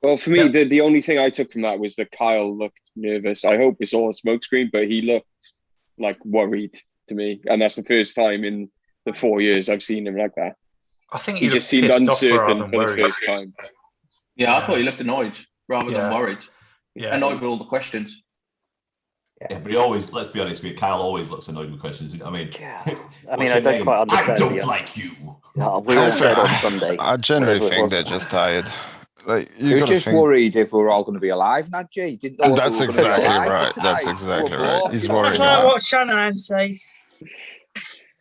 Well, for me, the only thing I took from that was that Kyle looked nervous. I hope it's all a smokescreen, but he looked like worried to me, and that's the first time in the 4 years I've seen him like that. I think He just seemed uncertain for the first time. Yeah, I thought he looked annoyed rather than worried. Yeah. Annoyed with all the questions. Yeah, but he always, let's be honest, Kyle always looks annoyed with questions. I mean, I don't quite understand. I don't like you. Yeah, we all said on Sunday. I generally think they're just tired. Like, he was just worried if we were all going to be alive, not Jay. Didn't know that's exactly right. That's exactly right. He's worried. That's like what Shanahan says.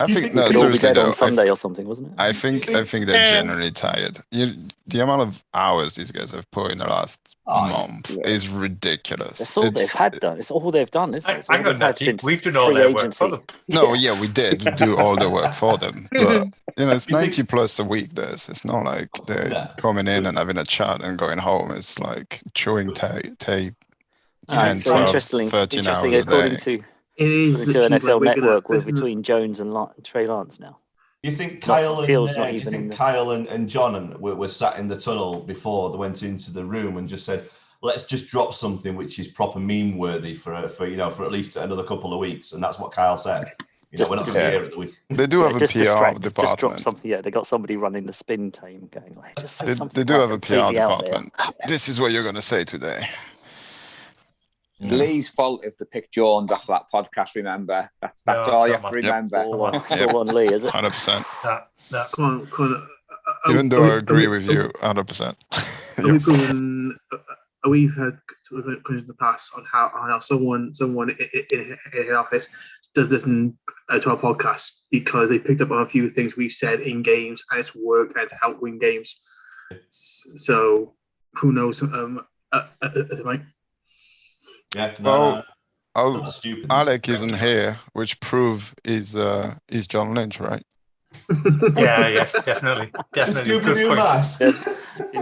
I think no, seriously though, on Sunday or something, wasn't it? I think they're generally tired. The amount of hours these guys have put in the last month is ridiculous. That's all they've had done. It's all they've done, isn't it? Hang on, Natty. We've done all their work for them. No, yeah, we did do all the work for them. But it's 90 plus a week. It's not like they're coming in and having a chat and going home. It's like chewing tape 10, 12, 13 hours a day. It is to NFL Network. We're between Jones and Trey Lance now. You think Kyle and John were sat in the tunnel before they went into the room and just said, "Let's just drop something which is proper meme worthy for at least another couple of weeks," and that's what Kyle said. We're not going to hear it. They do have a PR department. Just drop something. Yeah, they got somebody running the spin team going. They do have a PR department. This is what you're going to say today. It's Lee's fault if they pick Jones after that podcast, remember. That's all you have to remember. Still on Lee, is it? 100%. Come on. Even though I agree with you, 100%. We've had questions in the past on how someone in an office does listen to our podcast because they picked up on a few things we've said in games and it's worked and it's helped win games. So who knows? Mike? Yeah. Alec isn't here, which prove is John Lynch, right? Yes, definitely. Scooby-Doo mask. You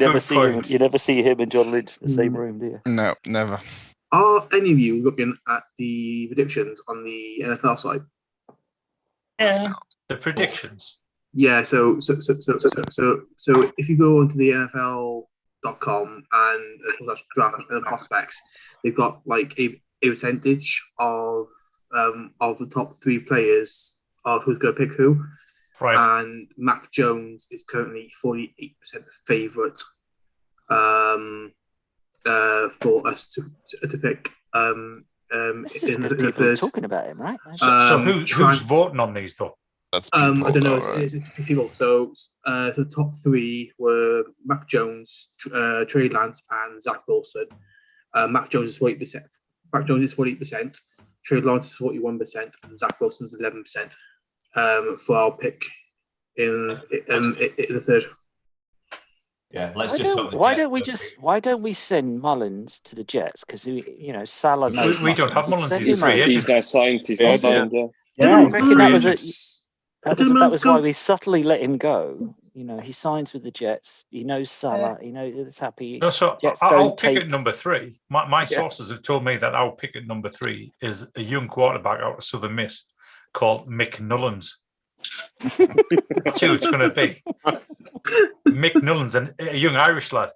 never see him and John Lynch in the same room, do you? No, never. Are any of you looking at the predictions on the NFL side? Yeah. The predictions. Yeah. So if you go onto the NFL.com and draft and prospects, they've got like a percentage of the top 3 players of who's going to pick who. Right. And Mac Jones is currently 48% favourite for us to pick. In the third. Talking about him, right? So who's voting on these though? That's people, I don't know. It's people. So the top 3 were Mac Jones, Trey Lance, and Zach Wilson. Mac Jones is 40%. Mac Jones is 40%. Trey Lance is 41%, and Zach Wilson's 11%. For our pick in the third. Yeah, why don't we send Mullins to the Jets? Because Salah knows. We don't have Mullins. He's a free agent. He's their scientist. I reckon that was why we subtly let him go. He signs with the Jets. He knows Salah. He knows it's happy. No, so I'll pick at number 3. My sources have told me that our pick at number 3 is a young quarterback out of Southern Miss called Mick Nullins. That's who it's going to be. Mick Nullins, and a young Irish lad.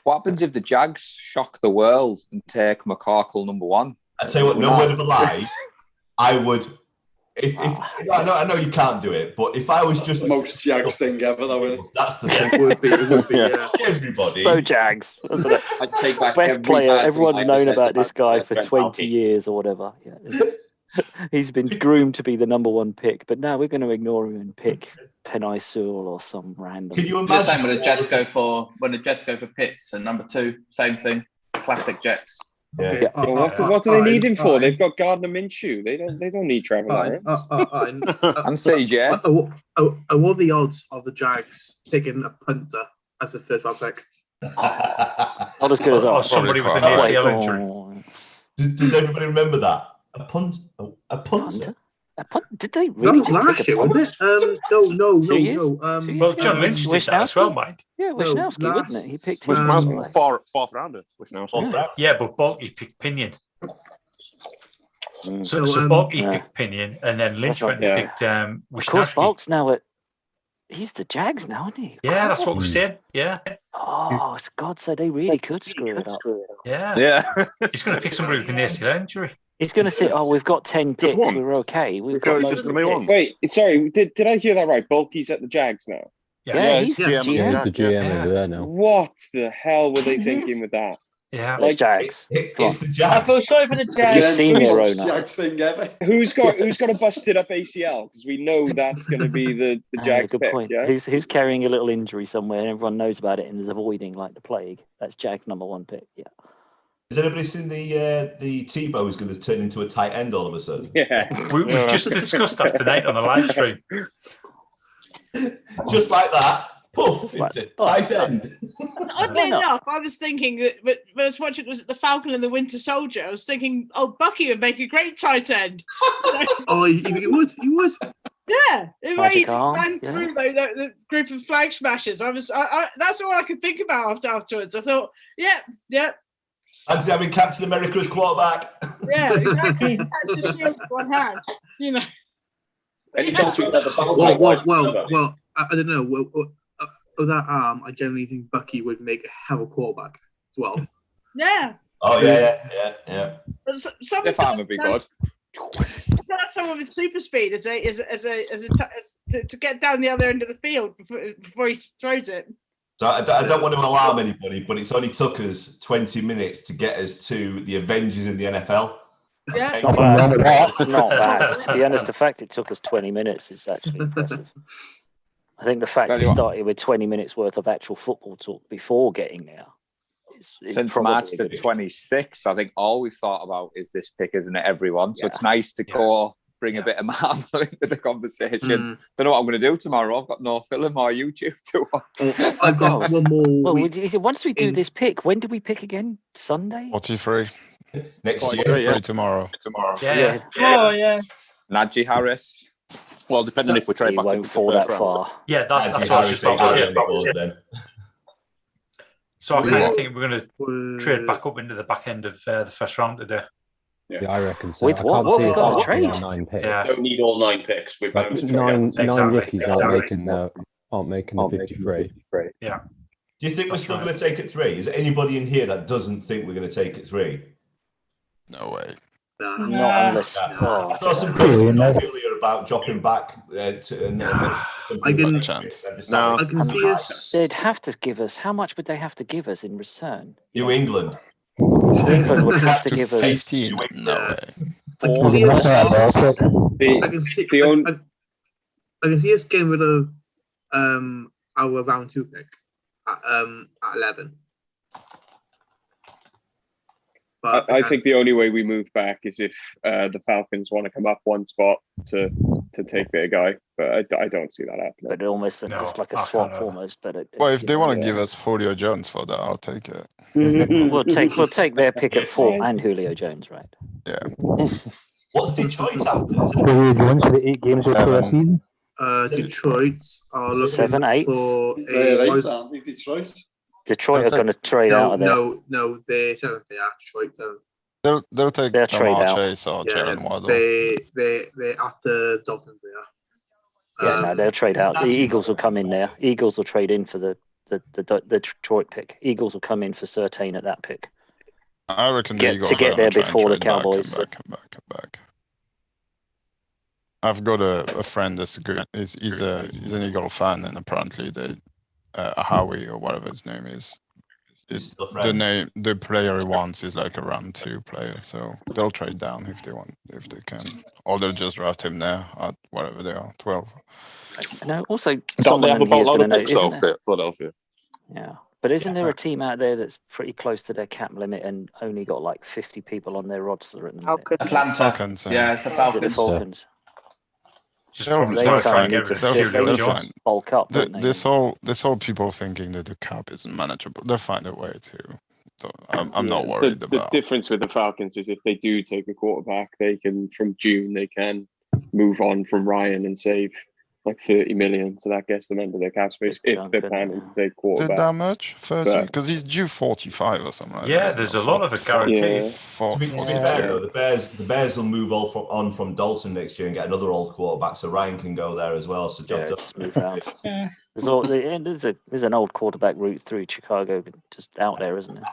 What happens if the Jags shock the world and take McCorkle number 1? I tell you what, no word of a lie. I would. I know you can't do it, but if I was just the most Jags thing ever, that's the thing. It would be. Yeah. Everybody. So Jags, wasn't it? I'd take back best player. Everyone's known about this guy for 20 years or whatever. Yeah. He's been groomed to be the number 1 pick, but now we're going to ignore him and pick Penei Sewell or some random. Can you imagine? The same when the Jets go for Pitts and number 2, same thing. Classic Jets. Yeah. What do they need him for? They've got Gardner Minshew. They don't need Trevor Lawrence. And CJ. What are the odds of the Jags taking a punter as a first round pick? Not as good as or somebody with an ACL injury. Does everybody remember that? A punter? Did they really? That was last year, wasn't it? No. Well, John Lynch did that as well, mind. Yeah, Wisnowski, wasn't it? He picked his fourth rounder. Yeah, but Balky picked Pinion. So Balky picked Pinion, and then Lynch went and picked Wisnowski. Of course, Balk's now at He's the Jags now, isn't he? Yeah, that's what we said. Yeah. Oh, it's God, so they really could screw it up. Yeah. He's going to pick somebody with an ACL injury. He's going to say, "Oh, we've got 10 picks. one. We're okay. We've So got it's loads just of gonna be picks." one. Wait, sorry, did I hear that right? Bulky's at the Jags now. Yeah, he's GM. Yeah, he's the GM Yeah. over there now. What the hell were they thinking with that? Yeah. It's Jags. It's the I Jags. feel sorry for the You've Jags. seen their owner. Jags thing ever. Who's got a busted up ACL? Because we know that's going to be the Jags good pick. point. Yeah. Who's carrying a little injury somewhere and everyone knows about it and is avoiding like the plague? That's Jags' number 1 pick. Yeah. Has anybody seen the Tebow who's going to turn into a tight end all of a sudden? Yeah. We've just discussed that tonight on the live stream. Just like that. Poof, Like- it's a tight end. Oddly Why not? enough, I was thinking that when I was watching it was The Falcon and the Winter Soldier, I was thinking, oh, Bucky would make a great tight end. Oh, you would. Yeah, the way Magic he just arm, ran yeah. through the group of flag smashers. I that's all I could think about afterwards. I thought, yeah, And having Captain America as quarterback. yeah, exactly. That's the shield with one hand, you know. Any chance we could have the Falcons? Well, I don't know. With that arm, I generally think Bucky would make a hell of a quarterback as well. Yeah. Oh yeah. Someone If I'm would be good. someone with super speed to get down the other end of the field before he throws it. So I don't want to alarm anybody, but it's only took us 20 minutes to get us to the Avengers in the NFL. Yeah. Okay. Not bad. Not bad. To be honest, the fact it took us 20 minutes is actually impressive. I think the fact Tell we you what. started with 20 minutes worth of actual football talk before getting there is Since probably March a the good- 26th, I think all we've thought about is this pick, isn't it, everyone? So it's nice to bring a bit of Marvel into the conversation. Don't know what I'm going to do tomorrow. I've got no film or YouTube to watch. I've got one more. Well, once we do this pick, when do we pick again? Sunday? 43. Next year. 43 tomorrow. Yeah. Oh, yeah. Najee Harris. Well, depending if we trade He back won't into fall the that first far. round. Yeah, that's what I was just about to say. So I kind of think we're going to trade back up into the back end of the first round today. Yeah, I reckon so. With I what? can't What see we us got to taking trade? our 9 picks. Yeah. Don't need all 9 picks. We're Like bound to trade nine out. rookies Exactly. aren't making the 53. Yeah. Do you think we're That's still right. going to take it 3? Is there anybody in here that doesn't think we're going to take it 3? No way. Not unless. I saw some crazy talk earlier about dropping back I can chance. I can see us. They'd have to give us. How much would they have to give us in return? New England. England would have to To give us. 15? No way. I can see us. I The can see us getting rid of our round 2 pick at 11. But I think the only way we move back is if the Falcons want to come up one spot to take their guy, but I don't see that happening. But almost No, it's like a I swap can't. almost. But Well, if they want to Yeah. give us Julio Jones for that, I'll take it. we'll take their pick at 4 and Julio Jones, right? Yeah. What's Detroit after? Julio Jones for the 8 games of the Seven. season. Detroit are looking 7, 8. for They're a right, aren't they, Detroit? Detroit I'll are going to trade out of there. no, they're 7th. They are Detroit 7th. They'll take They'll trade Jamar out. Chase or Jalen Waddle. They're after Dolphins. They are. Yeah, no, they'll trade out. The Eagles will come in there. Eagles will trade in for the Detroit pick. Eagles will come in for Surtain at that pick. I reckon the Get- Eagles to get are gonna there try and before the trade back and Cowboys. back and back. I've got a friend that's good. He's an Eagle fan, and apparently they Howie or whatever his name is. The player he wants is like a round 2 player, so they'll trade down if they can, or they'll just draft him there at whatever they are, 12. No, also Don't they have a someone in boatload here's of gonna picks know, though, isn't there? Philadelphia? Yeah, but isn't there a team out there that's pretty close to their cap limit and only got like 50 people on their roster at the minute? Atlanta. Falcons, Yeah, it's the Is it Falcons. the Falcons? Just They'll- probably They trying to kind of get need to rid of they Julio need to Jones. bulk up, don't they? This whole people thinking that the cap isn't manageable. They'll find a way to. So I'm not worried the about. difference with the Falcons is if they do take a quarterback, they can from June they can move on from Ryan and save like 30 million, so that gets them under their cap space if they're planning to take Is quarterback. it that much? 30? But- Because he's due 45 or something like Yeah, that. there's a lot of it guaranteed. Yeah. To be fair, though, the Bears will move on from Dalton next year and get another old quarterback, so Ryan can go there as well. So job done. Move around. There's an old quarterback route through Chicago just out there, isn't there?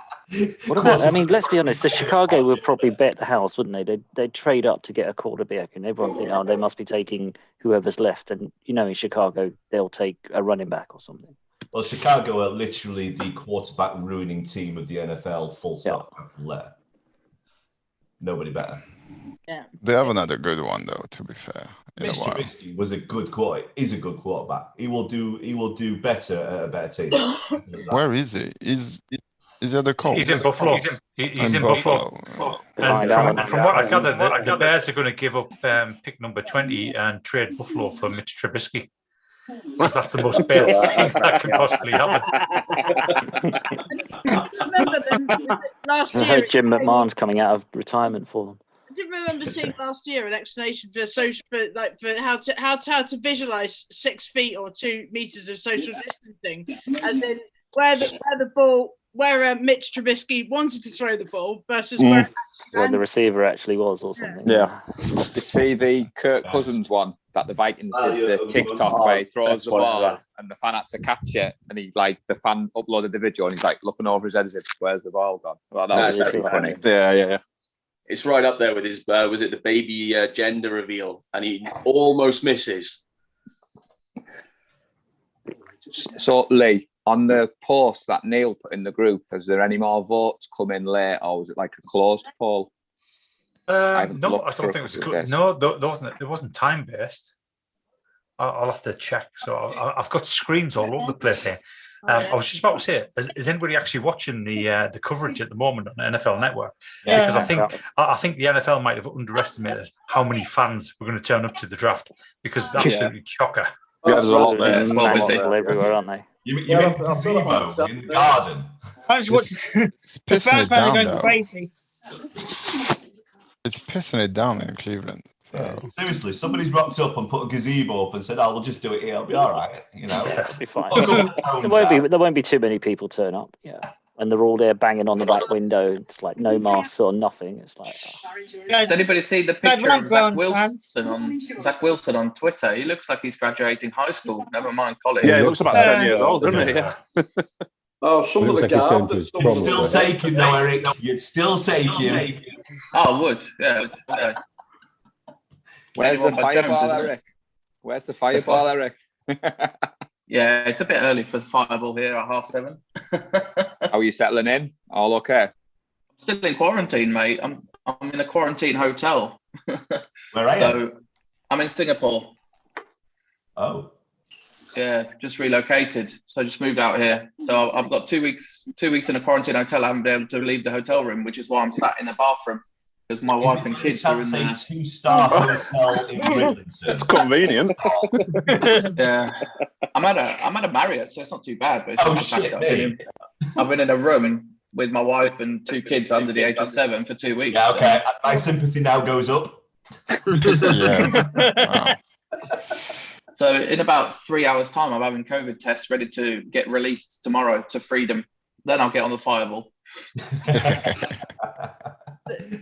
What about? I mean, let's be honest. The Chicago would probably bet the house, wouldn't they? They'd trade up to get a quarterback, and everyone think, oh, they must be taking whoever's left. And in Chicago, they'll take a running back or something. Well, Chicago are literally the quarterback ruining team of the NFL. Full stop. Yeah. Nobody better. Yeah. They haven't had a good one though, to be fair. Mitch Trubisky was a good quarterback. Is a good quarterback. He will do better at a better team. Where is he? Is he at the Colts? He's in Buffalo. He's in Buffalo. And from what I gather, the Bears are going to give up pick number 20 and trade Buffalo for Mitch Trubisky. Because that's the most Bears thing that can possibly happen. Remember them last I year? heard Jim McMahon's coming out of retirement for them. I did remember seeing last year an explanation for for how to visualize 6 feet or 2 meters of social distancing, as in where Mitch Trubisky wanted to throw the ball versus where the receiver actually was, or something. Yeah. You see the Kirk Cousins one that the Vikings did, the TikTok where he throws the ball and the fan had to catch it, and the fan uploaded the video and he's like looking over his head as if, where's the ball gone? Well, that was really funny. Yeah. It's right up there with his, was it the baby gender reveal? And he almost misses. So, Lee, on the post that Neil put in the group, has there any more votes come in late, or was it like a closed poll? No, I don't think it was closed. No, it wasn't time based. I'll have to check. So I've got screens all over the place here. I was just about to say, is anybody actually watching the coverage at the moment on NFL Network? Yeah. Because I think the NFL might have underestimated how many fans were going to turn up to the draft, because it's absolutely chocker. Yeah, there's a lot there. Everywhere, aren't they? You mean Rebo in the garden? I was watching. It's pissing it down, going though. crazy. It's pissing it down in Cleveland. So. Yeah. Seriously, somebody's rocked up and put a gazebo up and said, "Oh, we'll just do it here. It'll be all right." It'll be fine. There won't be too many people turn up. Yeah, and they're all there banging on the back window. It's like no masks or nothing. It's like. Does anybody see the picture of Zach Wilson on Twitter? He looks like he's graduating high school. Never mind college. Yeah, he looks about 10 years old, doesn't he? Yeah. Oh, some of the guard. You'd still take him, though, Eric. You'd still take him. Oh, I would. Yeah. Okay. Where's the fireball, Eric? Where's the fireball, Eric? Yeah, it's a bit early for the fireball here at 7:30. How are you settling in? All okay? Still in quarantine, mate. I'm in a quarantine hotel. Where are you? So I'm in Singapore. Oh. Yeah, just relocated. So I just moved out here. So I've got 2 weeks in a quarantine hotel. I haven't been able to leave the hotel room, which is why I'm sat in the bathroom. Because my wife and kids are in there. 2-star hotel in Bridlington. It's convenient. Yeah, I'm at a Marriott, so it's not too bad. But it's I've been in a room with my wife and 2 kids under the age of 7 for 2 weeks. Yeah, okay. So. My sympathy now goes up. Yeah. Wow. So in about 3 hours' time, I'm having COVID tests ready to get released tomorrow to freedom. Then I'll get on the fireball.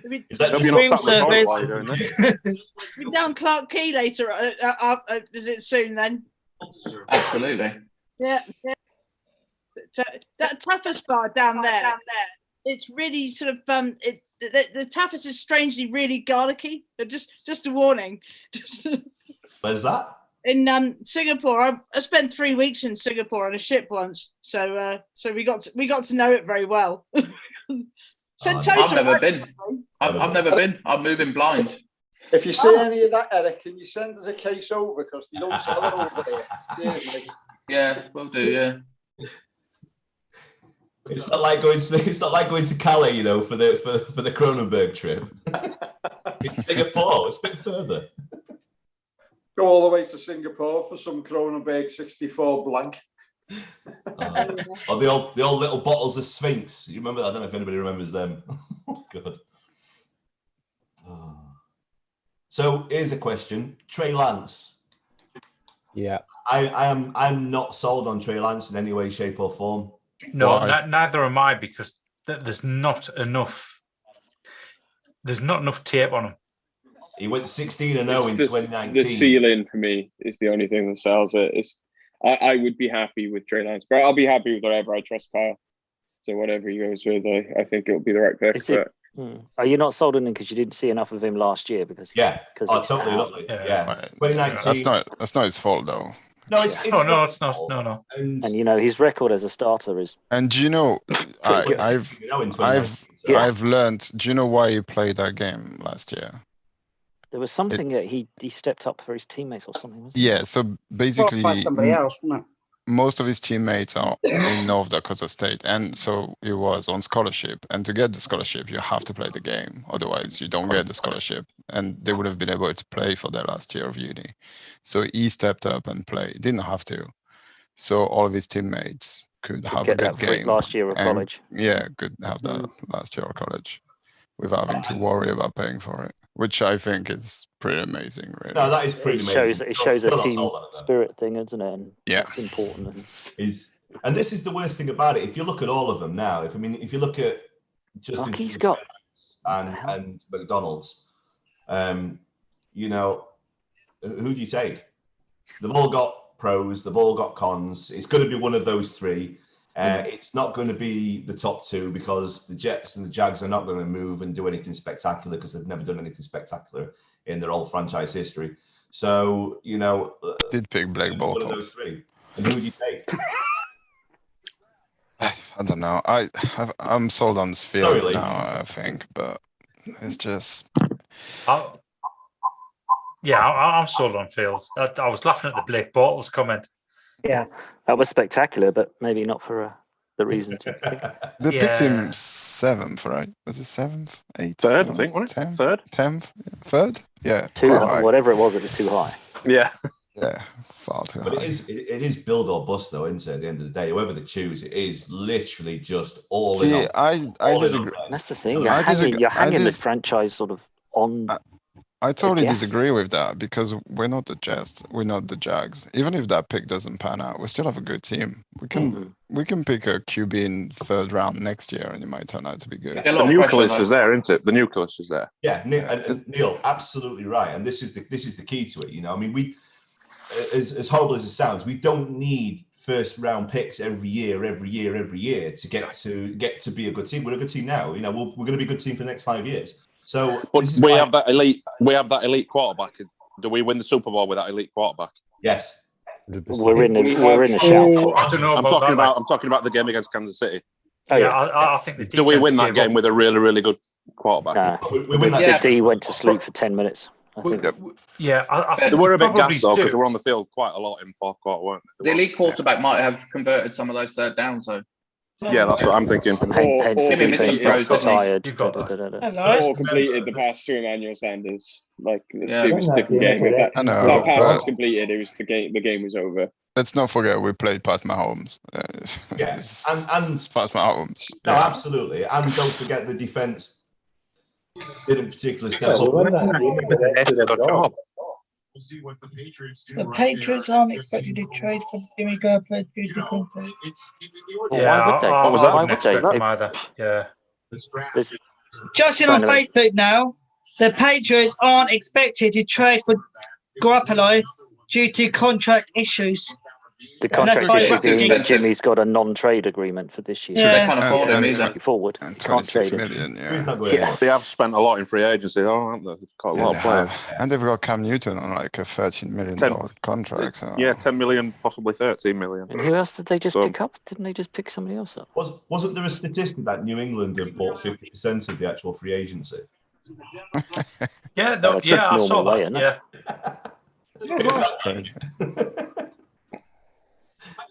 Be down Clark Key later. Is it soon then? Absolutely. Yeah. That tapas bar down there. It's really sort of the tapas is strangely really garlicky. Just a warning. Where's that? In Singapore. I spent 3 weeks in Singapore on a ship once, so we got to know it very well. I've never been. I've never been. I'm moving blind. If you see any of that, Eric, can you send us a case over, because they don't sell it over there. Cheers, mate. Yeah, will do. Yeah. It's not like going to Cali, for the Cronenberg trip. It's Singapore. It's a bit further. Go all the way to Singapore for some Cronenberg 64 blank. Or the old little bottles of Sphinx. You remember that? I don't know if anybody remembers them. Good. So here's a question. Trey Lance. Yeah. I'm not sold on Trey Lance in any way, shape, or form. No, neither am I, because there's not enough. There's not enough tape on him. He went 16-0 in 2019. The ceiling for me is the only thing that sells it. I would be happy with Trey Lance, but I'll be happy with whatever. I trust Kyle, so whatever he goes with, I think it'll be the right pick. Are you not sold on him because you didn't see enough of him last year? Because totally not. Yeah. 2019. That's not his fault though. No, it's not. No. And his record as a starter is. And do you know, I've learned. Do you know why he played that game last year? There was something that he stepped up for his teammates or something. Wasn't Yeah. So basically, somebody else, wasn't it? most of his teammates are in North Dakota State, and so he was on scholarship. And to get the scholarship, you have to play the game, otherwise you don't get the scholarship. And they would have been able to play for their last year of uni. So he stepped up and played. Didn't have to. So all of his teammates could have a good game last year of college. Yeah, could have that last year of college without having to worry about paying for it, which I think is pretty amazing, really. No, that is pretty amazing. It shows a team spirit thing, isn't it? And yeah, it's important. And this is the worst thing about it. If you look at all of them now, if you look at Justin and McDonald's, who do you take? They've all got pros, they've all got cons. It's going to be one of those three. It's not going to be the top two because the Jets and the Jags are not going to move and do anything spectacular because they've never done anything spectacular in their whole franchise history. So, did pick Blake Bortles. One of those three. And who would you take? I don't know. I'm sold on Fields now, I think, but it's just. I'm sold on Fields. I was laughing at the Blake Bortles comment. Yeah, that was spectacular, but maybe not for the reason to pick. They picked him 7th, right? Was it 7th, 8th? 3rd, I think, wasn't it? 10th? 10th? 3rd? Yeah. Too high. Whatever it was too high. Yeah. Yeah, far too high. But it is build or bust, though, isn't it? At the end of the day, whoever they choose, it is literally just all in. See, I disagree. That's the thing. You're hanging the franchise sort of on. I totally disagree with that because we're not the Jets, we're not the Jags. Even if that pick doesn't pan out, we still have a good team. We can pick a QB in 3rd round next year, and it might turn out to be good. The nucleus is there, isn't it? The nucleus is there. Yeah, and Neil, absolutely right. And this is the key to it. I mean, we, as horrible as it sounds, we don't need 1st round picks every year to get to be a good team. We're a good team now. We're going to be a good team for the next 5 years. So we have that elite quarterback. Do we win the Super Bowl with that elite quarterback? Yes. We're in a shout. I don't know. I'm talking about the game against Kansas City. I think the do we win that game with a really, really good quarterback? We win that. The D went to sleep for 10 minutes. I think. I think they were a bit gassed though because they were on the field quite a lot in 4th quarter, weren't they? The elite quarterback might have converted some of those 3rd downs, though. Yeah, that's what I'm thinking. Or completed the pass to Emmanuel Sanders. It was a different game. If that pass was completed, it was the game was over. Let's not forget we played Pat Mahomes. Yes, and Pat Mahomes. No, absolutely. And don't forget the defense didn't particularly step up. We'll see what the Patriots do. The Patriots aren't expected to trade for Jimmy Garoppolo. Why would they? Either. Yeah. Justin on Facebook now. The Patriots aren't expected to trade for Garoppolo due to contract issues. The contract issues mean that Jimmy's got a non-trade agreement for this year. So they can't afford him either. Forward. Can't trade him. They have spent a lot in free agency, though, haven't they? They've got a lot of players. And they've got Cam Newton on like a $13 million contract. So. Yeah, 10 million, possibly 13 million. And who else did they just pick up? Didn't they just pick somebody else up? Wasn't there a statistic that New England have bought 50% of the actual free agency? I saw that.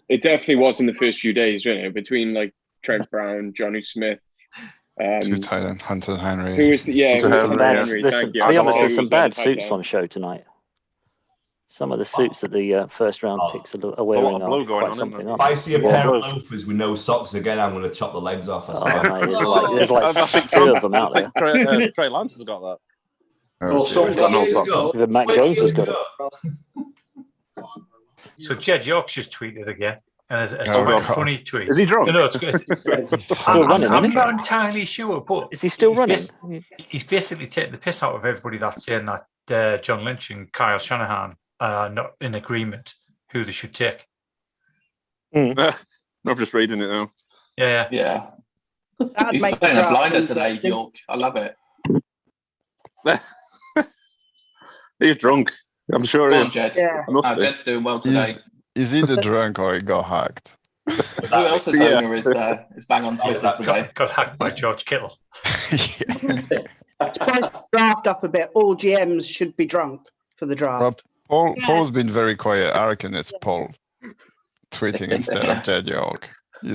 It definitely was in the first few days, wasn't it? Between Trent Brown, Johnny Smith, two tight end, Hunter Henry. Who was Henry? To be honest, there's some bad suits on show tonight. Some of the suits that the 1st round picks are wearing are quite something. If I see a pair of loafers with no socks again, I'm going to chop the legs off. There's like 2 of them out there. Trey Lance has got that. Mac Jones has got it. So Jed York's just tweeted again, and it's Oh, quite a God. funny tweet. Is he drunk? No, it's good. Still running, I'm isn't he? not entirely sure, but Is he still running? He's basically taking the piss out of everybody that's saying that John Lynch and Kyle Shanahan are not in agreement who they should take. I'm just reading it now. Yeah. He's make playing the a blinder draft today, interesting. York. I love it. He's drunk. I'm sure Go he on, is. Jed. Yeah. Must be. Jed's doing well today. Is either drunk or he got hacked? Who else's owner is bang on Twitter today? Got hacked by George Kittle. To spice the draft up a bit, all GMs should be drunk for the draft. Paul's been very quiet. I reckon it's Paul tweeting instead of Jed York.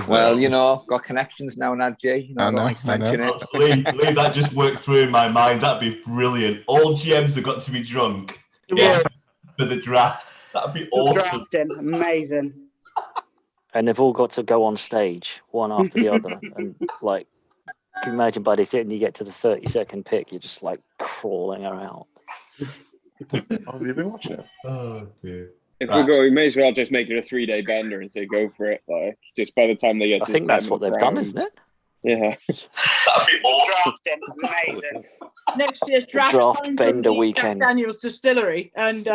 Well, you know, I've got connections now, Nadji. You know, I don't like to mention it. Lee, that just worked through in my mind. That'd be brilliant. All GMs have got to be drunk for the draft. That'd be awesome. Drafting, amazing. And they've all got to go on stage, one after the other. And like, can you imagine by the time you get to the 30-second pick, you're just like crawling around. Have you been watching it? Oh, dear. If we go, we may as well just make it a 3-day bender and say go for it. Like, just by the time they get, I to think the that's what they've done, isn't it? Yeah. That'd be awesome. Amazing. Next year's draft bender from the weekend. Jack Daniels Distillery, and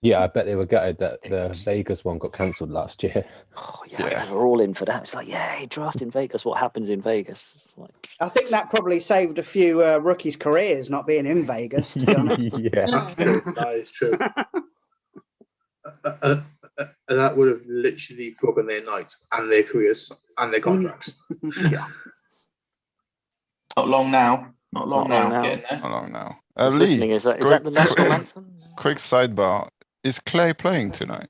Yeah, I bet they were gutted that the Vegas one got cancelled last year. Oh, yeah, we're all in for that. It's like, yay, draft in Vegas. What happens in Vegas? It's like, I think that probably saved a few rookies' careers not being in Vegas, to be honest. Yeah. That is true. That would have literally broken their night and their careers and their contracts. Yeah. Not long now. Not long now. Getting there. Not long now. listening, Lee, is that the national anthem? quick sidebar. Is Clay playing tonight?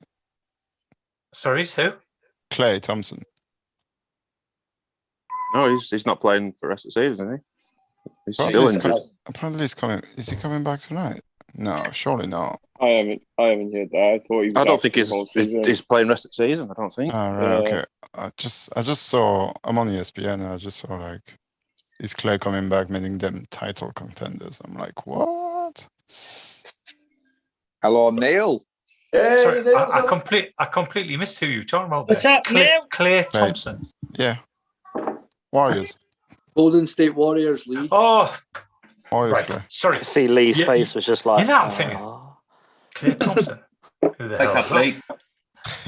Sorry, who? Clay Thompson. No, he's not playing for the rest of the season, is he? He's still injured. Apparently he's coming. Is he coming back tonight? No, surely not. I haven't heard that. I thought he was. I don't out think for the whole season. he's playing rest of the season. I don't think. Oh, right, okay. I just saw. I'm on ESPN and I just saw like, is Clay coming back, meaning them title contenders? I'm like, what? Hello, Neil. Sorry, I completely missed who you were talking about. What's up, Neil? Clay Thompson. Yeah. Warriors. Golden State Warriors, Lee. Oh, Warriors. right. Clay. Sorry. To see Lee's face was just like, You know what I'm thinking? Clay Thompson. Who the hell is that?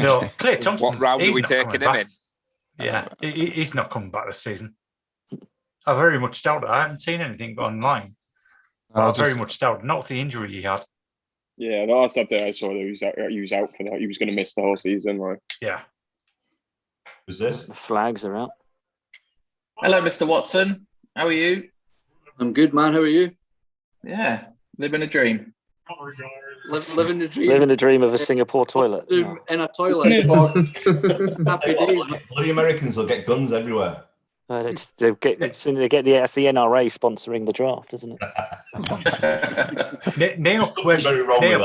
No, Clay Thompson. What round are we taking him in? Yeah, he's not coming back this season. I very much doubt it. I haven't seen anything online. I very much doubt it. Not with the injury he had. Yeah, the last update I saw that he was out for that. He was going to miss the whole season. Right? Yeah. Who's this? The flags are out. Hello, Mr. Watson. How are you? I'm good, man. How are you? Yeah, living a dream. Living the dream. Living the dream of a Singapore toilet. In a toilet. Happy days. Bloody Americans will get guns everywhere. That's the NRA sponsoring the draft, isn't it? Neil, very wrong with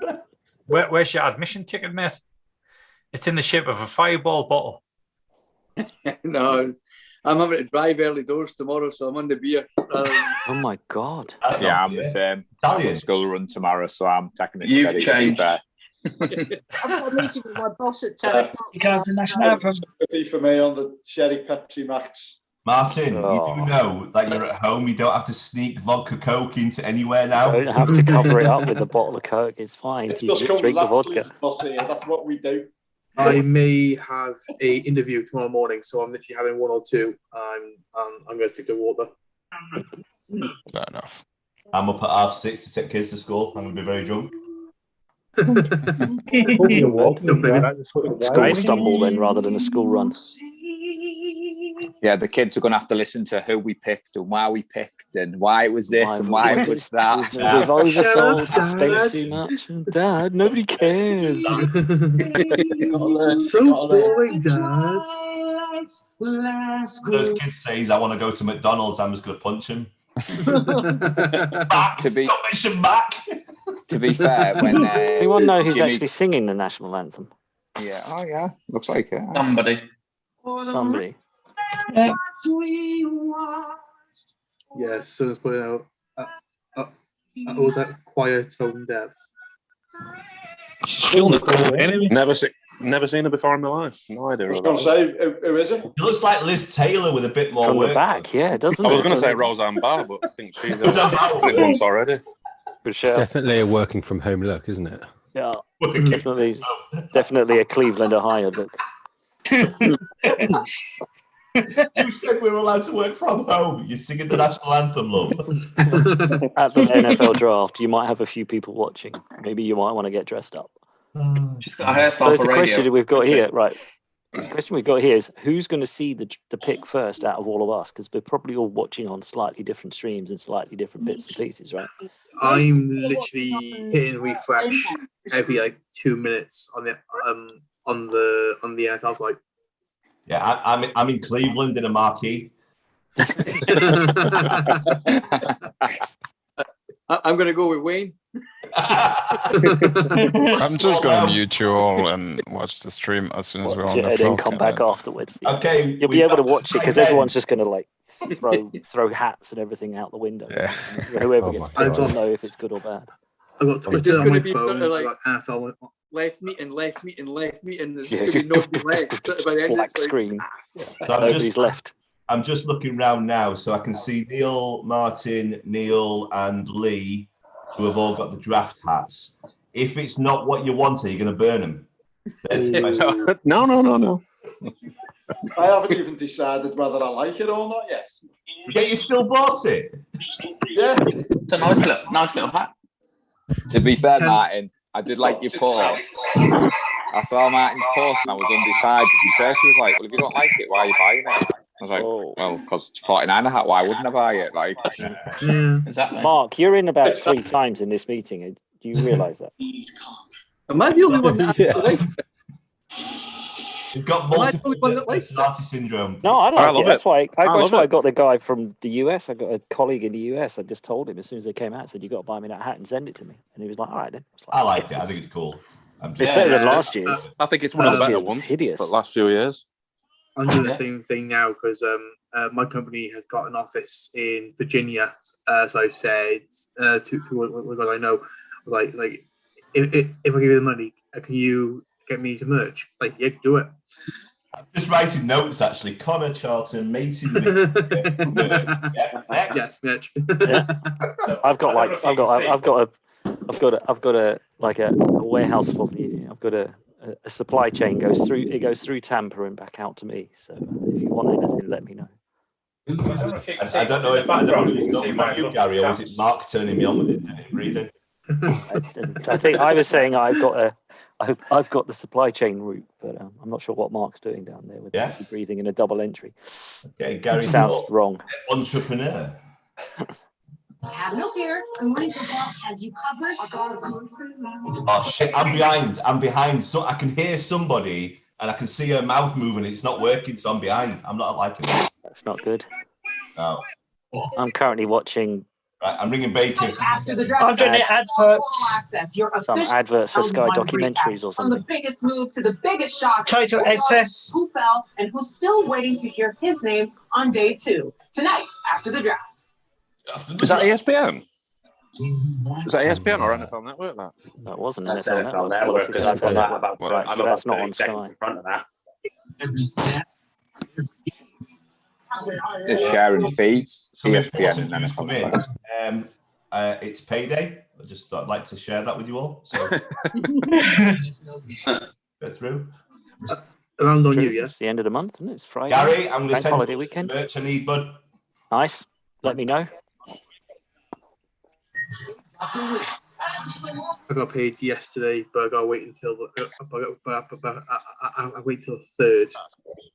that. Where's your admission ticket, mate? It's in the shape of a fireball bottle. No, I'm having to drive early doors tomorrow, so I'm on the beer. Oh my God. Yeah, I'm the same. I'm on school run tomorrow, so I'm taking it You've steady, changed. to be fair. I've got a meeting with my boss at 10 o'clock. Because the national anthem. Sympathy for me on the Sherry Pepsi Max. Martin, you do know that you're at home. You don't have to sneak vodka coke into anywhere now. You don't have to cover it up with a bottle of Coke. It's fine. It You just just comes drink the vodka. naturally, boss here. That's what we do. I may have a interview tomorrow morning, so I'm literally having one or two. I'm going to stick to water. Fair enough. I'm up at 6:30 to take kids to school. I'm going to be very drunk. It's school stumble then rather than a school run. Yeah, the kids are going to have to listen to who we picked and why we picked and why it was this and why it was that. We've oversold, spent too much. Dad, nobody cares. So boring, Dad. Those kids says, I want to go to McDonald's. I'm just going to punch him. To be, Don't mention back. to be fair, when Anyone know who's Jimmy- actually singing the national anthem? Yeah, oh yeah, looks like it. Somebody. Somebody. Yes, so it's put out. Was that quiet tone deaf? Still never seen her before in my life. No idea. I was going to say, who is it? It looks like Liz Taylor with a bit more From work. the back, yeah, doesn't I it? was going to say Roseanne Barr, but I think she's done it once already. It's definitely a working from home look, isn't it? Yeah, definitely a Cleveland, Ohio look. You said we were allowed to work from home. You're singing the national anthem, love. At the NFL draft, you might have a few people watching. Maybe you might want to get dressed up. She's got a hairstyle So for the radio. question we've got here, right? The question we've got here is who's going to see the pick first out of all of us? Because we're probably all watching on slightly different streams and slightly different bits and pieces, right? I'm literally hitting refresh every like 2 minutes on the NFL site. Yeah, I'm in Cleveland in a marquee. I'm going to go with Wayne. I'm just going to mute you all and watch the stream as soon as we're on the and then clock. come back afterwards. Yeah. Okay, You'll be able to watch it because everyone's just going to like throw hats and everything out the window. Yeah. Whoever gets God. picked will know if it's good or bad. I got It's Twitter just on going my to be phone. like Like NFL. left meeting. There's just going to be nobody left. By the end, Black it's like, screen. So Nobody's left. I'm just looking round now, so I can see Neil, Martin, Neil, and Lee, who have all got the draft hats. If it's not what you want, are you going to burn them? No. I haven't even decided whether I like it or not yet. Yeah, you still bought it? Yeah. It's a nice little hat. To be fair, Martin, I did like your post. I saw Martin's post and I was undecided. First, he was like, "Well, if you don't like it, why are you buying it?" I was like, "Well, because it's 49 a hat. Why wouldn't I buy it?" Like, Exactly. Mark, you're in about 3 times in this meeting. Do you realise that? am I the only one that actually likes it? He's got Am I the multiple only one that likes it? personality syndrome. No, I I like love it. That's it. why I love I it. got the guy from the US. I got a colleague in the US. I just told him as soon as they came out, I said, "You got to buy me that hat and send it to me." And he was like, "All right then." I like it. I think it's cool. It's better than last year's. I think it's one of the better Last year's was ones hideous. for the last few years. I'm doing the same thing now because my company has got an office in Virginia. So I've said to what I know, like if I give you the money, can you get me some merch? Like, yeah, do it. I'm just writing notes actually. Connor Charlton, Macy. Next. Yeah, merch. Yeah. I've got a warehouse full. I've got a supply chain goes through Tampa and back out to me. So if you want anything, let me know. I don't know if it's talking about you, Gary, or was it Mark turning me on with his breathing? I think I was saying I've got the supply chain route, but I'm not sure what Mark's doing down there with breathing in a double entry. Okay, Gary sounds wrong. Entrepreneur. Have no fear. Good Morning Football has you covered. Oh shit! I'm behind. So I can hear somebody and I can see her mouth moving. It's not working, so I'm behind. I'm not liking it. That's not good. No. I'm currently watching. Right, I'm ringing Baker. After the draft, I'm doing it adverts. Some adverts for Sky documentaries or From the something. biggest move to the biggest shock. Total excess. Who fell and who's still waiting to hear his name on day 2 tonight after the draft. Is that ESPN? Is that ESPN or NFL Network? That wasn't That's NFL NFL Network. Because I've got that about. Right, I'm so about that's not 30 on seconds Sky. in front of that. just sharing feeds, Some ESPN important and news NFL come in. Network. It's payday. I'd like to share that with you all. So go through. Around on you, yeah. It's the end of the month, and it's Friday. Gary, I'm going to Bank send holiday you the weekend. merch I need, bud. Nice. Let me know. I got paid yesterday, but I got to wait until I wait till the 3rd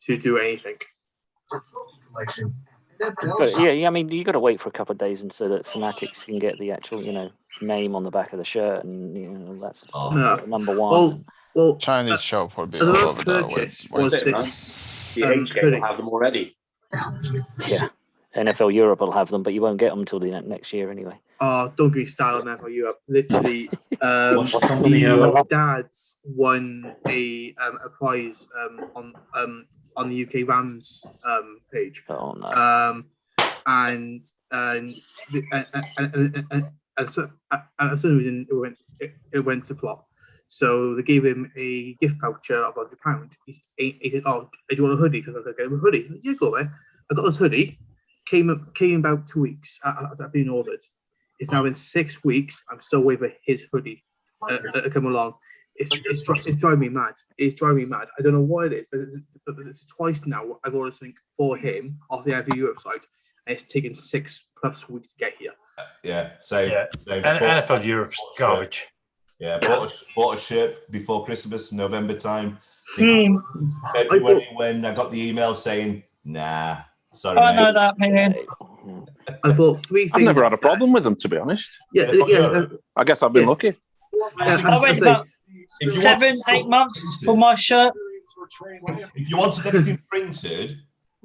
to do anything. But yeah, I mean, you got to wait for a couple of days, and so that Fanatics can get the actual, name on the back of the shirt, and that sort of stuff. No. Number one. Well, Chinese shop will be the all last over there. purchase with was this. this. The H game will have them already. Yeah, NFL Europe will have them, but you won't get them until the next year anyway. Oh, don't get me started on NFL Europe. Literally, What company the dads won a prize on the UK Rams page. Oh no. And as soon as it went to plot. So they gave him a gift voucher of £100. He said, "Oh, do you want a hoodie? Because I could get him a hoodie." Yeah, go away. I got this hoodie. Came about 2 weeks. I've been ordered. It's now been 6 weeks. I'm still waiting for his hoodie to come along. It's driving me mad. It's driving me mad. I don't know what it is, but it's twice now I've ordered something for him off the IFU website, and it's taken 6+ weeks to get here. Yeah, same. Same. NFL Europe's garbage. Yeah, bought a shirt before Christmas, November time. February when I got the email saying, "Nah, sorry, I mate." know that, man. I bought 3 things. I've never had a problem with them, to be honest. Yeah. I guess I've been lucky. I went about 7-8 months for my shirt. If you wanted anything printed,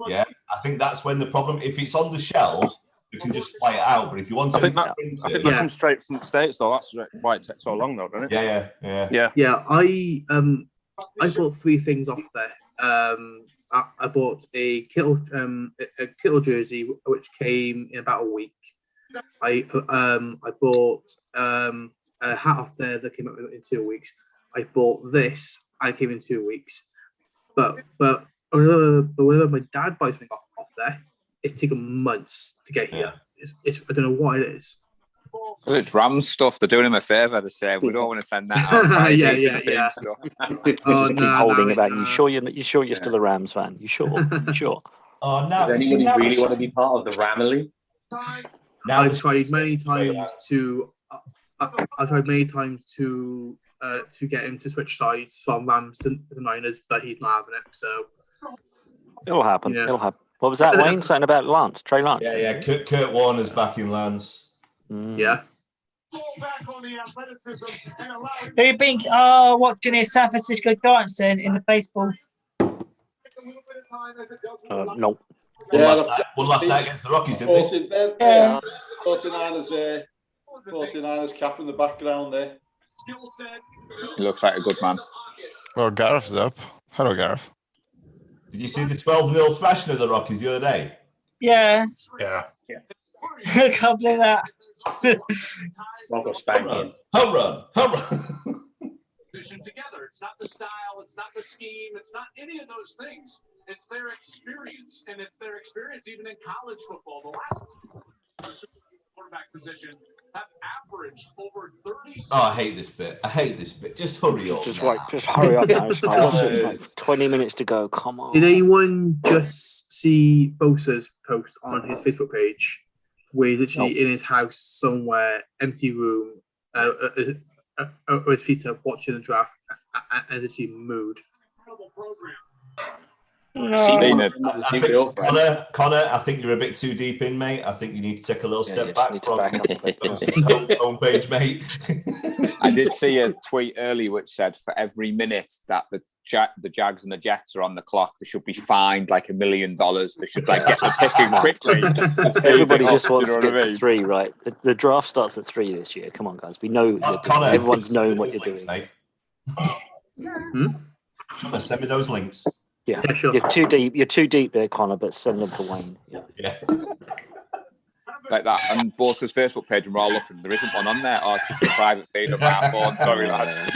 yeah, I think that's when the problem. If it's on the shelf, you can just fly it out. But if you want, I think that comes straight from the States, though. That's why it takes so long, though, doesn't it? Yeah. I bought 3 things off there. I bought a Kittle jersey, which came in about a week. I bought a hat off there that came up in 2 weeks. I bought this, and it came in 2 weeks. But whenever my dad buys something off there, it's taken months to get here. It's I don't know what it is. Well, it's Rams stuff. They're doing him a favour. They say we don't want to send that out. Yeah. Stuff. Keep holding it back. You sure you're still a Rams fan? You sure? You sure? Oh no! Does anybody really want to be part of the Ramily? Now I've tried many times to. I've tried many times to get him to switch sides from Rams to the Niners, but he's not having it. So it'll happen. It'll happen. What was that, Wayne? Something about Lance, Trey Lance? Yeah. Kurt Warner's back in Lance. Yeah. Who you been watching the San Francisco Giants then in the baseball? No. Yeah, one last night against the Rockies, didn't they? Yeah. 49ers cap in the background there. He looks like a good man. Well, Gareth's up. Hello, Gareth. Did you see the 12-0 thrashing of the Rockies the other day? Yeah. Yeah. I can't believe that. Bronco spanking. Home run. Together. It's not the style, it's not the scheme, it's not any of those things. It's their experience, and it's their experience even in college football. The last quarterback position have averaged over 30. Oh, I hate this bit. Just hurry up. Just hurry up now. It's like 20 minutes to go. Come on. Did anyone just see Bosa's post on his Facebook page, where he's literally in his house somewhere, empty room, his feet up, watching the draft, and it's in mood. Connor, I think you're a bit too deep in, mate. I think you need to take a little step back from homepage, mate. I did see a tweet earlier which said for every minute that the Jags and the Jets are on the clock, they should be fined like $1 million. They should like get the picking quickly. Everybody just wants to get to 3, right? The draft starts at 3 this year. Come on, guys. We know everyone's known what you're doing. Mate. Send me those links. Yeah, sure. You're too deep there, Connor. But send them to Wayne. Yeah. Like that, and Bosa's Facebook page, and we're all looking. There isn't one on there. Oh, it's just a private feed of our phone. Sorry, lads.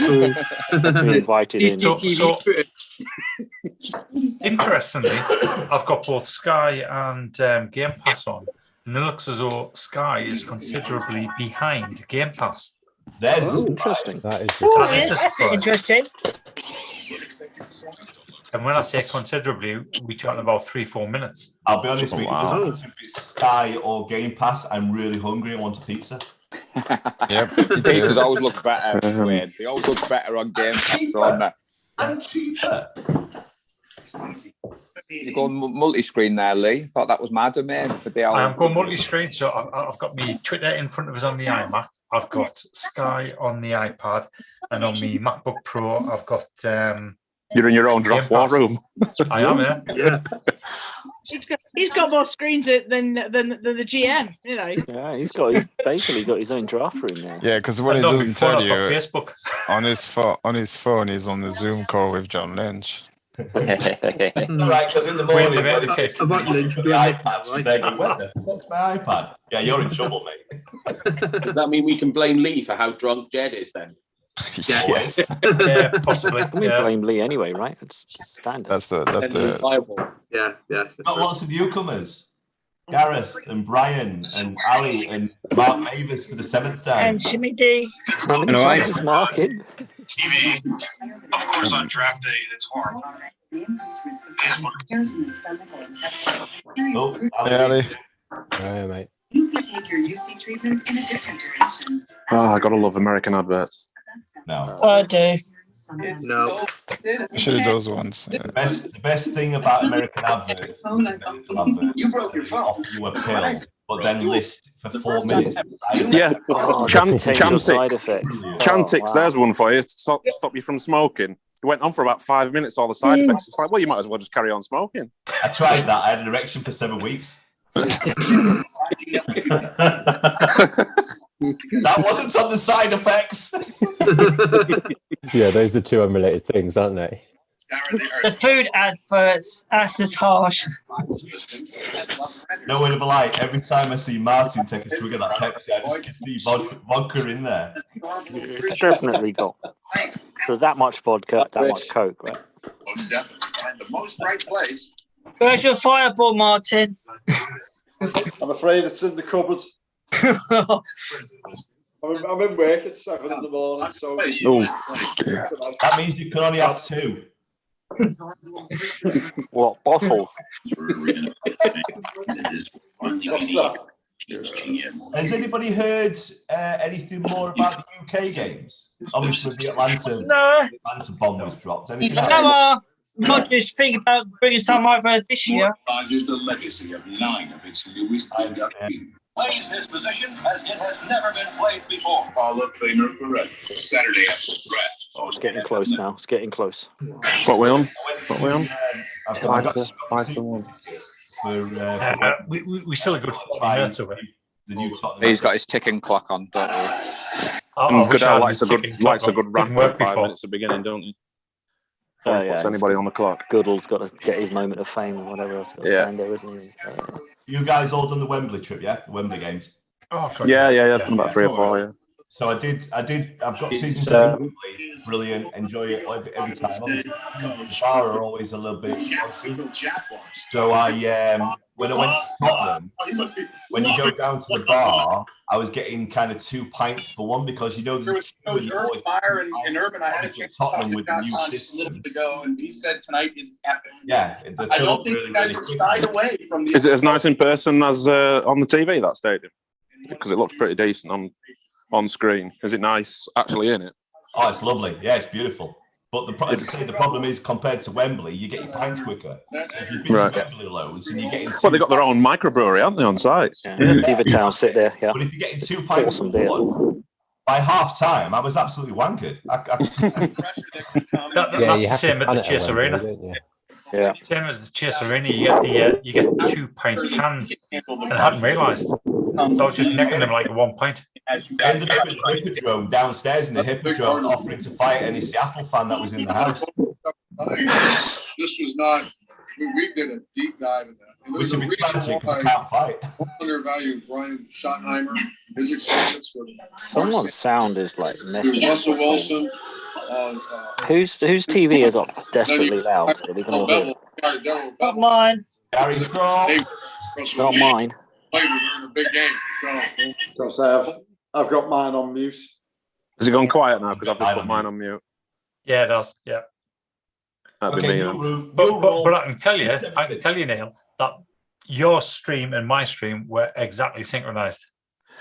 Invited in. So, interestingly, I've got both Sky and Game Pass on, and it looks as though Sky is considerably behind Game Pass. That's interesting. That's interesting. And when I say considerably, we're talking about 3-4 minutes. I'll be honest with you. If it's Sky or Game Pass, I'm really hungry and want a pizza. Yep. Pizzas always look better. Wayne. They always look better on Game Pass. And cheaper. You're going multi-screen there, Lee. I thought that was mad, man. I'm going multi-screen, so I've got my Twitter in front of us on the iMac. I've got Sky on the iPad, and on the MacBook Pro, I've got. You're in your own draft war room. I am, yeah. He's got more screens than the GM, you know. Yeah, he's basically got his own draft room now. Yeah, because what he doesn't tell you, Facebook. on his phone, he's on the Zoom call with John Lynch. Right, because in the morning, about Lynch doing iPad, where the fuck's my iPad? Yeah, you're in trouble, mate. Does that mean we can blame Lee for how drunk Jed is then? Yes. Yeah, possibly. We Yeah. blame Lee anyway, right? It's standard. That's the Yeah. Got lots of newcomers. Gareth and Brian and Ali and Mark Mavis for the 7th time. And Shimmy D. Just marking. TV, of course, on draft day, it's horrible. Oh, Hey, Ali. Yeah, mate. You can take your UC treatment in a different direction. Oh, I gotta love American adverts. No. I do. No. Especially those ones. Yeah. The best thing about American adverts, you broke your phone. Offer you a pill, but then list for 4 minutes. Yeah, Chantix. Wow. There's one for you to stop you from smoking. It went on for about 5 minutes, all the side effects. It's like, well, you might as well just carry on smoking. I tried that. I had an erection for 7 weeks. That wasn't on the side effects. Yeah, those are two unrelated things, aren't they? The food adverts, that's just harsh. No word of a lie. Every time I see Martin take a swig of that Pepsi, I just get the vodka in there. It's definitely got. So that much vodka, that much Coke, right? The most right place. Where's your fireball, Martin? I'm afraid it's in the cupboard. I'm in work at 7 in the morning, so That means you can only have 2. What bottle? Has anybody heard anything more about the UK games? Obviously, the Atlanta bomb was dropped. Anything else? Not just think about bringing some over this year. Is the legacy of 9 of its newest inductees. Plays this position as it has never been played before. Hall of Famer forever. Saturday after the draft. It's getting close now. It's getting close. What we on? I've got 5 to 1. We still a good 40 minutes away. He's got his ticking clock on, don't he? Goodell likes a good rant for 5 before. minutes at the beginning, don't he? Yeah, Puts anybody on the clock. Goodall's got to get his moment of fame or whatever else. Stand there, isn't he? You guys all done the Wembley trip, yeah? The Wembley games. Oh, God. Yeah. Done about 3 or 4. Yeah. So I did. I've got season 7 Wembley. Brilliant. Enjoy it every time. Obviously, the bar are always a little bit. So when I went to Tottenham, when you go down to the bar, I was getting kind of 2 pints for one because there's a queue in Urban. I had a chance to talk to Josh a little bit ago, and he said tonight is epic. Yeah, I don't think you guys are shied away from the. Is it as nice in person as on the TV, that stadium? Because it looks pretty decent on screen. Is it nice actually in it? Oh, it's lovely. Yeah, it's beautiful. But the problem is, compared to Wembley, you get your pints quicker. So if you've been to Wembley loads and you're getting... Well, they've got their own microbrewery, haven't they, on site? Diva Town sit there, yeah. But if you're getting 2 pints by half time, I was absolutely wankered. That's the same at the Chase Arena. Yeah. Same as the Chase Arena, you get 2 pint cans, and I hadn't realised. So I was just necking them like 1 pint. Ended up at the Hippodrome downstairs in the Hippodrome offering to fight any Seattle fan that was in the house. This was not. We did a deep dive in that. Which would be tragic because I can't fight. Undervalued Brian Schottenheimer. His experience with Someone's sound is like messy. Russell Wilson. Whose TV is up desperately loud so we can all hear it? Not mine. Gary Straw. Not mine. A big game. Don't say I've got mine on mute. Has it gone quiet now? Because I've just put mine on mute. Yeah, it does. Yeah. That'd be me then. But I can tell you, Neil, that your stream and my stream were exactly synchronized.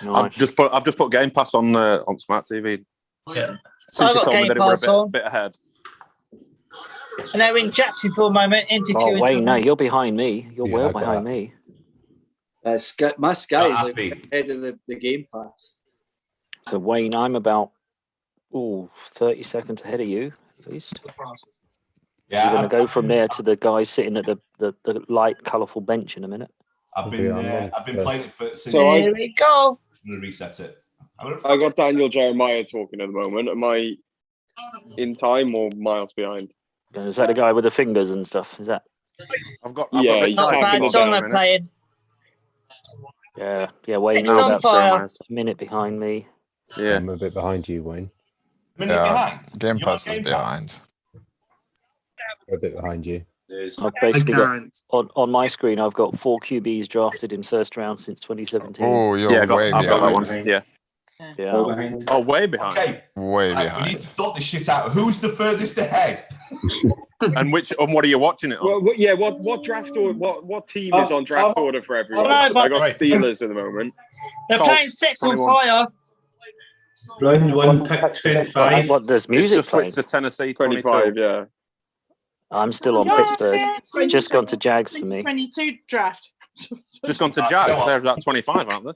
I've just put Game Pass on Smart TV. Yeah. Since you told me that it were a bit ahead. And they're in Jackson for a moment. Oh, wait, no, you're behind me. You're well behind me. My Sky is ahead of the Game Pass. So, Wayne, I'm about 30 seconds ahead of you, at least. Yeah, you're going to go from there to the guy sitting at the light, colourful bench in a minute. I've been playing it for. So here we go. I'm going to reset it. I got Daniel Jeremiah talking at the moment. Am I in time or miles behind? Is that the guy with the fingers and stuff? Is that? I've got he's not a bad song I'm playing. Yeah, Wayne, you're about a minute behind me. Yeah, I'm a bit behind you, Wayne. Minute behind. Game You're on Pass is Game behind. A bit behind you. I've basically got on my screen. I've got 4 QBs drafted in first round since 2017. Oh, you're Yeah, way I've got that behind. one. Yeah. Yeah. Oh, way behind. Okay. Way Right, we behind. need to sort this shit out. Who's the furthest ahead? And what are you watching it on? Well, yeah, what draft order? What team is on draft order for everyone? I I know, got but- Steelers at the moment. They're Colts, playing Sex on 21. Fire. Round 1, pick 25. What does It's music just playing? switched to Tennessee 25, 22. yeah. I'm still on Pittsburgh. Just gone to Jags for me. 22 draft. Just gone to Jags. They're about 25, aren't they?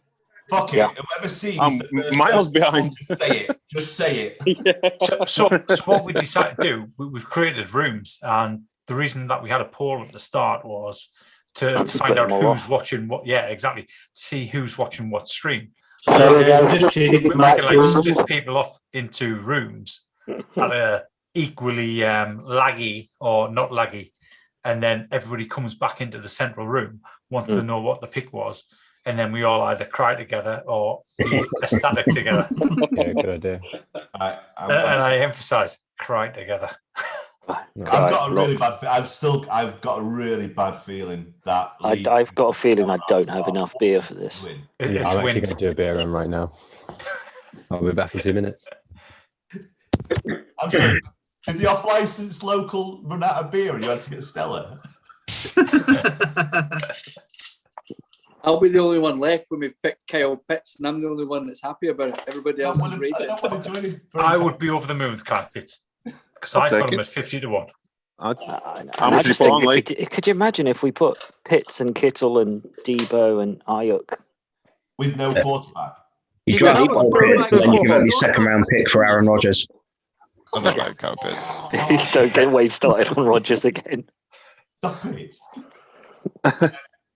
Fuck it. Yeah. Whoever sees I'm the first miles person, behind. Just say it. Just say it. So what we decided to do, we've created rooms, and the reason that we had a poll at the start was to find split out them all who's off. watching what. Yeah, exactly. To see who's watching what stream. Just We check can Matt like Jones. split people off into rooms that are equally laggy or not laggy, and then everybody comes back into the central room once they know what the pick was, and then we all either cry together or be ecstatic together. Yeah, good idea. And I emphasize cry together. I've got a really bad. I've got a really bad feeling that I've got a feeling I don't have enough beer for this. Yeah, I'm actually going to do a beer run right now. I'll be back in 2 minutes. I'm sorry. Did the off-licensed local run out of beer and you had to get Stella? I'll be the only one left when we've picked Kyle Pitts, and I'm the only one that's happy about it. Everybody else is raging. I would be over the moon with Kyle Pitts because I'll I've got take him it. at 50 to 1. How much you put on, Lee? Could you imagine if we put Pitts and Kittle and Debo and Ayuk with no quarterback? You draft Kyle Pitts, and then you give up your second round pick for Aaron Rodgers. I don't like Kyle Pitts. Don't get way started on Rodgers again. Stop it.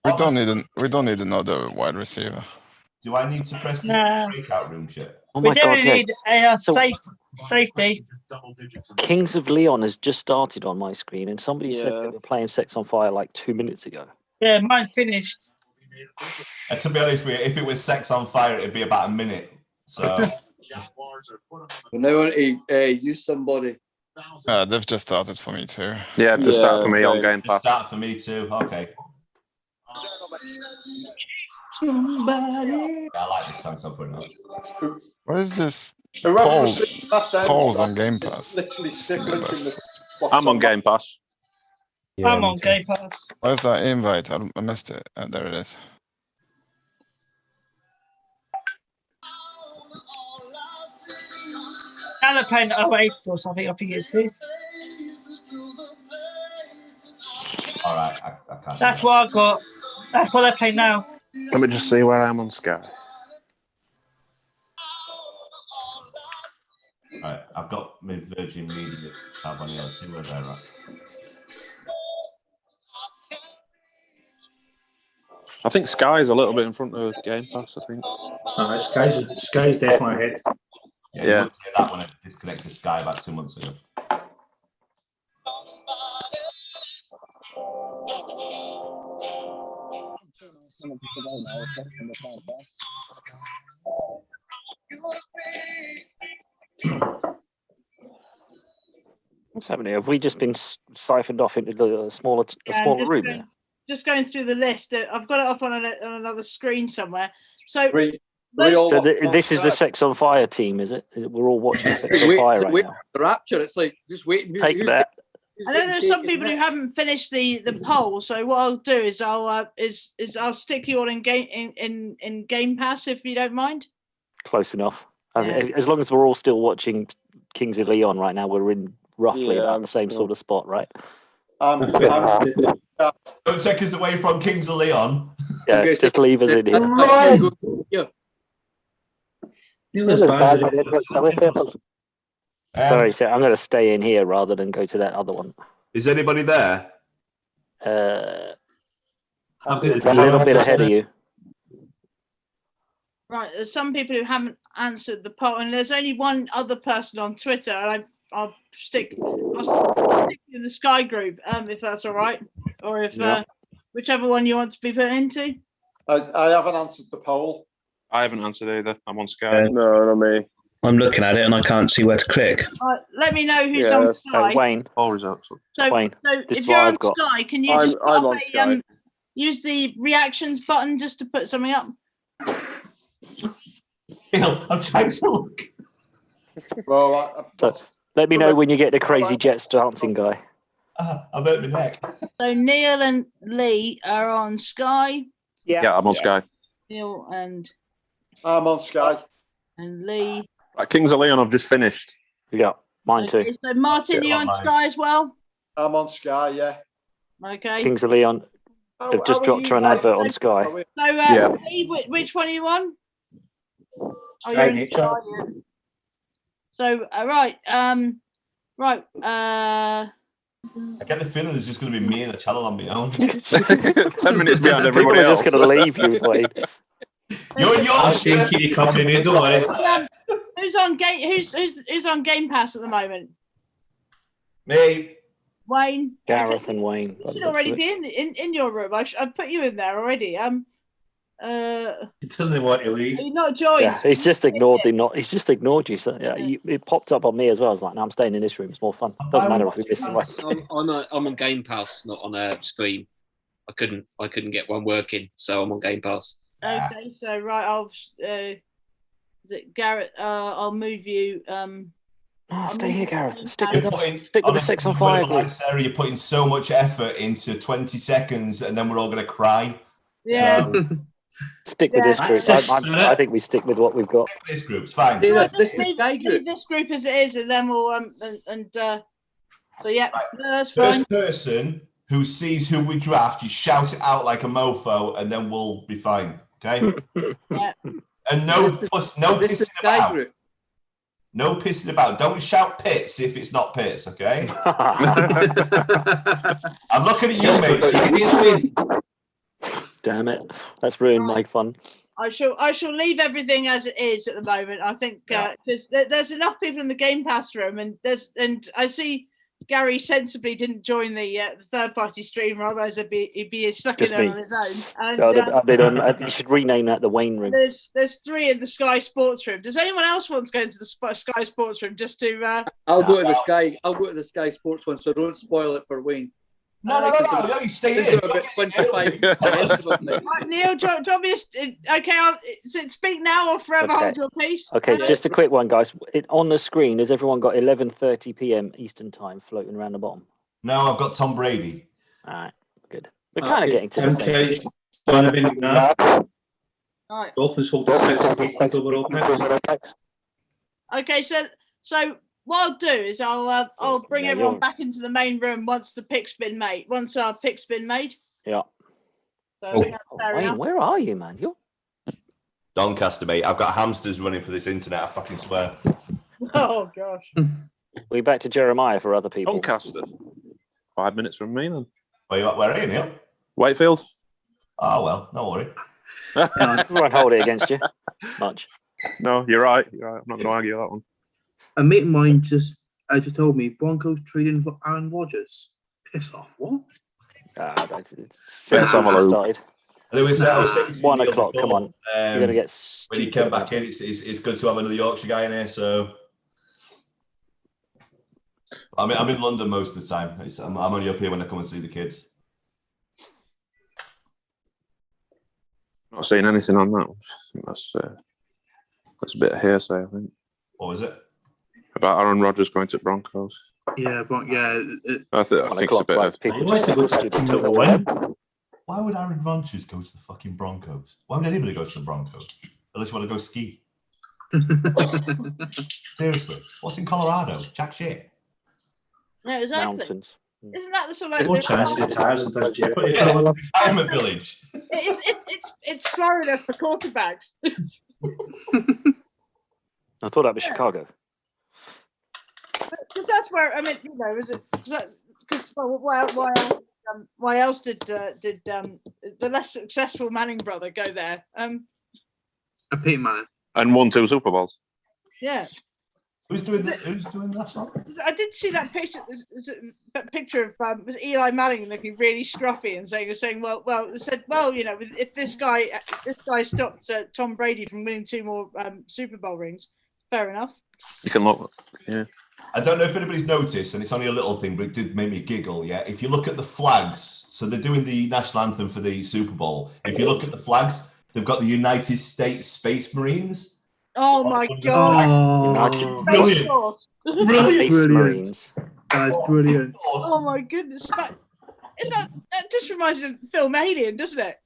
We don't need another wide receiver. Do I need to press this Nah. breakout room shit? Oh We my don't god! Yeah. need a safety. Kings of Leon has just started on my screen, and somebody said they were playing Sex on Fire like 2 minutes ago. Yeah, mine's finished. And to be honest with you, if it was Sex on Fire, it'd be about a minute. So We now want to use somebody. They've just started for me too. Yeah, just start for me on Game Pass. Start for me too. Okay. Somebody. I like this song, so I'm putting it on. What is this? Whoever Polls, was sitting that down, polls on that Game is Pass. literally sickling the. I'm on Game Pass. Yeah, I'm me on too. Game Pass. Where's that invite? I missed it. There it is. Now they're playing Oasis or something. I think it's this. All right, I can't. That's what I've got. That's what they're playing now. Let me just see where I am on Sky. All right, I've got my Virgin Media tab on here. Let's see where they're at. I think Sky's a little bit in front of Game Pass, I think. Sky's definitely ahead. Yeah, you wouldn't say that when I disconnected Sky about 2 months ago. What's happening? Have we just been siphoned off into the smaller Just room? going, just going through the list. I've got it up on another screen somewhere. So So this is the Sex on Fire team, is it? We're all watching Sex on Fire right wait now. for the rapture. It's like just waiting. Take that. I know there's some people who haven't finished the poll. So what I'll do is I'll stick you all in Game Pass if you don't mind. Close enough. Yeah. As long as we're all still watching Kings of Leon right now, we're in roughly about the same sort of spot, right? Don't take us away from Kings of Leon. Yeah, just leave us in here. Sorry, so I'm going to stay in here rather than go to that other one. Is anybody there? I'm a little bit ahead of you. Right, there's some people who haven't answered the poll, and there's only one other person on Twitter, and I'll stick in the Sky group, if that's all right, or if whichever one you want to be put into. I haven't answered the poll. I haven't answered either. I'm on Sky. No, not me. I'm looking at it and I can't see where to click. Let me know who's on Sky. Wayne. All results. So, Wayne, so this if is you're what on I've got. Sky, can you just I'm on Sky. use the reactions button just to put something up? I'm trying to look. Well, Let me know when you get the Crazy Jets dancing guy. I've hurt my neck. So Neil and Lee are on Sky. Yeah, I'm on Sky. Neil and I'm on Sky. And Lee. Right, Kings of Leon, I've just finished. Yeah, mine too. Okay, so Martin, Yeah, you're on mine. Sky as well? I'm on Sky, yeah. Okay. Kings of Leon have just dropped her an advert on Sky. So, Yeah. Lee, which one are you on? Sky you're on Nature. Sky, yeah. So, right. I get the feeling there's just going to be me and a channel on my own. 10 minutes behind everybody People are else. just going to leave you, Wayne. You're in I'll see your keep you company, mate, don't worry. Who's on Game Pass at the moment? Me. Wayne. Gareth and Wayne. You should already be in your room. I've put you in there already. He doesn't want to leave. You're not joined. Yeah, he's just ignored He's just ignored you. So yeah, it popped up on me as well. I was like, no, I'm staying in this room. It's more fun. Doesn't matter if we miss the race. I'm on Game Pass, not on a stream. I couldn't get one working, so I'm on Game Pass. Okay, so right, I'll is it Garrett? I'll move you. Stay here, Gareth. Stick You're with putting, us. Stick with the honestly, 6 on the word 5. of life, Sarah, you're putting so much effort into 20 seconds and then we're all going to cry. Yeah. So, Stick with this group. I think we stick with what we've got. this group's fine. No, just leave this group as it is, and then we'll so yeah, no, that's fine. First person who sees who we draft, you shout it out like a mofo and then we'll be fine. Okay? Yeah. And no pissing about. No pissing about. Don't shout pits if it's not pits, okay? I'm looking at you, mate. Damn it. That's ruined my fun. I shall leave everything as it is at the moment. I think because there's enough people in the Game Pass room, and I see Gary sensibly didn't join the third party stream, or otherwise he'd be stuck in there on his own. And, you should rename that the Wayne room. There's 3 in the Sky Sports room. Does anyone else want to go into the Sky Sports room just to? I'll go to the Sky. I'll go to the Sky Sports one, so don't spoil it for Wayne. No, you stay in. About 25 minutes. Right, Neil, do you want me to? Okay, I'll speak now or forever hold your peace. Okay, just a quick one, guys. On the screen, has everyone got 11:30 p.m. Eastern time floating around the bottom? No, I've got Tom Brady. All right, good. We're kind of getting to the Okay, same. Donovan now. Right. Dolphins hold the 6 overall picks. Okay, so what I'll do is I'll bring everyone back into the main room once the pick's been made. Once our pick's been made. Yeah. So I think that's fair Wayne, enough. where are you, man? You're Doncaster, mate. I've got hamsters running for this internet, I fucking swear. Oh gosh. we back to Jeremiah for other people. Doncaster. 5 minutes from me then. Where are you, Neil? Wakefield. Oh well, no worry. I won't hold it against you much. No, you're right. You're right. I'm not going to argue that one. A mate of mine just told me Broncos trading for Aaron Rodgers. Piss off. What? Started. There was, I was saying to 1 Neil o'clock. before, Come on, you're gonna get. When he came back in, it's good to have another Yorkshire guy in here. So, I'm in London most of the time. I'm only up here when I come and see the kids. Not seeing anything on that one. I think that's a bit of hearsay, I think. What was it? About Aaron Rodgers going to Broncos. Yeah, but yeah. I think it's a bit of... Why would Aaron Rodgers go to the fucking Broncos? Why would anybody go to the Broncos? Unless you want to go ski. Seriously. What's in Colorado? Jack shit. No, exactly. Mountains. Isn't that the sort of One chance he retires and does Jeopardy. Retirement village. It's Florida for quarterbacks. I thought that was Chicago. Because that's where is it? Because why else did the less successful Manning brother go there? Peyton Manning. And won 2 Super Bowls. Yeah. Who's doing that song? I did see that picture. That picture of was Eli Manning looking really scruffy and saying, well, if this guy stopped Tom Brady from winning 2 more Super Bowl rings, Fair enough. You can look. Yeah. I don't know if anybody's noticed, and it's only a little thing, but it did make me giggle. Yeah, if you look at the flags, so they're doing the national anthem for the Super Bowl. If you look at the flags, they've got the United States Space Marines. Oh my god! Brilliant! Brilliant! That's brilliant. Oh my goodness! That just reminds me of the film Alien, doesn't it?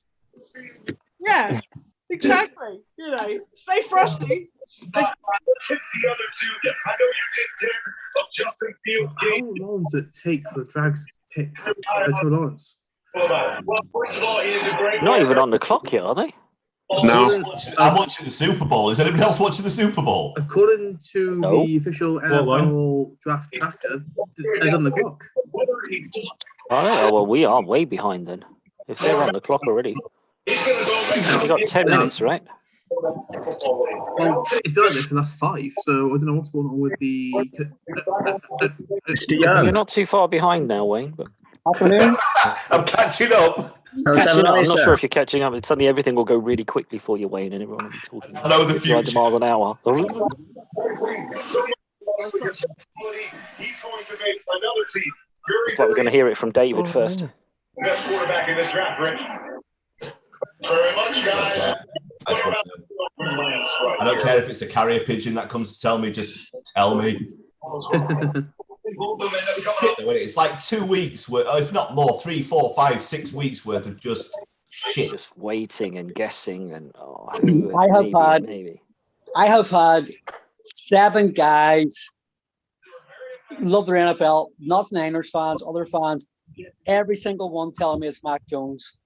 Yeah, exactly. You know, stay frosty. The other two, I know you did, Tim, of Justin Fields. How long does it take for the Drags to pick Trevor Lawrence? Well, first of all, he is a great Not even on the clock yet, are they? No. I'm watching the Super Bowl. Is anybody else watching the Super Bowl? According to the official NFL draft tracker, they're on the clock. Oh, well, we are way behind then. If they're on the clock already. We got 10 minutes, right? Well, it's been like this, and that's 5. So I don't know what's going on with the. You're not too far behind now, Wayne. But... Afternoon. I'm catching up. I'm not sure if you're catching up. Suddenly everything will go really quickly for you, Wayne, and everyone will be talking. Hello, the future. Miles an hour. He's going to make another team. It's like we're going to hear it from David first. Best quarterback in this draft, Rick. Very much, guys. I don't care if it's a carrier pigeon that comes to tell me, just tell me. It's like 2 weeks worth, if not more, 3, 4, 5, 6 weeks worth of just shit. Just waiting and guessing and I have had 7 guys love their NFL, not Niners fans, other fans. Every single one telling me it's Mac Jones.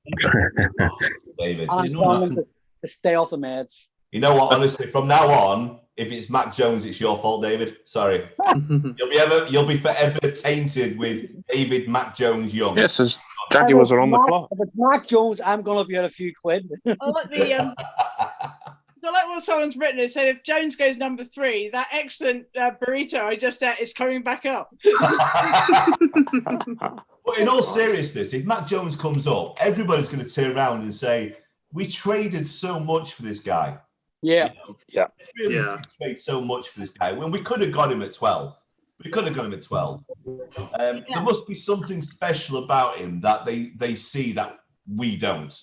David, and I'm telling them to stay off the meds. You know what? Honestly, from now on, if it's Mac Jones, it's your fault, David. Sorry, you'll be forever tainted with David Mac Jones Young. Yes, as Jaguars are on the clock. If it's Mac Jones, I'm going to be at a few quid. I like the. I like what someone's written. It said if Jones goes number 3, that excellent burrito I just ate is coming back up. But in all seriousness, if Mac Jones comes up, everybody's going to turn around and say, "We traded so much for this guy." Yeah, We traded so much for this guy when we could have got him at 12. There must be something special about him that they see that we don't.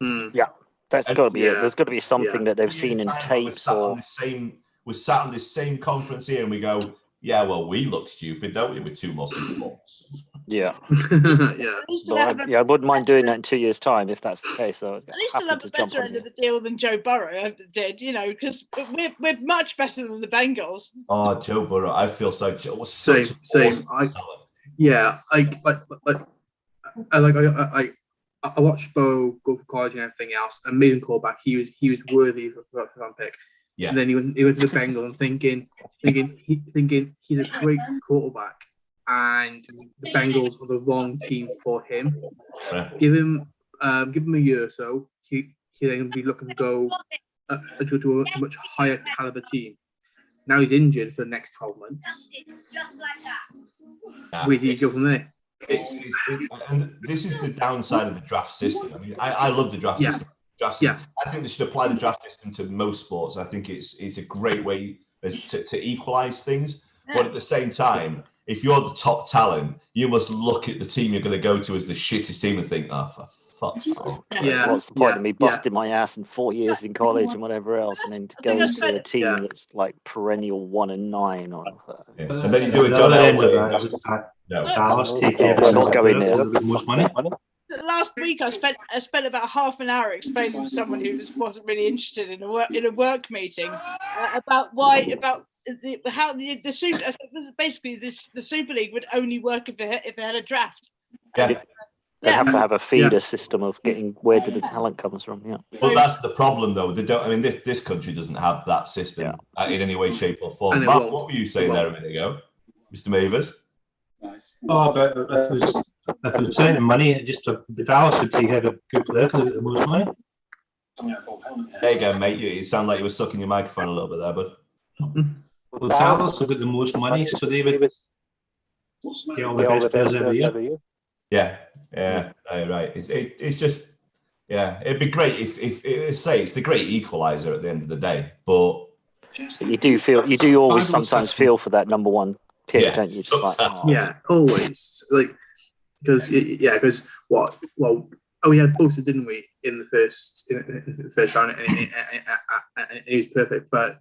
Yeah. That's got to be it. There's got to be something that they've seen in tapes. We're sat on this same conference here and we go, yeah, well, we look stupid, don't we, with 2 more Super Bowls? Yeah. Yeah. I wouldn't mind doing that in 2 years' time if that's the case. So at least they'll have a better end of the deal than Joe Burrow did, you know, because we're much better than the Bengals. Oh, Joe Burrow, I feel so. Same. I watched Bo go for college and everything else, and made him quarterback. He was worthy of a first-round pick. Yeah. And then he went to the Bengals and thinking he's a great quarterback, and the Bengals are the wrong team for him. Yeah. Give him a year or so. He then be looking to go to a much higher caliber team. Now he's injured for the next 12 months. Where do you go from there? And this is the downside of the draft system. I mean, I love the draft system. I think they should apply the draft system to most sports. I think it's a great way to equalize things. But at the same time, if you're the top talent, you must look at the team you're going to go to as the shittest team and think, oh, for fuck's sake. What's the point of me busting my ass in 4 years in college and whatever else, and then to go into a team that's like perennial 1-9 or and then you do a John Elway. No. Dallas take every not going there. with the most money. Last week, I spent about half an hour explaining to someone who just wasn't really interested in a work meeting about how the Super. Basically, the Super League would only work if it had a draft. They have to have a feeder system of getting where the talent comes from. Yeah. Well, that's the problem, though. They don't. I mean, this country doesn't have that system in any way, shape, or form. Mark, what were you saying there a minute ago, Mr. Mavers? Oh, but if it was down to money, the Dallas would take every good player because they get the most money. There you go, mate. You sound like you were sucking your microphone a little bit there, bud. Well, Dallas have got the most money, so they would get all the best players every year. Yeah, right. It's just, it'd be great if say it's the great equalizer at the end of the day, but But you do always sometimes feel for that number one pick, don't you? Just like, oh. Yeah, always. Like, because we had Bosa, didn't we, in the first round, and he was perfect. But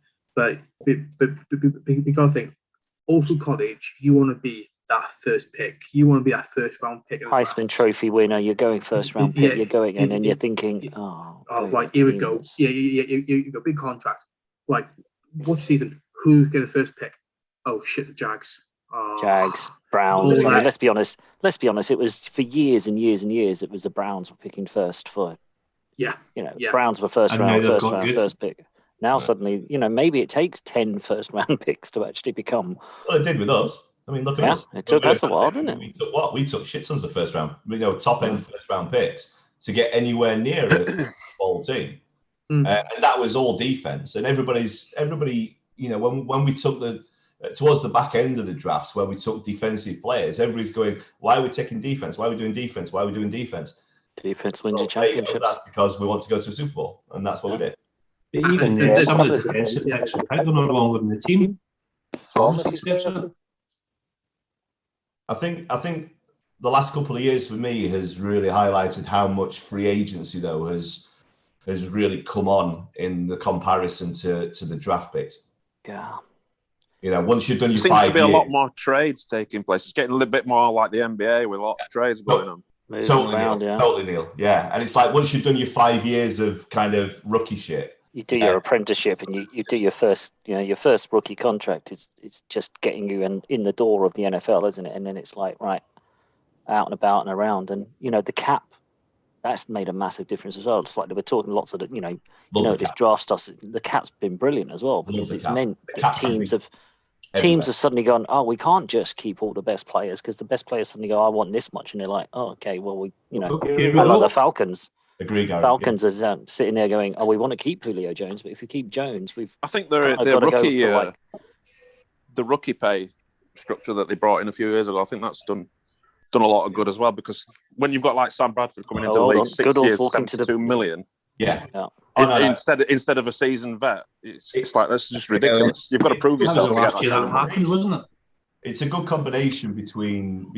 you gotta think, all through college, you want to be that first pick. You want to be that first round pick. Heisman Trophy winner. You're going first round pick. You're going in, and you're thinking, right, here we go. Yeah, you got big contract. Like, watch season. Who's getting the first pick? Oh shit, the Jags. Jags, Browns. I mean, let's be honest. It was for years and years and years. It was the Browns were picking first for. Browns were first pick. Now suddenly, maybe it takes 10 first round picks to actually become. Well, it did with us. I mean, look at us. It took us a while, didn't it? We took what? We took shit tons of first round, top end first round picks to get anywhere near a ball team, and that was all defense. And everybody, when we took towards the back end of the drafts where we took defensive players, everybody's going, why are we taking defense? Why are we doing defense? Why are we doing defense? Defense wins the championship. That's because we want to go to a Super Bowl, and that's what we did. Even some of the defensive picks were not along with the team. I think the last couple of years for me has really highlighted how much free agency though has really come on in the comparison to the draft picks. Yeah. Once you've done your 5 years, seems to be a lot more trades taking place. It's getting a little bit more like the NBA with a lot of trades going on. Totally, Neil. Yeah, and it's like once you've done your 5 years of kind of rookie shit, you do your apprenticeship and you do your first, your first rookie contract. It's just getting you in the door of the NFL, isn't it? And then it's like, right, out and about and around, and the cap. That's made a massive difference as well. It's like they were talking lots of this draft stuff. The cap's been brilliant as well because it's meant that teams have suddenly gone, oh, we can't just keep all the best players because the best players suddenly go, I want this much, and they're like, oh, okay, well I like the Falcons. Agree, Gary. Falcons are sitting there going, oh, we want to keep Julio Jones, but if we keep Jones, I think the rookie pay structure that they brought in a few years ago, I think that's done a lot of good as well, because when you've got like Sam Bradford coming into the league, 6 years, 72 million. Yeah. Instead of a seasoned vet, it's like that's just ridiculous. You've got to prove yourself. Last year that happened, wasn't it? It's a good combination between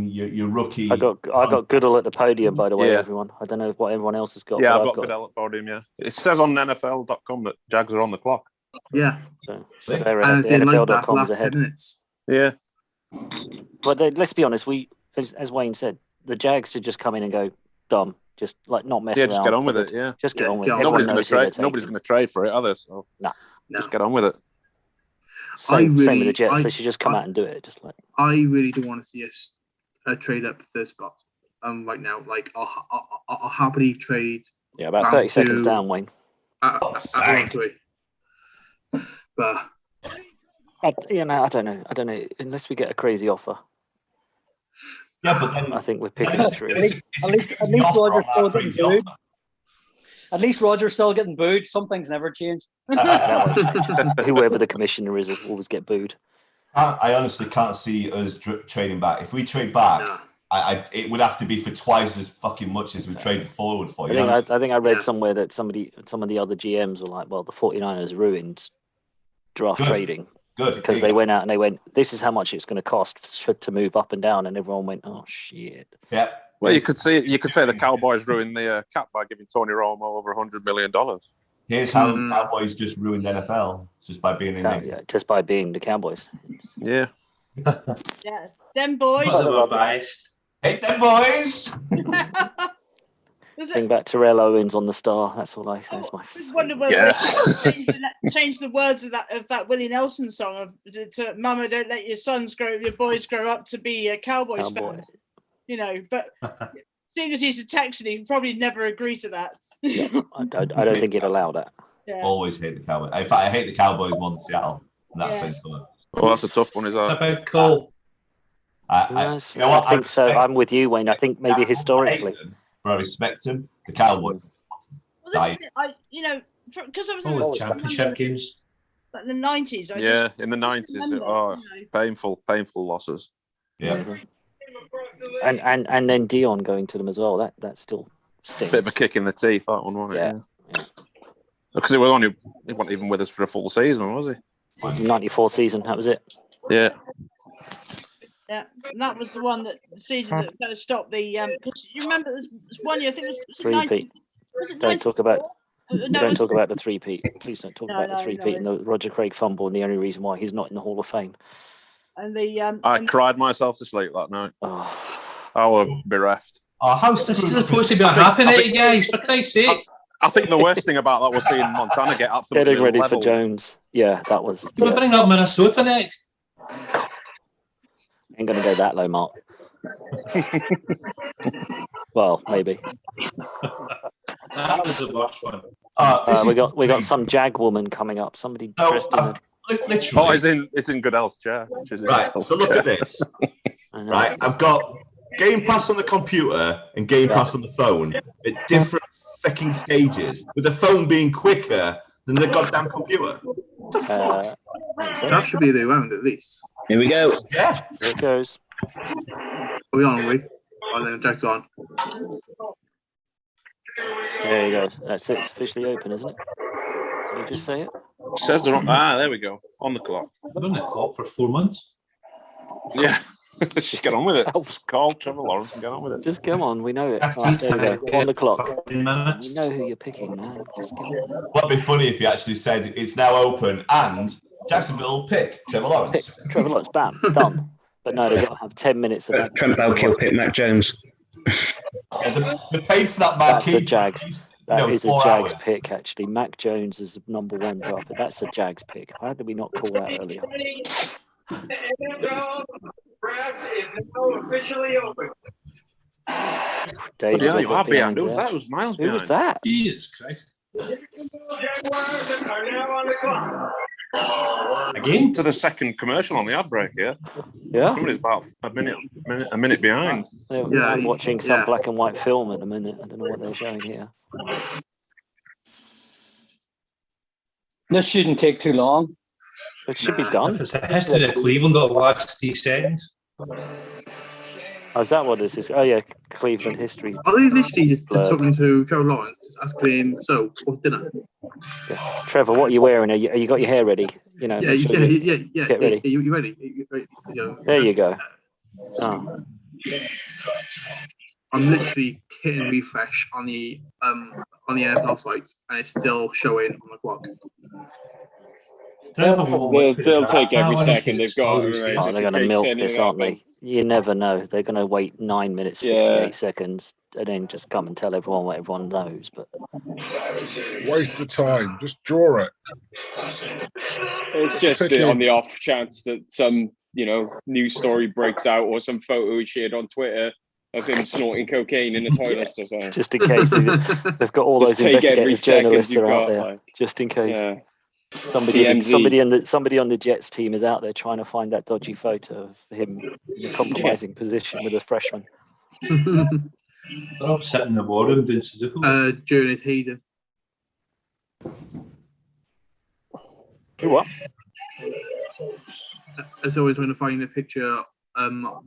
your rookie. I got Goodell at the podium, by the way, everyone. I don't know what everyone else has got. Yeah, I've got Goodell at the podium. Yeah, it says on NFL.com that Jags are on the clock. Yeah, so they're ahead. NFL.com's ahead. Yeah, but let's be honest. As Wayne said, the Jags should just come in and go dumb. Just like not mess around. Yeah, just get on with it. Yeah, just get on with it. Nobody's going to trade. Nobody's going to trade for it, are they? So just get on with it. Same with the Jets. They should just come out and do it. Just like I really don't want to see us trade up the third spot. Right now, like I'll happily trade. Yeah, about 30 seconds down, Wayne. Round 3. But I don't know. Unless we get a crazy offer. Yeah, but then I think we're picking 3. At least Roger's still getting booed. At least Roger's still getting booed. Some things never change. Whoever the commissioner is will always get booed. I honestly can't see us trading back. If we trade back, it would have to be for twice as fucking much as we traded forward for. I think I read somewhere that some of the other GMs were like, well, the 49ers ruined draft trading. Good. Because they went out and they went, this is how much it's going to cost to move up and down, and everyone went, oh shit. Yeah. Well, you could say the Cowboys ruined the cap by giving Tony Romo over $100 million. Here's how the Cowboys just ruined NFL just by being just by being the Cowboys. Yeah. Yeah, them boys. Hate them boys. Bring back Terrell Owens on the star. That's all I say. That's my wonder whether they change the words of that Willie Nelson song to "Mama, don't let your boys grow up to be Cowboys fans." But seeing as he's a Texan, he probably never agree to that. I don't think he'd allow that. Yeah. Always hate the Cowboys. In fact, I hate the Cowboys more than Seattle. That's same summer. Well, that's a tough one, is that? How about Cole? I think so. I'm with you, Wayne. I think maybe historically. But I respect him. The Cowboys. Well, because I was in the championship games. Like in the 90s. In the 90s. Painful losses. Yeah. And then Dion going to them as well. That still stings. Bit of a kick in the teeth, that one, wasn't it? Yeah. Because it wasn't even with us for a full season, was he? 94 season, that was it. Yeah. Yeah, and that was the one the season that kind of stopped the. Because you remember there's one year, I think it was 3-peat. Don't talk about. Don't talk about the 3-peat. Please don't talk about the 3-peat and the Roger Craig fumble, and the only reason why he's not in the Hall of Fame. And the I cried myself to sleep that night. I was bereft. Oh, how this is supposed to be a happy night, guys, for Christ's sake. I think the worst thing about that was seeing Montana get absolutely Getting ready leveled. for Jones. Yeah, that was. We'll bring up Minnesota next. Ain't gonna go that low, Mark. Well, maybe. That was the worst one. We got some Jag woman coming up. Somebody dressed in literally. It's in Goodell's chair. Right. So look at this. Right. I've got Game Pass on the computer and Game Pass on the phone at different fucking stages, with the phone being quicker than the goddamn computer. What the fuck? That should be the round at least. Here we go. Yeah. Here it goes. Are we on, are we? Oh, then Jack's on. There you go. That's it. It's officially open, isn't it? Did you just say it? It says they're on. There we go. On the clock. They're on the clock for 4 months. Yeah. Just get on with it. Just call Trevor Lawrence and get on with it. Just come on. We know it. Right, there we go. On the clock. We know who you're picking, man. Just go on. What'd be funny if you actually said it's now open and Jacksonville pick Trevor Lawrence. Trevor Lawrence, bam, done. But no, they've got to have 10 minutes of that. Trent Baalke pick Mac Jones. Yeah, they paid for that marquee. That's a Jags. That is a 4 Jags hours. pick, actually. Mac Jones is the number 1 draft, but that's a Jags pick. How did we not call that earlier? David, Yeah, you got are behind. there. Who was that? It was miles Who behind. was that? Jesus Christ. Again? To the second commercial on the ad break here. Yeah. Somebody's about a minute behind. I'm watching some black and white film at the minute. I don't know what they're showing here. This shouldn't take too long. It should be done. If it's a history of Cleveland, got the last 3 seconds. Oh, is that what this is? Oh, yeah, Cleveland history. Are they literally just talking to Trevor Lawrence, just asking him, so, what's dinner? Trevor, what are you wearing? Are you got your hair ready? You know, Yeah. Get ready. You ready? You know, There you go. Oh. I'm literally hitting refresh on the NFL site, and it's still showing on the clock. They'll take every second they've got. Oh, they're going to milk this, aren't they? You never know. They're going to wait 9 minutes, 58 seconds, and then just come and tell everyone what everyone knows. But waste of time. Just draw it. It's just on the off chance that some, news story breaks out or some photo is shared on Twitter of him snorting cocaine in the toilets or something. Just in case they've got all Just those take every investigative second journalists you've are out got, there, like. just in case. Yeah. Somebody TMZ. on the Jets team is out there trying to find that dodgy photo of him in a compromising position with a freshman. They're all sitting in the war room doing Sudoku. During his hazing. Who what? As always, when I find a picture, of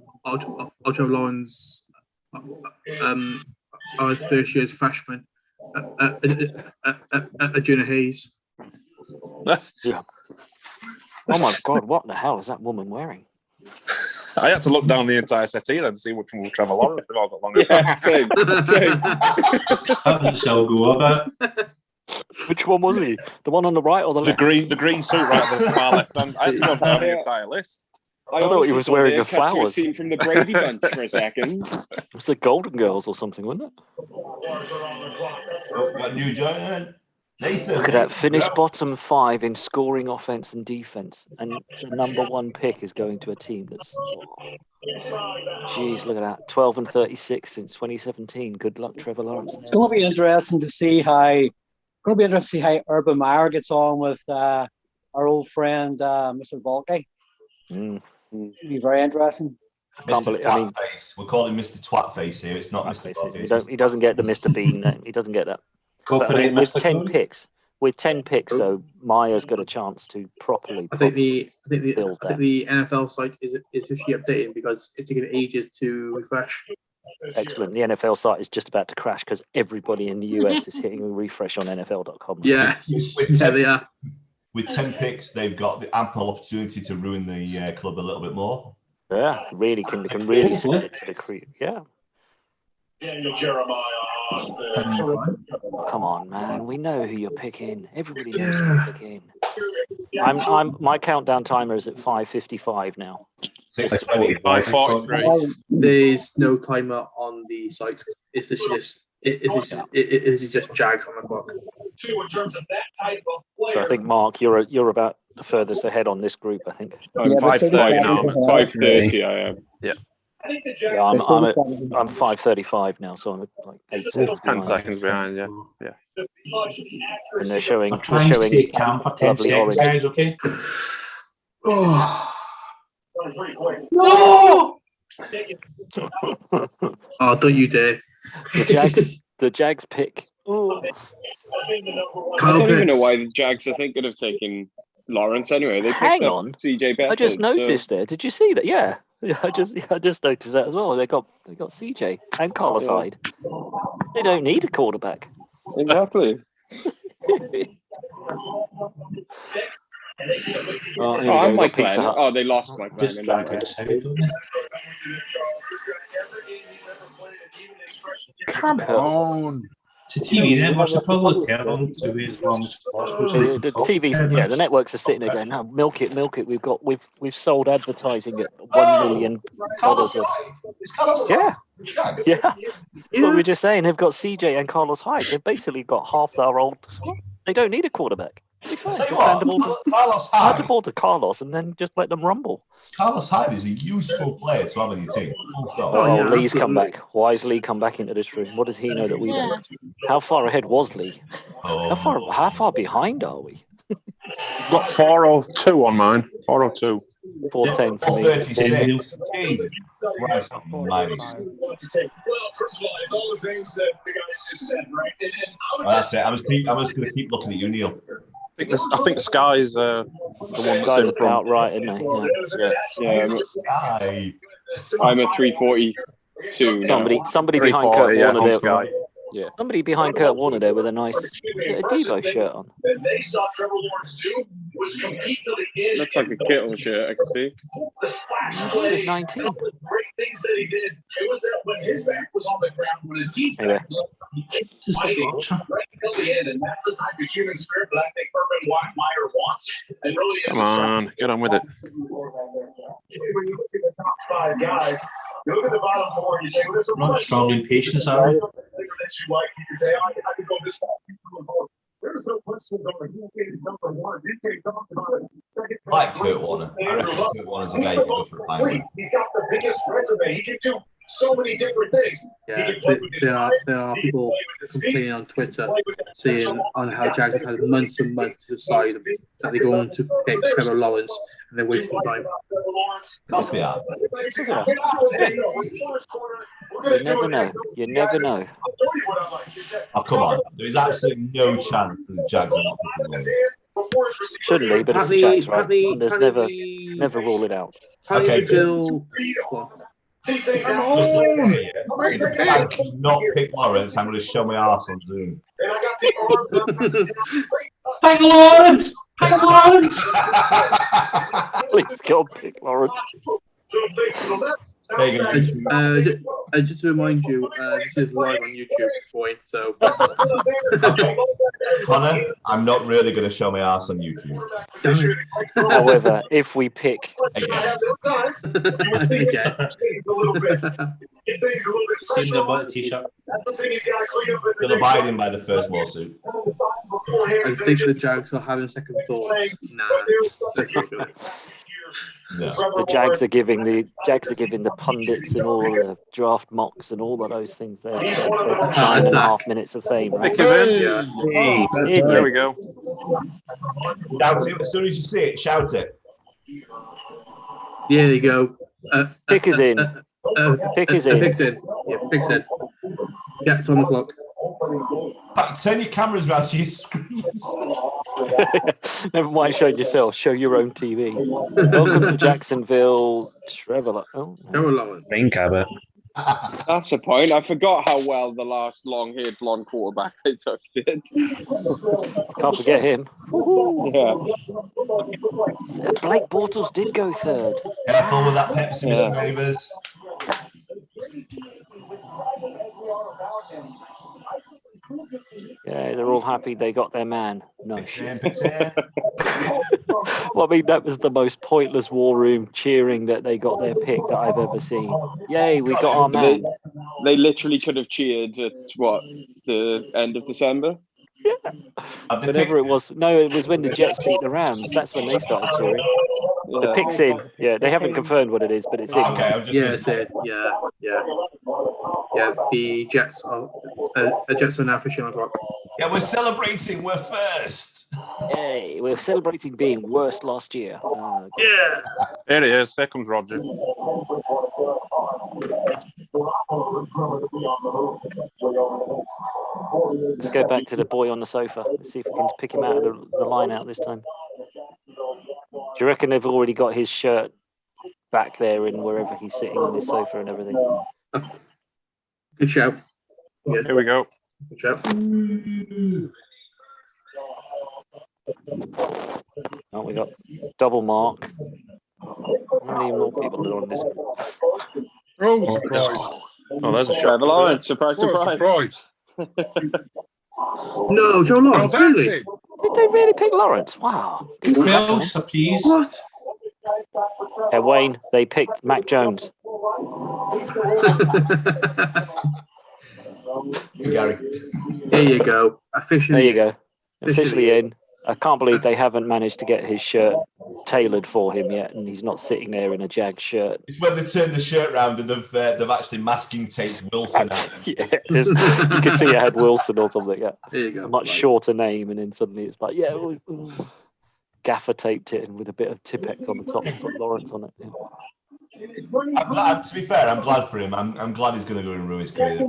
Trevor Lawrence, of his first year's freshman, Jonah Hayes. Yeah. Oh my God! What the hell is that woman wearing? I had to look down the entire settee then to see which one was Trevor Lawrence. They've all got long Yeah, same. How does Cell go about? Which one was he? The one on the right or the left? The green suit right at the far left. I had to go down the entire list. I thought he was wearing a flower. Scene from the Brady Bunch for a second. It was the Golden Girls or something, wasn't it? Got a new joiner. Nathan. Look at that. Finished bottom 5 in scoring, offense, and defense, and the number 1 pick is going to a team that's. Jeez, look at that. 12 and 36 since 2017. Good luck, Trevor Lawrence. It's going to be interesting to see how. Urban Meyer gets on with our old friend Mr. Baalke. It'll be very interesting. Mr. Twatface. We'll call him Mr. Twatface here. It's not Mr. Baalke. He doesn't get the Mr. Bean. He doesn't get that. But, with 10 picks, though, Meyer's got a chance to properly. I think the NFL site is officially updating because it's taking ages to refresh. Excellent. The NFL site is just about to crash because everybody in the US is hitting a refresh on NFL.com. Yeah, they are. With 10 picks, they've got the ample opportunity to ruin the club a little bit more. Yeah, really can really send it to the creep. Yeah. Daniel Jeremiah. Come on, man. We know who you're picking. Everybody knows who you're picking. My countdown timer is at 5:55 now. 5:43. There's no timer on the site. It's just Jags on the clock. So I think Mark, you're about the furthest ahead on this group. I think. I'm 5:30 now. 5:30. I am. Yeah. Yeah, I'm 5:35 now, so I'm like 10 seconds behind. Yeah. And they're showing. I'm trying to take Cam for 10 seconds, guys. Okay. No! Oh, don't you dare! The Jags pick. Ooh. I don't even know why the Jags are thinking of taking Lawrence anyway. They picked up CJ Beathard. I just noticed there. Did you see that? Yeah. I just noticed that as well. They got CJ and Carlos Hyde. They don't need a quarterback. Exactly. I'm Mike Glenn. Oh, they lost Mike Glenn. Just drag it aside, don't they? Come on. It's a TV network, so probably tell them to be as long as possible. The TVs, the networks are sitting there going, "No, milk it. We've sold advertising at $1 million." Yeah. Well, we were just saying they've got CJ and Carlos Hyde. They've basically got half their old squad. They don't need a quarterback. Just hand the ball to Carlos and then just let them rumble. Carlos Hyde is a useful player to have in your team. Lee's come back. Why has Lee come back into this room? What does he know that we don't? How far ahead was Lee? How far behind are we? Got 4:02 on mine. 4:02. 4:10 for me. 36. Christ almighty. That's it. I'm just going to keep looking at you, Neil. I think Sky's the one Sky's about right, isn't he? Yeah. Sky. I'm at 3:42 now. Somebody behind Kurt Warner there. Sky. Yeah. Somebody behind Kurt Warner there with a nice a Devo shirt on. Looks like a Kittle shirt, I can see. He was 19. Anyway. Come on, get on with it. Not strong in patience, are we? Like Kurt Warner. I reckon Kurt Warner's a guy you can go for a pint. He's got the biggest resume. He can do so many different things. Yeah, there are people complaining on Twitter saying on how Jags have had months and months to decide that they're going to pick Trevor Lawrence and they're wasting time. Of course they are. You never know. Oh, come on. There's absolutely no chance that the Jags are not picking Lawrence. Shouldn't be, but it's the Jags, right? There's never rule it out. Okay, come on! I cannot pick Lawrence. I'm going to show my arse on Zoom. Pick Lawrence! Pick Lawrence! Please go pick Lawrence. Just to remind you, this is live on YouTube, boy. So, okay. Connor, I'm not really going to show my ass on YouTube. However, if we pick again, t-shirt. Gonna abide him by the first lawsuit. I think the Jags are having second thoughts. No. The Jags are giving the pundits and all the draft mocks and all of those things there. 9.5 minutes of fame. Right? There we go. Shout it. As soon as you see it, shout it. There you go. Pick is in. Pick is in. Pick's in. Yeah, pick's in. Yeah, it's on the clock. Turn your cameras around to your screen. Never mind showing yourself. Show your own TV. Welcome to Jacksonville, Trevor Lawrence. Trevor Lawrence. Green Cabot. That's the point. I forgot how well the last long-haired blonde quarterback they took did. Can't forget him. Yeah. Blake Bortles did go third. Careful with that Pepsi, Yeah. Mr. Neighbours. Yeah, they're all happy they got their man. No. Picks in. Well, I mean, that was the most pointless war room cheering that they got their pick that I've ever seen. Yay, we got our man. They literally could have cheered at the end of December. Whenever it was. No, it was when the Jets beat the Rams. That's when they started cheering. The pick's in. Yeah, they haven't confirmed what it is, but it's in. It's in. Yeah. The Jets are now officially on top. Yeah, we're celebrating. We're first. Yay, we're celebrating being worst last year. Yeah. There he is. There comes Roger. Let's go back to the boy on the sofa. Let's see if we can pick him out of the line out this time. Do you reckon they've already got his shirt back there in wherever he's sitting on his sofa and everything? Good shout. Yeah. Here we go. Good shout. Oh, we got double mark. How many more people are on this? Oh, surprise. Oh, there's a shot. Trevor Lawrence. Surprise. No, Joe Lawrence, really? Did they really pick Lawrence? Wow. Closer, please. What? Hey, Wayne, they picked Mac Jones. Gary. There you go. Officially. There you go. Officially in. I can't believe they haven't managed to get his shirt tailored for him yet, and he's not sitting there in a Jag shirt. It's when they turned the shirt round and they've actually masking taped Wilson out. Yeah, you could see it had Wilson or something. Yeah. There you go. A much shorter name, and then suddenly it's like, gaffer taped it and with a bit of Tipex on the top and put Lawrence on it. Yeah. I'm glad, to be fair, I'm glad for him. I'm glad he's going to go and ruin his career.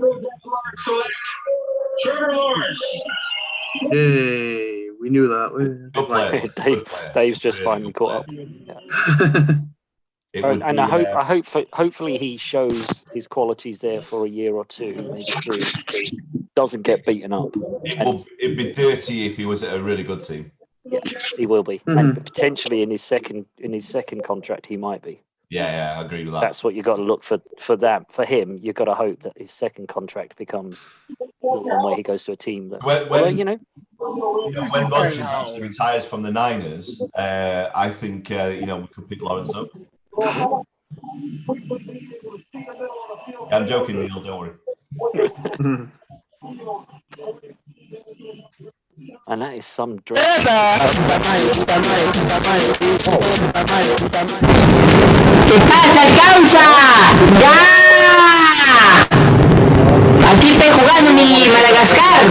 Trevor Lawrence. Hey, we knew that. Dave's just finally caught up. Yeah. And hopefully he shows his qualities there for a year or two, maybe 3. Doesn't get beaten up. It'd be dirty if he was at a really good team. Yes, he will be, and potentially in his second contract he might be. Yeah, I agree with that. That's what you got to look for that. For him, you've got to hope that his second contract becomes the one where he goes to a team that, when Rodgers actually retires from the Niners, I think we could pick Lawrence up. I'm joking, Neil. Don't worry. And that is some drug. ¿Qué pasa, causa? ¡Ya! Aquí estoy jugando mi Madagascar.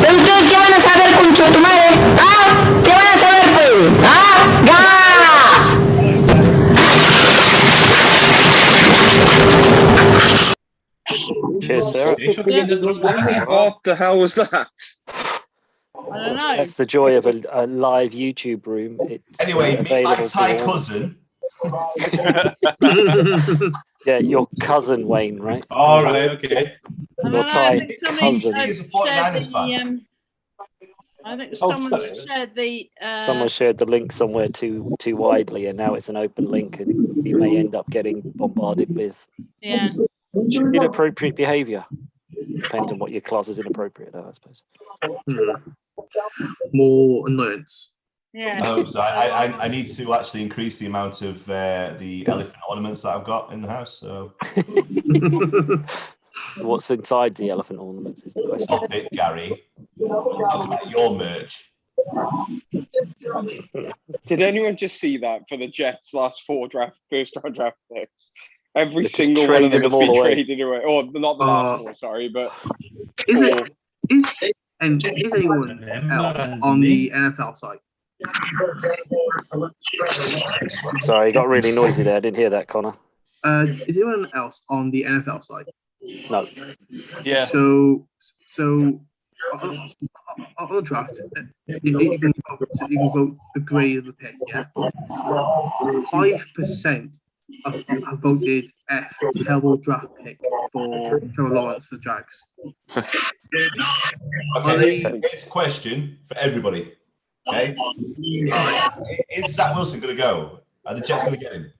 ¿Pero ustedes qué van a saber, concho tu madre? ¿Ah? ¿Qué van a saber, pues? ¿Ah? ¡Ya! Cheers, Sarah. What the hell was that? I don't know. That's the joy of a live YouTube room. Anyway, meet my Thai cousin. Yeah, your cousin Wayne, right? All right, okay. Your Thai cousin. I think someone shared the. Someone shared the link somewhere too widely, and now it's an open link, and you may end up getting bombarded with inappropriate behaviour. Depends on what your class is inappropriate, though, I suppose. More annoyance. Yeah. So I need to actually increase the amount of the elephant ornaments that I've got in the house. So. What's inside the elephant ornaments is the question. Stop it, Gary. Talk about your merch. Did anyone just see that for the Jets' last 4 first round draft picks? Every single one of them has been traded away. Or not the last 4, sorry, but is anyone else on the NFL side? Sorry, it got really noisy there. I didn't hear that, Connor. Is anyone else on the NFL side? No. Yeah. So on the draft, you can vote the grade of the pick. Yeah. 5% I voted F, terrible draft pick for Trevor Lawrence, the Jags. Okay, here's a question for everybody. Okay, is Zach Wilson going to go? Are the Jets going to get him?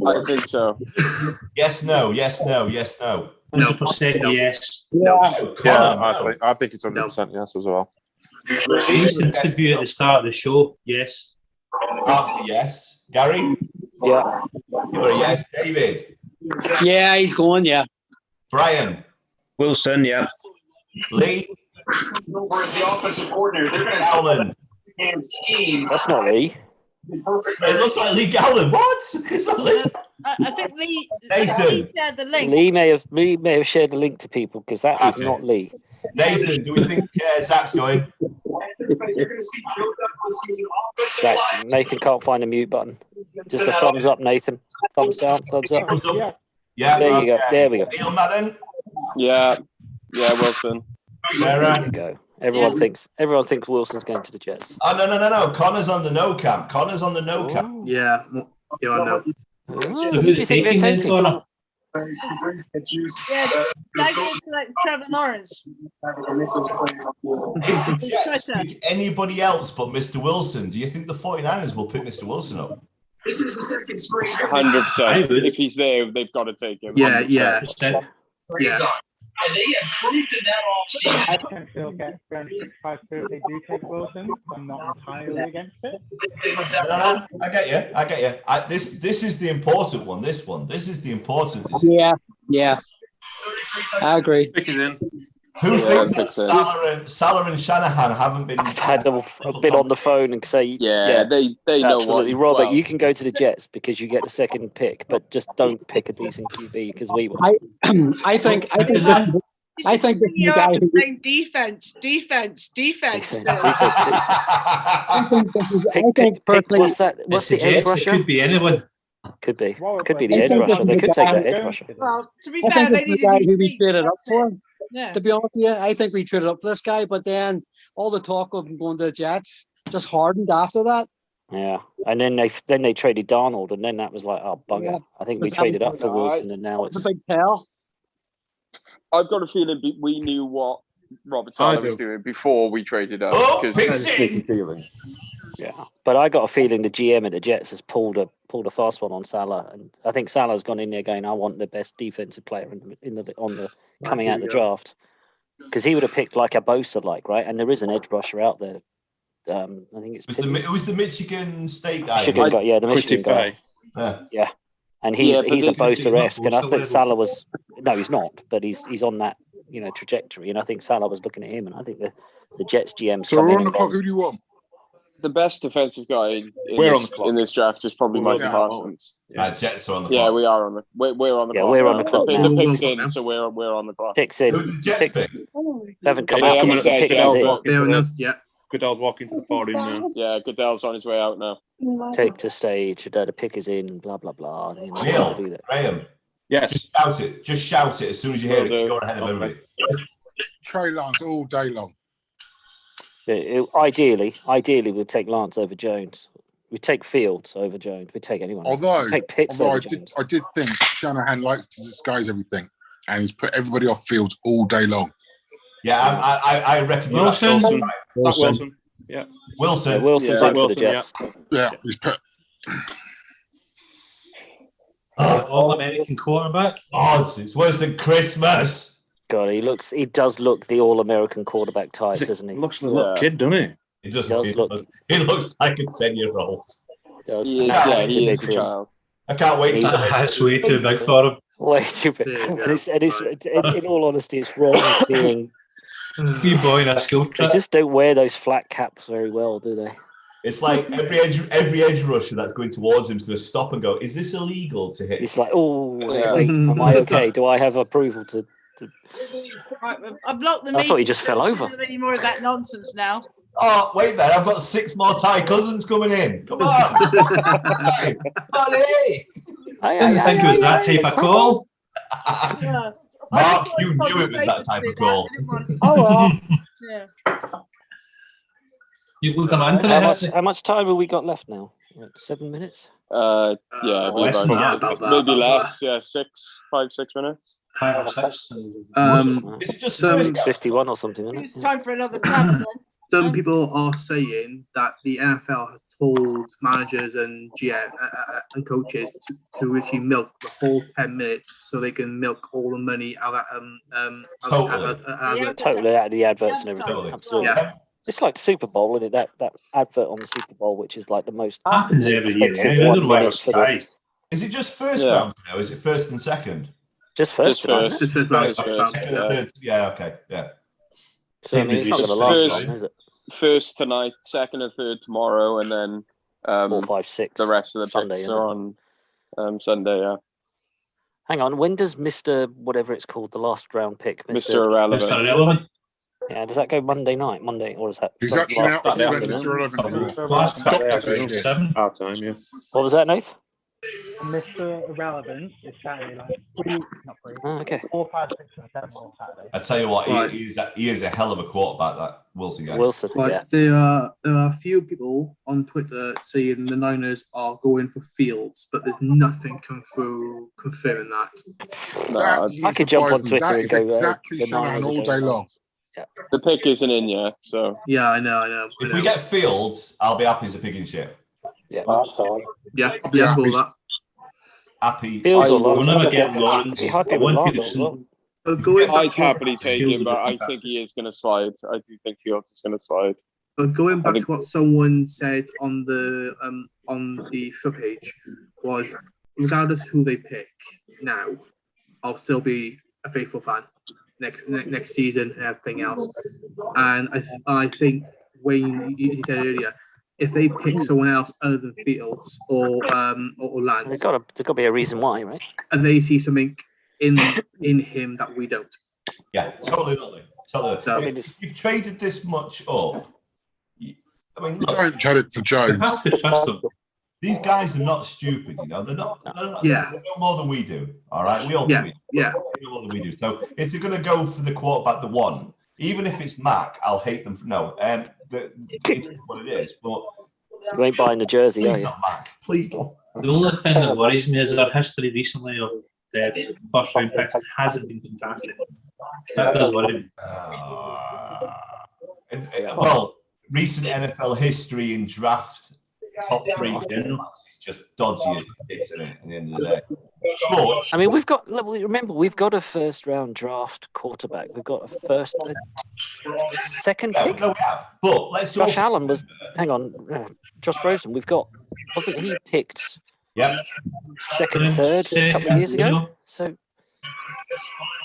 I think so. Yes, no, yes, no, yes, no. 100% yes. I think it's 100% yes as well. Decent debut at the start of the show, yes. Mark's a yes. Gary? Yeah. You're a yes. David? Yeah, he's going, yeah. Brian? Wilson, yeah. Lee? Where's the offensive coordinator? Alan? That's not Lee. It looks like Lee Gowland. What? Is that Lee? I think Lee. Nathan. Shared the link. Lee may have shared the link to people because that is not Lee. Nathan, do we think Zach's going? Nathan can't find a mute button. Just a thumbs up, Nathan. Thumbs down, thumbs up. Yeah. There you go. There we go. Neil Madden? Yeah, Wilson. Sarah? There you go. Everyone thinks Wilson's going to the Jets. Oh, no. Connor's on the no camp. Yeah, I know. Who do you think they're taking? Yeah, they can select Trevor Lawrence. If the Jets pick anybody else but Mr. Wilson, do you think the 49ers will pick Mr. Wilson up? 100%. If he's there, they've got to take him. Yeah. And they have proved in that offseason. I don't feel against it. I feel they do take Wilson. I'm not entirely against it. No, I get you. This is the important one. This is the important. Yeah. I agree. Pick is in. Who thinks that Salah and Shanahan haven't been? I've had them a bit on the phone and say, they know absolutely, what. Robert. You can go to the Jets because you get the second pick, but just don't pick a decent QB because we will. I think this is the guy who defense. What's that? What's the edge rusher? It could be anyone. Could be the edge rusher. They could take that edge rusher. Well, to be I fair, think they it's the need guy to who we traded up for. Yeah. To be honest with you, I think we traded up for this guy, but then all the talk of him going to the Jets just hardened after that. Yeah, and then they traded Darnold, and then that was like, oh bugger. Yeah. I think we traded up for Wilson, and now it's a big tell. I've got a feeling we knew what Robert Saleh was doing before we traded up. Yeah, but I got a feeling the GM at the Jets has pulled a fast one on Salah, and I think Salah's gone in there going, I want the best defensive player on the coming out of the draft, because he would have picked like a Bosa, right? And there is an edge rusher out there. I think it was the Michigan State guy. The Michigan guy. Yeah, and he's a Bosa-esque, and I think Salah was. No, he's not, but he's on that trajectory, and I think Salah was looking at him, and I think the Jets GM. So we're on the clock. Who do you want? The best defensive guy in this draft is probably Micah Parsons. Jets are on the clock. Yeah, we are on the. We're on the clock. Yeah, we're on the clock. The pick's in, so we're on the clock. Pick's in. Who did the Jets pick? Haven't come out. Goodell's walking to the podium now. Yeah, Goodell's on his way out now. Take to stage. The pick is in. Blah blah blah. Neil, Graham. Yes. Just shout it as soon as you hear it. You're ahead of everybody. Trey Lance all day long. Ideally, we'd take Lance over Jones. We'd take Fields over Jones. We'd take anyone. Although take Pitts over Jones. I did think Shanahan likes to disguise everything, and he's put everybody off Fields all day long. Yeah, I reckon Wilson. Wilson. Yeah. Wilson. Yeah, Wilson's in for the Jets. Yeah, he's put. All-American quarterback. Oh, it's worse than Christmas. God, he does look the all-American quarterback type, doesn't he? Looks like a little kid, doesn't he? He does look. He looks like a 10-year-old. He is a child. I can't wait. That's way too big for him. Way too big. In all honesty, it's wrong seeing. Wee boy in a school trip. They just don't wear those flat caps very well, do they? It's like every edge rusher that's going towards him is going to stop and go, "Is this illegal to hit?" It's like, wait, am I okay? Do I have approval to? Right, I blocked the. I thought he just fell over. Any more of that nonsense now? Oh, wait there! I've got 6 more Ty Cousins coming in. Come on, buddy! I didn't think it was that type of call. Mark, you knew it was that type of call. Yeah. You look on internet. How much time have we got left now? 7 minutes. Yeah, less than that, maybe less. Yeah, 5, 6 minutes. 5 or 6. Is it just some 51 or something? Isn't it? It's time for another tab. Then. some people are saying that the NFL has told managers and GM and coaches to actually milk the whole 10 minutes so they can milk all the money out of Totally out of the adverts and everything. Totally. Absolutely. Yeah. It's like the Super Bowl, isn't it? That advert on the Super Bowl, which is like the most Happens every year. expensive I 1 don't know why I minute was for the, surprised. Is it just first Yeah. round now? Is it first and second? just first. Just Just first round. Second and third. Yeah, okay. Yeah. So I mean, it's not going to last First- long, is it? First tonight, second and third tomorrow, and then 4, 5, 6. the rest of the Sunday, picks isn't are it? on Sunday. Yeah, Hang on, when does Mr. whatever it's called, the last round pick, Mr. Irrelevant. Mr. Irrelevant. Yeah, does that go Monday, or is that? He's Sunday- actually out. I think Saturday, Mr. no? Irrelevant. Last Doctor Saturday, Who. 7. Our time, yeah. What was that, Nath? Mr. Irrelevant is Saturday, like 3, not 3, Oh, okay. 4, 5, 6, and 7 on Saturday. I tell you what, Right. he is a hell of a quarterback, that Wilson guy. Wilson, But yeah. there are a few people on Twitter saying the Niners are going for Fields, but there's nothing come through confirming that. No, I could jump on surprised me. Twitter That and is go, exactly the Shanahan Niners are all going day for- long. the pick isn't in yet, so Yeah, I know. If we get Fields, I'll be happy as a pig in shit. yeah, Yeah, I'll call that. Happy. Fields or We'll Lawrence? never get Lawrence. He had I been with want Lawrence as well. Peterson. But going I'd back, happily take Fields him, would but be I think fantastic. he is going to slide. I do think Fields is going to slide. but going back I think- to what someone said on the front page was, regardless who they pick now, I'll still be a faithful fan next season and everything else. And I think Wayne, you said earlier, if they pick someone else other than Fields or Lance, There's got to be a reason why, right? and they see something in him that we don't. Yeah, totally. So- If you've traded this much up, I mean, look, Don't trade it for Jones. Have to trust him. these guys are not stupid, you know. They're not. Yeah. They know more than we do. All right, we all Yeah, do. yeah. They know more than we do. So if they're going to go for the quarterback, the one, even if it's Mac, I'll hate them for no. It's what it is. But You ain't buying the jersey, are please you? not Mac. Please don't. The only thing that worries me is our history recently of the first round picks hasn't been fantastic. That does worry me. Well, recent NFL history in draft top 3 quarterbacks is just dodgy as it is, isn't it? At the end of the day. But I mean, remember, we've got a first round draft quarterback. We've got a second yeah, pick. no, we have. But let's Josh also, Allen was, hang on, Josh Rosen. We've got, wasn't he picked yeah. second, third a couple of years ago? So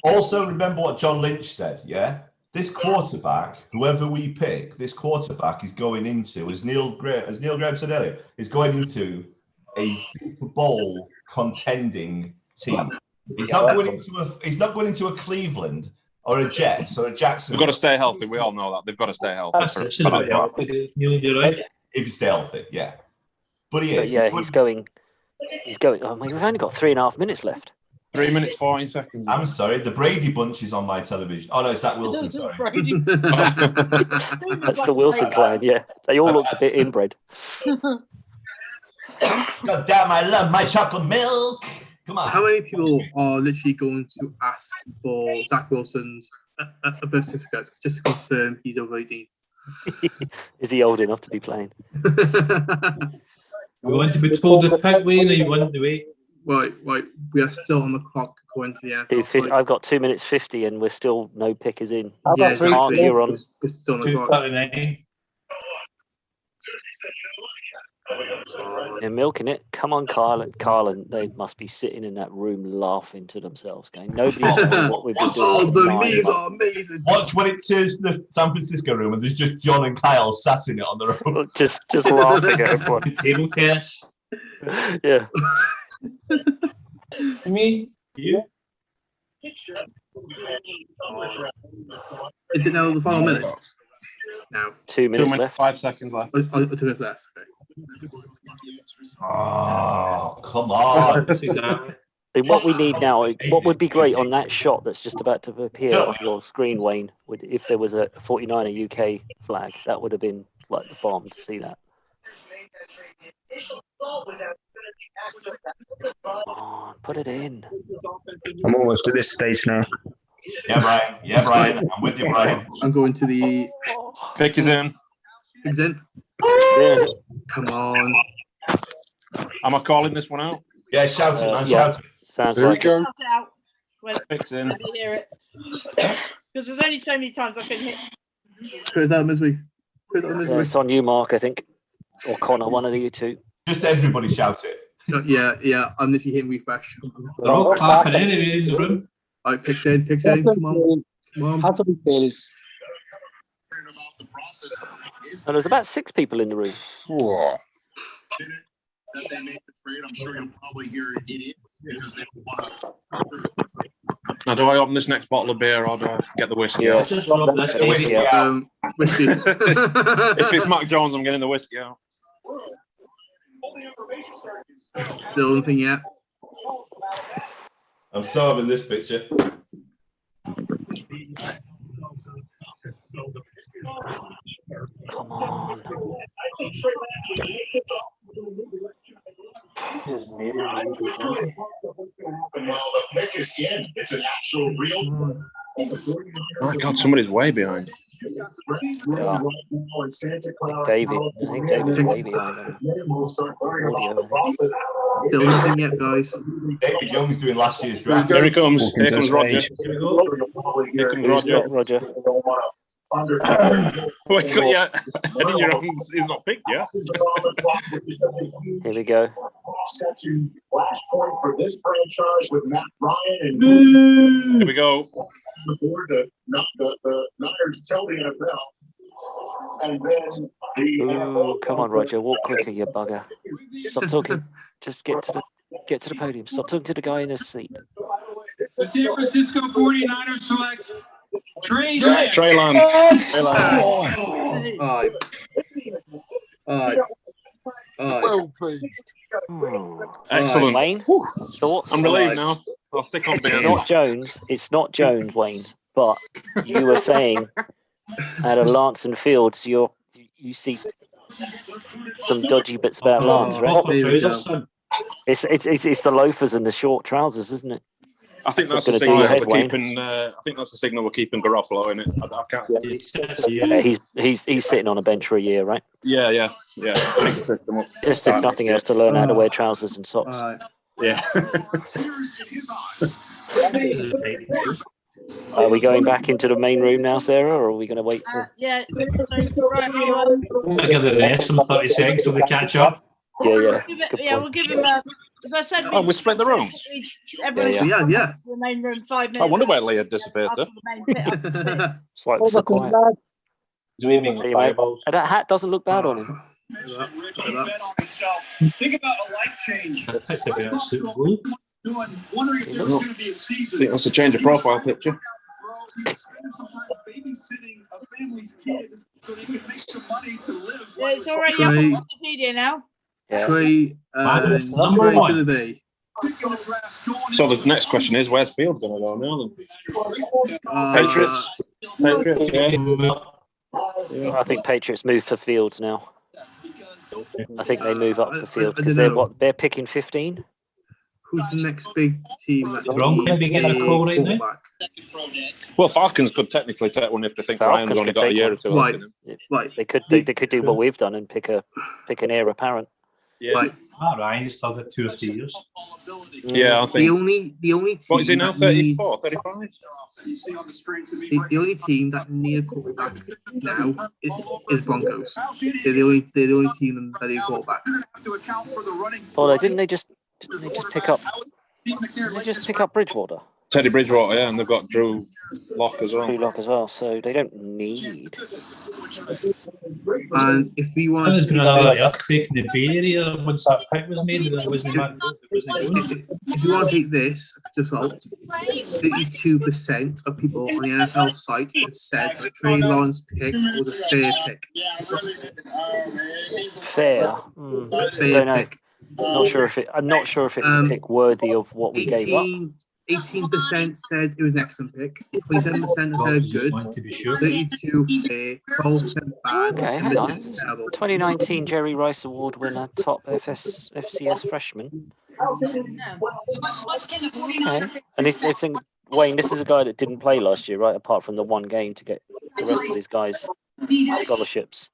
Also, remember what John Lynch said, yeah? This quarterback, whoever we pick, this quarterback is going into, as Neil Graham said earlier, is going into a Super Bowl contending team. He's not going into a Cleveland or a Jets or a Jackson. They've got to stay healthy. We all know that. They've got to stay healthy. That's it. About healthy. You're right. If you stay healthy, yeah. But he but is. yeah, he's going. Oh my, we've only got 3.5 minutes left. 3 minutes, 14 seconds. I'm sorry, the Brady Bunch is on my television. Oh no, it's Zach Wilson, sorry. That's the Wilson clan, yeah. They all looked a bit inbred. God damn, I love my chocolate milk. Come on. How many people are literally going to ask for Zach Wilson's birth certificate just to confirm he's over 18? Is he old enough to be playing? We want to be told the pick, Wayne, or you want to wait? Right. We are still on the clock going to the NFL site. I've got 2 minutes 50 and we're still no pick is in. Yeah, exactly. You're on. We're still on the clock. 2:39. They're milking it. Come on, Carlin. They must be sitting in that room laughing to themselves, going, nobody's knowing what we've been doing. Oh, the for 9 memes months." are amazing. Watch when it turns to the San Francisco room and there's just John and Kyle sat in it on the road. Just laughing at everyone. Table tennis. Yeah. Me? You? Is it now the final minute? Now. 2 minutes left. 5 seconds left. 2 minutes left. Okay. Oh, come on. And what we need now, what would be great on that shot that's just about to appear on your screen, Wayne, if there was a 49er UK flag, that would have been like the bomb to see that. Oh, put it in. I'm almost at this stage now. Yeah, Brian. Yeah, Brian. I'm with you, Brian. I'm going to the Pick is in. pigs in. Come on. Am I calling this one out? Yeah, shout it, man. Yeah. Shout it. Sounds Here we like it. go. Shout it out when Pick's in. you hear it. Because there's only so many times I can hit. Put it out of misery. Put it out of Yeah, misery. it's on you, Mark, I think. Or Connor, one of you two. Just everybody shout it. Yeah. I'm literally hitting refresh. They're all clapping anyway in the room. All right, pigs in. Come on. Come on. Has to be fails. And there's about 6 people in the room. Whoa. Now, do I open this next bottle of beer or do I get the whiskey out? Just rub this The whiskey out. Whiskey. If it's Mac Jones, I'm getting the whiskey out. Still nothing yet. I'm solving this picture. Come on. Oh, God, somebody's way behind. Yeah. David. I think David's way behind them. Still nothing yet, guys. David Young's doing last year's draft. Here he comes. Here comes Roger. Here comes Roger. Roger. Wait, yeah. Eddie Jones is not picked yet. Here we go. Here we go. Ooh, come on, Roger. Walk quicker, you bugger. Stop talking. Just get to the podium. Stop talking to the guy in his seat. The San Francisco 49ers select Trey Lance. Trey Lance. Well pleased. Excellent. Wayne, thoughts? I'm relieved now. I'll stick on It's beer. not Jones. It's not Jones, Wayne. But you were saying out of Lance and Fields, you see some dodgy bits about Lance, right? It's the loafers and the short trousers, isn't it? I think that's the Gonna do signal your head, we're Wayne. keeping. I think that's the signal we're keeping Garoppolo in it. I can't. Yeah, he's sitting on a bench for a year, right? Yeah. Pick the system up. Just if nothing else, to learn how to wear trousers and socks. Yeah. Are we going back into the main room now, Sarah, or are we going to wait for? Yeah. So, right, We'll give the rest some 30 seconds till they catch up. Yeah. We'll give him. As I said, Oh, we split the rooms. Everyone Yeah. The main room 5 minutes. I wonder where Leah disappeared to. It's like so quiet. That hat doesn't look bad on him. Think about a life change. I think that's a change of profile picture. Babysitting a family's kid so they can make some money to live. Yeah, it's already up on Wikipedia now. Trey to the bay. So the next question is, where's Field going to go now? Then Patriots. Yeah. I think Patriots move for Fields now. I think they move up for Fields I because don't know. they're picking 15. Who's the next big team? That Broncos be getting a call right now? Well, Falcons could technically take one if they think Falcons Ryan's only could got a take year one. or two left in him. They could do what we've done and pick an heir apparent. Yeah. Ryan's still got 2 or 3 years. Yeah, I think. The only team. What is he now? that 34, 35? The only team that need a quarterback now is Broncos. They're the only team that need a quarterback. Oh, didn't they just pick up Bridgewater? Teddy Bridgewater, yeah, and they've got Drew Lock as well. Drew Lock as well, so they don't need. And if we want There's to been another earthquake in the Bay Area once that pick was made. It wasn't going. if you want to take this result, 32% of people on the NFL site have said that Trey Lance pick was a fair pick. Fair. Fair Don't know. pick. I'm not sure if it's a pick worthy of what we gave up. 18% said it was an excellent pick. 27% said good. 32 fair. 12% bad. Okay, and hang the on. 6 terrible. 2019 Jerry Rice Award winner, top FCS freshman. Okay. And if think, Wayne, this is a guy that didn't play last year, right? Apart from the one game to get the rest of his guys scholarships.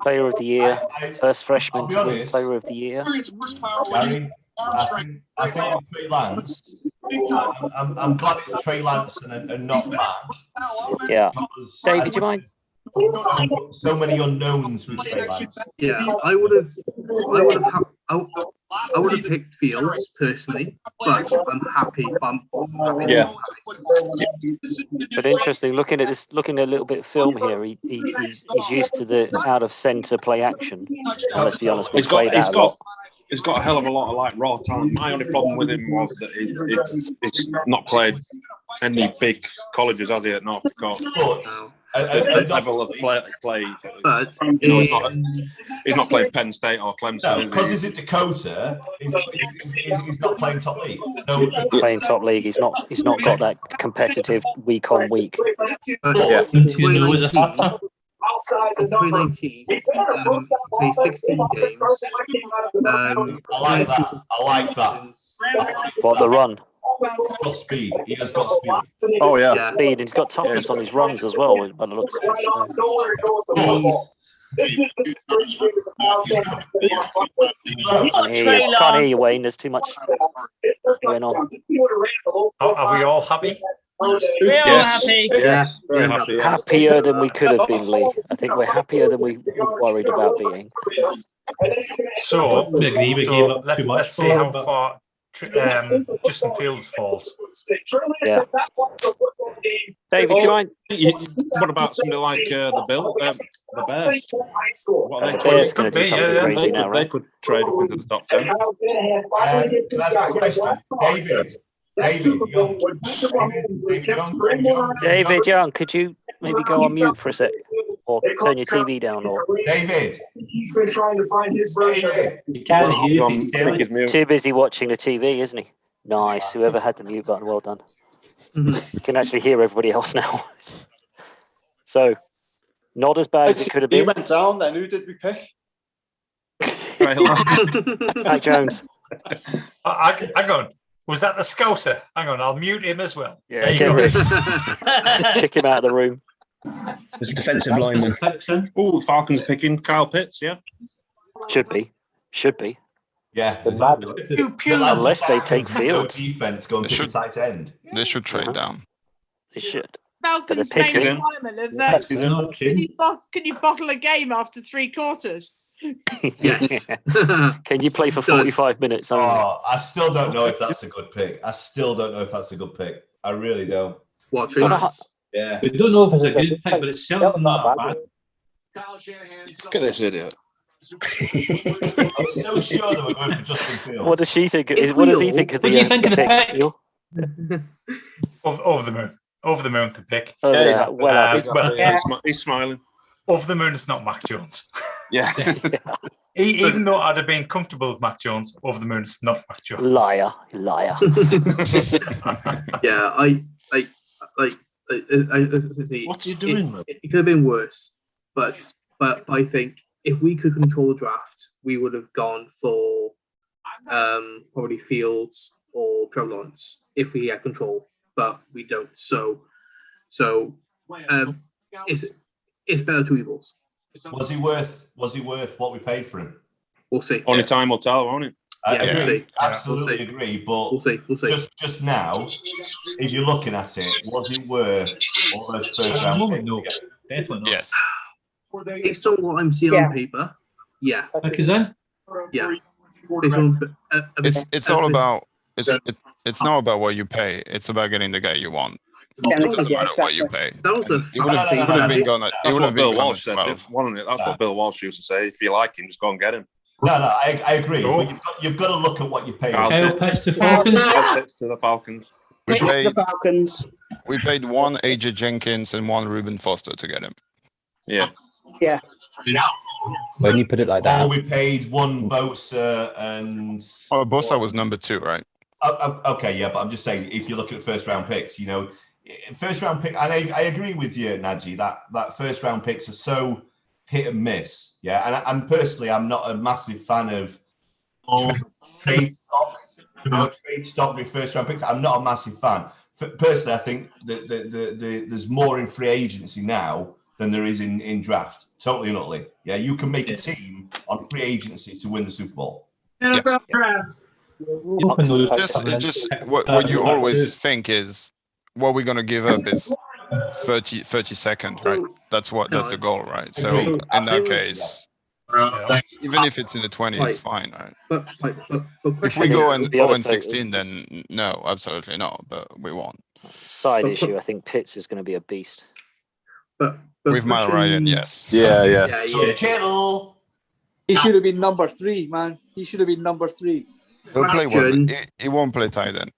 Player of the year, first freshman to win Player of the Year. Gary, I think with Trey Lance, I'm glad it's Trey Lance and not Mac. Yeah. David, do you mind? So many unknowns with Trey Lance. Yeah, I would have picked Fields personally, but I'm happy. Yeah. But interesting, looking at a little bit of film here, he's used to the out of centre play action. And let's be honest, He's got a hell of a lot of like raw talent. My only problem with him was that it's not played any big colleges, has he, at North Dakota? At level of play. But he's not played Penn State or Clemson. No, because he's at Dakota, he's not playing top league. So playing top league, he's not got that competitive week on week. Yeah. In 2019, played 16 games. I like that. What, the run? He's got speed. He has got speed. Oh yeah, speed, and he's got toughness on his runs as well. By the looks of it. Can't hear you, Wayne. There's too much going on. Are we all happy? We're all happy. Yes, very happy. Happier than we could have been, Lee. I think we're happier than we were worried about being. So, let's see how far Justin Fields falls. Yeah. David, do you mind? What about somebody like the Bears? What are Bears going to do something crazy now, right? They could trade up into the top 10. Can I ask a question? David Young, could you maybe go on mute for a sec? Or turn your TV down? Or David. Too busy watching the TV, isn't he? Nice. Whoever had the mute button, well done. You can actually hear everybody else now. So, not as bad as it could have been. He went down then. Who did we pick? Mac Jones. Hang on. Was that the Scouser? Hang on, I'll mute him as well. Yeah, kick him out of the room. It's a defensive lineman. Oh, Falcons picking Kyle Pitts, yeah. Should be. Yeah. Unless they take Fields. Defense going to the tight end. They should trade down. They should. Falcons main requirement of that. Can you bottle a game after 3 quarters? Yes. Can you play for 45 minutes? I still don't know if that's a good pick. I really don't. What, Trey Lance? Yeah. We don't know if it's a good pick, but it's certainly not bad. Look at this idiot. I'm so sure that we're going for Justin Fields. What does she think? What does he think of the? What do you think of the pick? Over the moon. Over the moon to pick. He's smiling. Over the moon is not Mac Jones. Yeah. Even though I'd have been comfortable with Mac Jones, over the moon is not Mac Jones. Liar. Yeah, I see. What are you doing, man? It could have been worse, but I think if we could control the draft, we would have gone for probably Fields or Trevor Lawrence if we had control, but we don't. So it's better two evils. Was he worth what we paid for him? We'll see. Only time will tell, won't it? I agree. Absolutely agree. But we'll see. Just now, if you're looking at it, was it worth all those first round picks? No, definitely not. Yes. Based on what I'm seeing on paper, yeah. Yeah. It's all about it's not about what you pay. It's about getting the guy you want. It doesn't matter what you pay. That was It would have been gone. That's what Bill Walsh said, wasn't it? That's what Bill Walsh used to say. If you like him, just go and get him. No, I agree. But you've got to look at what you pay. Kyle Pitts to Falcons. To the Falcons. We paid one AJ Jenkins and one Reuben Foster to get him. Yeah. Yeah. When you put it like that. We paid one Bosa and. Oh, Bosa was number 2, right? Okay, yeah, but I'm just saying, if you look at first round picks, first round pick, and I agree with you, Nadji, that first round picks are so hit and miss. Yeah, and personally, I'm not a massive fan of trade stock with first round picks. I'm not a massive fan. Personally, I think that there's more in free agency now than there is in draft. Totally and utterly. Yeah, you can make a team on free agency to win the Super Bowl. It's just what you always think is what we're going to give up is 30 seconds, right? That's the goal, right? So in that case, even if it's in the 20, it's fine, right? But if we go and 0-16, then no, absolutely not. But we won't. Side issue, I think Pitts is going to be a beast. With Matt Ryan, yes. Yeah. Kittle. He should have been number 3, man. He should have been number 3. He'll play one. He won't play tight end.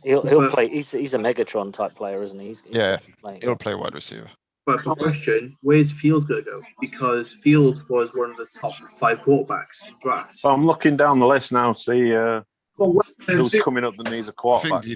He'll play. He's a Megatron type player, isn't he? He'll play wide receiver. But the question, where's Fields going to go? Because Fields was one of the top 5 quarterbacks in drafts. So I'm looking down the list now, see who's coming up that needs a quarterback. The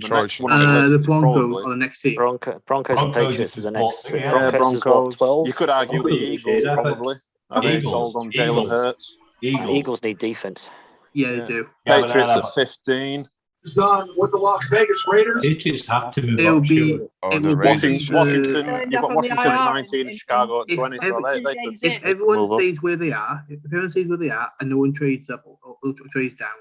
Broncos are the next team. Broncos and Patriots is the next. Broncos. 12. You could argue the Eagles, probably. Are they sold on Jalen Hurts? Eagles need defense. Yeah, they do. Patriots at 15. It's done with the Las Vegas Raiders. Patriots have to move It'll up. be. Washington. You've got Washington at 19, Chicago at 20. So If everyone stays where they are, and no one trades up or trades down,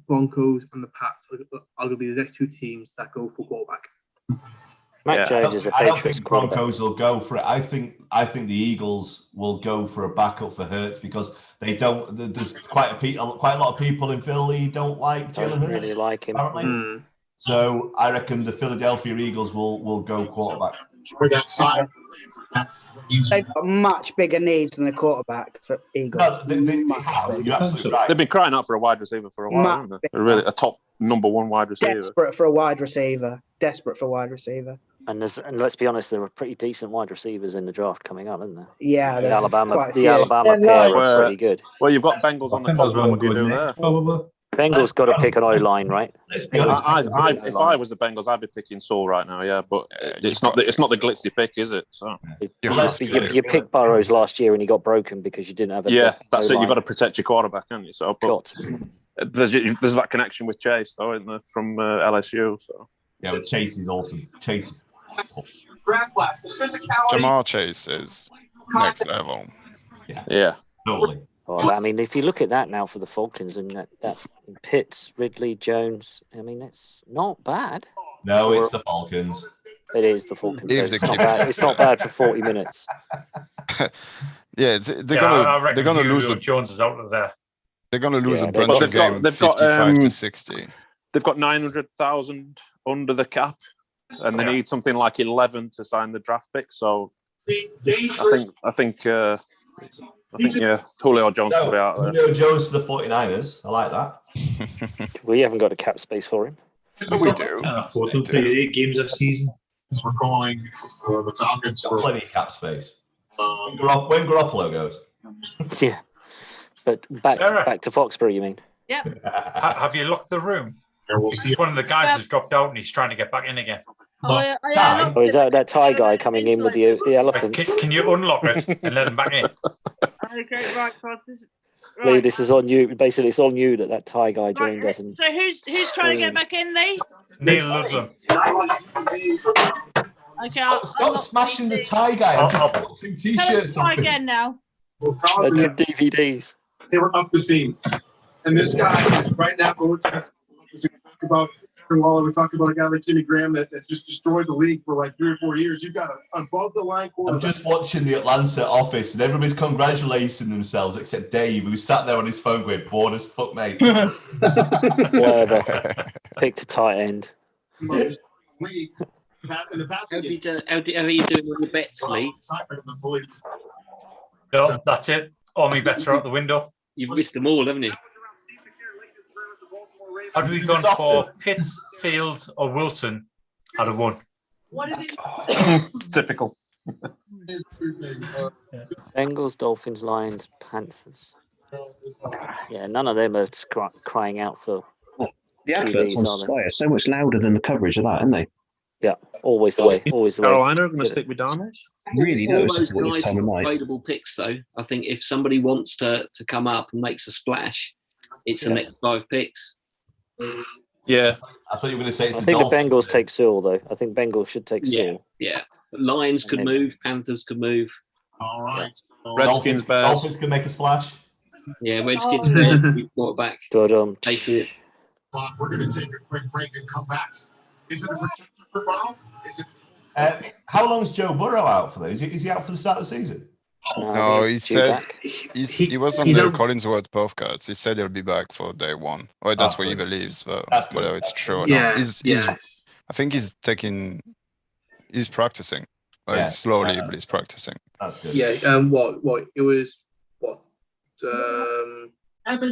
Broncos and the Pats are going to be the next 2 teams that go for quarterback. Mac Jones is a I don't think Broncos will go for it. I think the Eagles will go for a backup for Hurts because they don't. There's quite a lot of people in Philly don't like Jalen Hurts. Really like him. Apparently. So I reckon the Philadelphia Eagles will go quarterback. For that side. They've got much bigger needs than a quarterback for Eagles. No, they have. You're absolutely right. They've been crying out for a wide receiver for a while, haven't they? They're really a top number 1 wide receiver. Desperate for a wide receiver. And let's be honest, there are pretty decent wide receivers in the draft coming up, isn't there? Yeah, the Alabama pair are pretty good. Well, you've got Bengals on the clock. What do you do there? Bengals got to pick an O-line, right? If I was the Bengals, I'd be picking Saul right now. Yeah, but it's not the glitzy pick, is it? So you picked Burrows last year and he got broken because you didn't have a that's it. You've got to protect your quarterback, haven't you? So there's that connection with Chase though, isn't there, from LSU? So yeah, but Chase is awesome. Chase. Jamar Chase is next level. Yeah. Totally. Well, I mean, if you look at that now for the Falcons and that Pitts, Ridley, Jones, I mean, it's not bad. No, it's the Falcons. It is the Falcons. It's not bad for 40 minutes. They're gonna lose. Jones is out of there. They're gonna lose a bunch of games. 55 to 60. They've got 900,000 under the cap, and they need something like 11 to sign the draft pick. So I think Julio Jones will be out there. Julio Jones to the 49ers. I like that. We haven't got a cap space for him. We do. 48 games a season. We're calling the Falcons for plenty of cap space. When Garoppolo goes. Yeah. But back to Foxborough, you mean? Yeah. Have you looked the room? One of the guys has dropped out and he's trying to get back in again. Oh, is that Thai guy coming in with the elephant? Can you unlock it and let him back in? Okay, right. Lee, this is on you. Basically, it's on you that Thai guy joined us. And so who's trying to get back in, Lee? Neil Ludlam. Okay, stop smashing the Thai guy. I'll put 2 t-shirts on. Try again now. DVDs. They were up the scene, and this guy is right now going to talk about. While we talk about a guy like Jimmy Graham that just destroyed the league for like 3 or 4 years, you've got an above the line quarterback. I'm just watching the Atlanta office and everybody's congratulating themselves except Dave, who sat there on his phone going, bored as fuck, mate. Whatever. Picked a tight end. How are you doing on the bets, Lee? No, that's it. All my bets are out the window. You've missed them all, haven't you? Had we gone for Pitts, Fields, or Wilson, I'd have won. What is it? Typical. Bengals, Dolphins, Lions, Panthers. Yeah, none of them are crying out for The adverts on TVs, aren't Sky are so much louder than the coverage of that, aren't they? Yeah, always the way. Always the way. Carolina are going to stick with Darnish. Really All noticeable those this guys time have of got night. tradable picks, though. I think if somebody wants to come up and makes a splash, it's the next 5 picks. Yeah. I thought you were going to say it's I the think the Dolphins. Bengals take Sewell, though. I think Bengals should take Sewell. Yeah. Lions could And then- move. Panthers could move. All right. Redskins, Bears. Dolphins can make a splash. Yeah, Redskins, Bears, quarterback. But Patriots. We're going to take a quick break and come back. Is it a protection for Burrow? Is it? How long is Joe Burrow out for? Is he out for the start of the season? No, he said he was on the Collinsworth podcast. He said he'll be back for day 1. Or that's what he believes, but whether it's true or not. I think he's practicing. Like slowly, but he's practicing. That's good. Yeah. What? It was what? I can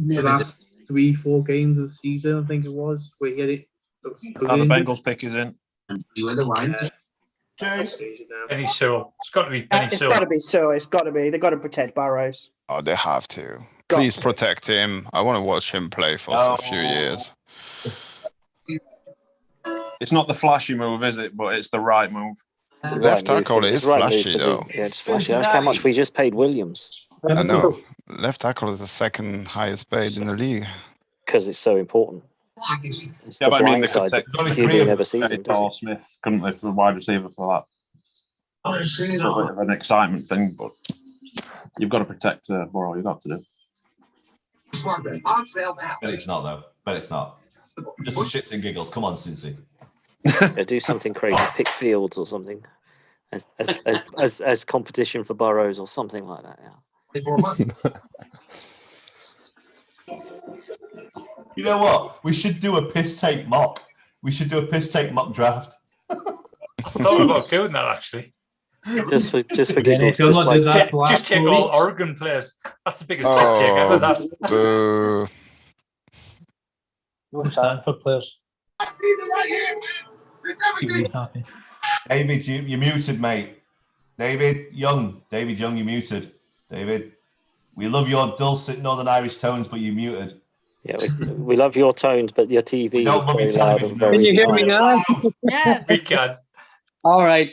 The never. last 3-4 games of the season, I think it was, where he had it. The Bengals pick is in. You are the one. Penny Sewell. It's got to be Penny It's Sewell. got to be so. It's got to be. They've got to protect Burrows. Oh, they have to. Please protect him. I want to watch him play for a few years. It's not the flashy move, is it? But it's the right move. Left tackle is flashy, though. Yeah, it's flashy. That's how much we just paid Williams. I know. Left tackle is the second highest paid in the league. Because it's so important. It's Yeah, but I mean, they blind could side take that QB never sees him, does Paul he? Smith, couldn't they, for the wide receiver for that? It's a bit of an excitement thing, but you've got to protect Burrow. You've got to do. On sale now. Bet it's not, though. Bet it's not. Just for shits and giggles. Come on, Cincy. Yeah, do something crazy. Pick Fields or something. As competition for Burrows or something like that, yeah. You know what? We should do a piss take mock. We should do a piss take mock draft. I thought about doing that, actually. Just for Again, giggles. if you're not doing that Just for the last take 4 all weeks, Oregon players. That's the biggest mistake ever. That. Boo. no Stanford players. I see the light here. Is everything? Happy. David, you're muted, mate. David Young, you're muted. David, we love your dulcet Northern Irish tones, but you're muted. Yeah, we love your tones, but your TV don't is love very your loud television, and though. very Can you hear me now? Yeah. We can. All right.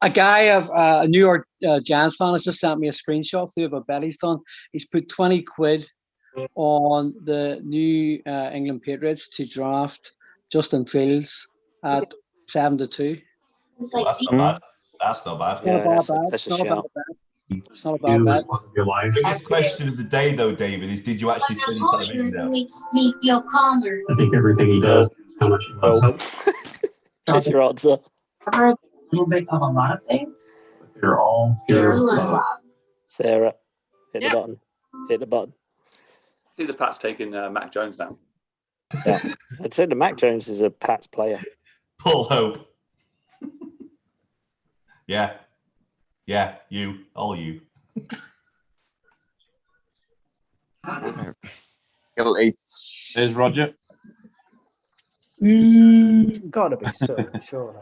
A guy of a New York Giants fan has just sent me a screenshot through of a bet he's done. He's put 20 quid on the new England Patriots to draft Justin Fields at 7-2. That's not bad. That's not bad. Yeah, Not a bad that's a bet. Not a bad shout. bet. It's not a bad bet. The biggest question of the day, though, David, is did you actually turn your television down? Makes me feel calmer. I think everything he does, how much he loves it. That's your answer. A little bit of a lot of things. They're all pure love. Sarah, hit Yeah. the button. Hit the button. I see the Pats taking Mac Jones now. Yeah. I'd say the Mac Jones is a Pats player. Paul Hope. Yeah. Yeah, you. All you. Here's Roger. Gotta be so, surely.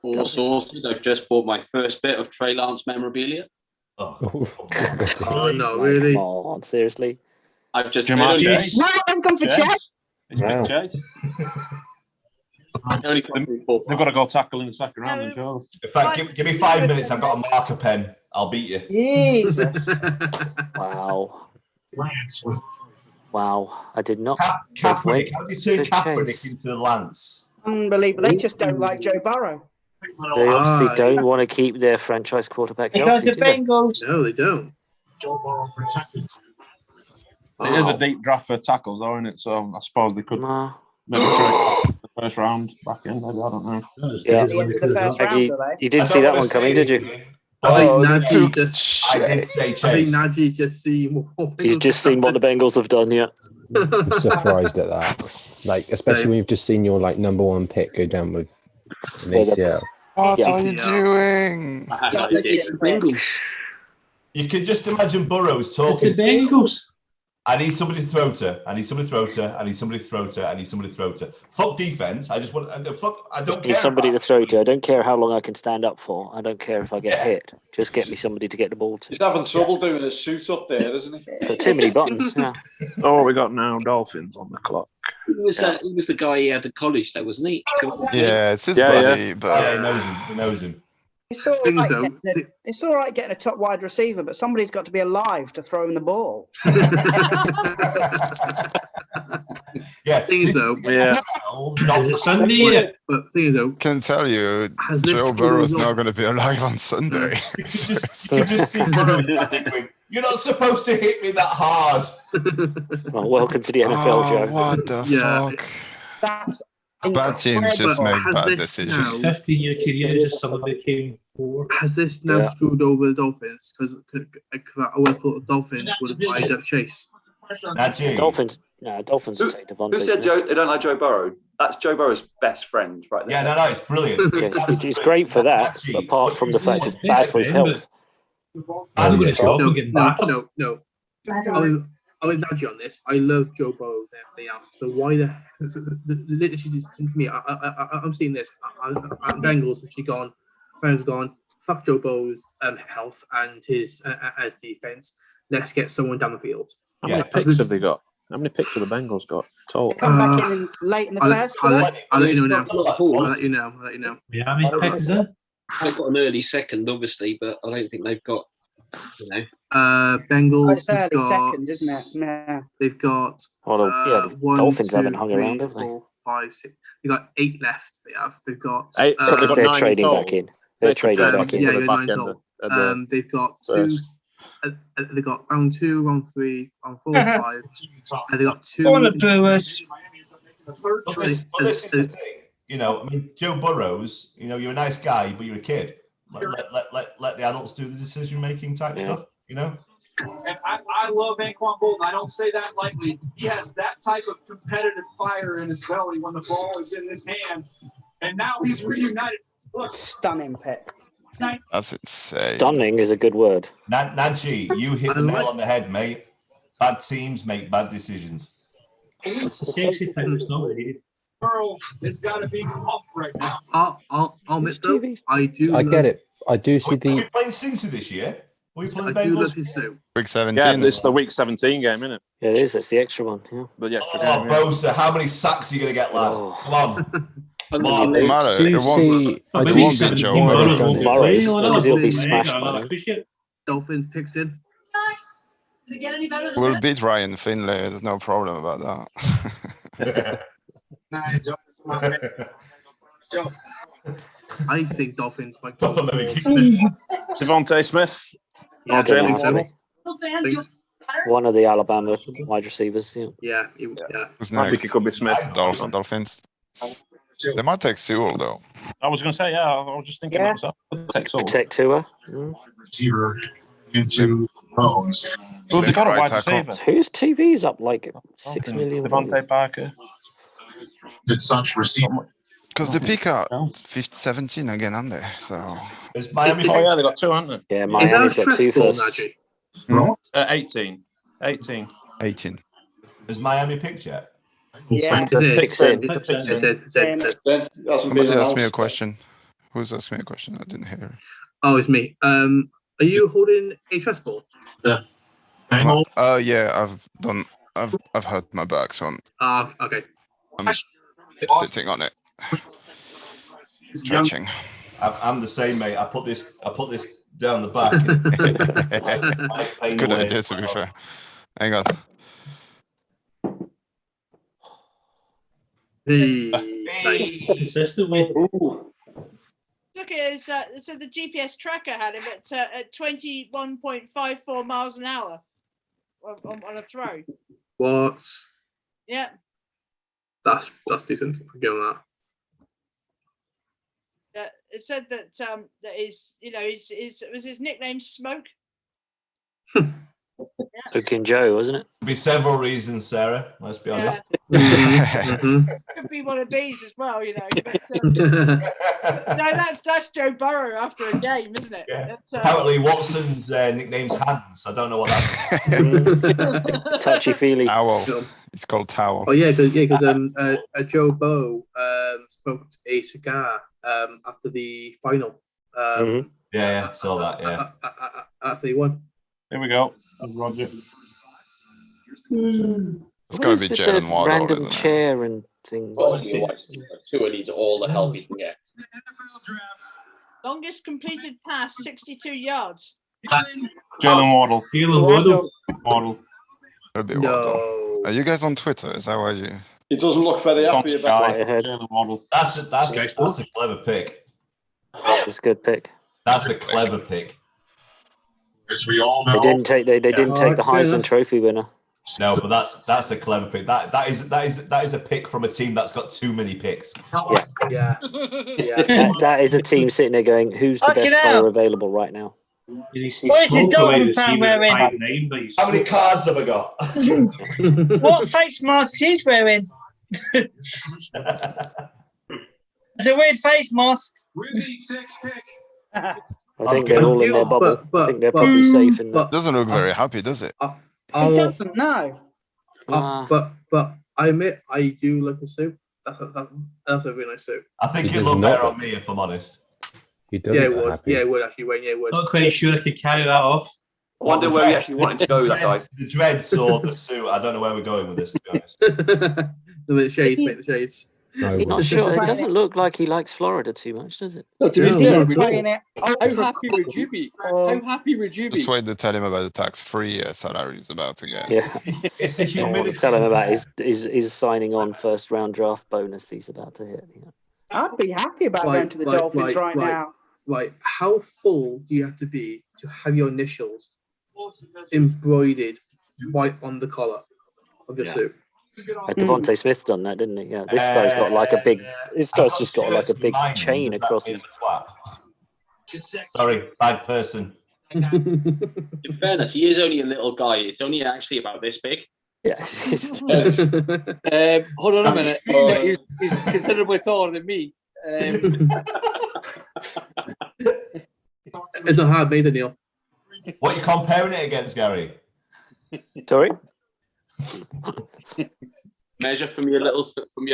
All sorted. I've just bought my first bit of Trey Lance memorabilia. Oh no, really? Come on, seriously. I've just Jamar it only- Chase. No, I'm going for Chess. It's Wow. Chase. it only cost me £4. They've got to go tackle in the second round, I'm sure. In fact, give me 5 minutes. I've got a marker pen. I'll beat you. Jesus. Wow. Lance was Wow. I did not. Kaepernick. How do you turn Good Kaepernick chase. into a Lance? Unbelievable. They just don't like Joe Burrow. They obviously don't want to keep their franchise quarterback Because healthy, the do they? Bengals. No, they don't. Joe Burrow protected. It is a deep draft for tackles, though, isn't it? So I suppose they could Nah. maybe trade the first round back in. Maybe, I don't know. Yeah. The end of the first round, You, are they? you didn't see that one coming, did you? I Oh, think they Najee took just. I did say I think Chase. Najee just seen what. You've just seen what the Bengals have done, yeah. I'm surprised at that. Like, especially Same. when you've just seen your like number one pick go down with an Well, ACL. What Yeah. are you doing? I had Yeah, to it's get the the Bengals. You can just imagine Burrows It's the talking. Bengals. I need somebody to throw to. I need somebody to throw to. I need somebody to throw to. I need somebody to throw to. Fuck defense. I just want. Fuck. I don't Need care. somebody to throw to. I don't care how long I can stand up for. I don't care if I get hit. Just get me somebody to get the ball to. He's having trouble doing his suit up there, isn't he? Got too many buttons. Yeah. Oh, we got now Dolphins on the clock. He was the guy he had at college, though, wasn't he? Yeah, it's his buddy, but Yeah, he knows him. He knows him. It's all right getting a top wide receiver, but somebody's got to be alive to throw him the ball. Yeah. Thing is though, Yeah. Is it Sunday? but thing is though, can tell you, Has this Joe school Burrow's result- not going to be alive on Sunday. You can just see Burrow standing going, "You're not supposed to hit me that hard." Well, welcome to the NFL, Joe. What the Yeah. fuck? That's Bad teams just But make has bad this decisions. now- 15-year career just suddenly became 4. has this now Yeah. screwed over the Dolphins? Because I would have thought the Dolphins would have lined up Chase. Najee. Dolphins. No, Dolphins will take Devontae. Who said they don't like Joe Burrow? That's Joe Burrow's best friend, right there. Yeah, no, it's brilliant. Yeah, he's great for that, but apart from the fact it's bad for his health. No. I was actually on this. I love Joe Burrow and everything else. So why the literally just to me? I'm seeing this. I'm Bengals actually gone. Fans have gone. Fuck Joe Burrow's health and his as defense. Let's get someone down the field. How many picks have they got? How many picks have the Bengals got? Total. come back in late in the first. I'll let you know now. I'll I'll let you know. I'll let you know. Miami pick is it? They've got an early second, obviously, but I don't think they've got, you know. Bengals. It's early have got- second, isn't it? Yeah. They've got Well, yeah, the 1, Dolphins 2, haven't hung 3, around, have they? 4, 5, 6. They've got 8 left. They've got 8, so they've got They're 9 in trading total. back in. They're trading back in. yeah, to the yeah, back 9 end total. of the They've got 2. first. They've got round 2, round 3, round 4, 5, and they got 2. All the Brewers. But this is the thing. You know, I mean, Joe Burrows. You know, you're a nice guy, but you're a kid. Let the adults do the decision making type stuff. You know. And I love Anquan Bolton. I don't say that lightly. He has that type of competitive fire in his belly when the ball is in his hand. And now he's reunited. Look, Stunning pick. That's insane. Stunning is a good word. Najee, you hit the nail on the head, mate. Bad teams make bad decisions. It's a sexy thing. It's not really. Burrow has got to be off right now. I'll admit though, I do. I get it. I do see Are we the. playing Cincy this year? Are we playing I do love Bengals? his suit. Week 17. Yeah, it's the week 17 game, isn't it? Yeah, it is. It's the extra one. Yeah. The extra Oh, game. Yeah. Bosa, how many sacks are you going to get, lad? Oh. Come on. Come on. Matter, Do you it won't, see? I Maybe do he's see 17 Joe why Burrow they've done won't it. be Murray, playing. as I long as he'll be don't smashed know. by I now. appreciate it. Dolphins picks in. Does it get any better than we'll that? beat Ryan Finlay. There's no problem about that. I think Dolphins might Don't go let me for keep Devontae Smith. Yeah, Or Gonna Jalen have to so. be. Those fans, you'll better. One of the Alabama wide receivers. Yeah. Yeah. Who's I think next? it could be Smith. Dolphins. They might take Sewell though. I was going to say, yeah, I was just thinking Yeah. that myself. Take Saul. Protect Tua. Mm. Receiver into Bones. Well, they got a Right wide tackle. receiver. Whose TV's up like 6 million? Devontae Parker. Did such receiver. Because they pick out 17 again, aren't they? So Is Miami? Oh, yeah, they got 2, haven't Yeah, Is that a Miami's got stress 2 ball, firsts. Najee? they? 18. 18. 18. Is Miami picked yet? Yeah. Is it? Picks in. It's it. Then it hasn't Somebody been asked me a announced. question. Who's asked me a question? I didn't hear. Oh, it's me. Are you holding a stress ball? Oh yeah, I've hurt my back, so Okay. I'm sitting on it, stretching. I'm the same, mate. I put this down the back. It's a good idea, to be fair. Hang on. Consistently. Look at his, so the GPS tracker had him at 21.54 miles an hour on a throw. What? Yeah. That's decent. I'll give him that. It said that that his was his nickname Smoke. Yeah. Hooking Joe, wasn't it? Could be several reasons, Sarah. Let's be honest. Could be one of these as well, you know. But, no, that's Joe Burrow after a game, isn't it? Yeah. Apparently, Watson's nickname's Hands. I don't know what that's. Touchy feely. Towel. It's called Towel. Oh yeah, because Joe Burrow smoked a cigar after the final. Yeah, saw that. Yeah, after he won. Here we go, Roger. It's got to be Jalen Waddle, random isn't it? chair and things. Tua needs all the help he can get. Longest completed pass, 62 yards. Jalen Waddle. Waddle. It'll be Waddle. Are you guys on Twitter? Is that why you? He doesn't look very happy about it. Jalen Waddle. That's a clever pick. That's a good pick. That's a clever pick. As we all know, They didn't take the Heisman Trophy winner. No, but that's a clever pick. That is a pick from a team that's got too many picks. Yeah. That is a team sitting there going, "Who's the best player available right now?" What is the Dalton fan wearing? How many cards have I got? What face mask he's wearing? It's a weird face mask. I think they're all in their bubble. I think they're probably safe in there. Doesn't look very happy, does it? It doesn't, no. But I admit I do like the suit. That's a really nice suit. I think it looked better on me, if I'm honest. He does. Yeah, it would. Yeah, it would actually. Wayne, yeah, it would. Not quite sure I could carry that off. I wonder where he actually wanted to go, that guy. The dreads or the suit. I don't know where we're going with this, to be honest. The shades, mate. The shades. Not sure. It doesn't look like he likes Florida too much, does it? No, to be fair, how How happy would you be? How happy would you be? Just wait to tell him about the tax-free salary he's about to get. Yeah. It's the humidity. Tell him about his signing on first round draft bonus he's about to hit. Yeah. I'd be happy about going to the Dolphins right now. Right, how full do you have to be to have your initials embroidered right on the collar of your suit? Devontae Smith done that, didn't he? Yeah, this guy's got like a big. This guy's just got like a big chain across his. Sorry, bad person. In fairness, he is only a little guy. It's only actually about this big. Yeah. Hold on a minute. He's considerably taller than me. It's a hard mate, Neil. What are you comparing it against, Gary? Sorry. Measure from your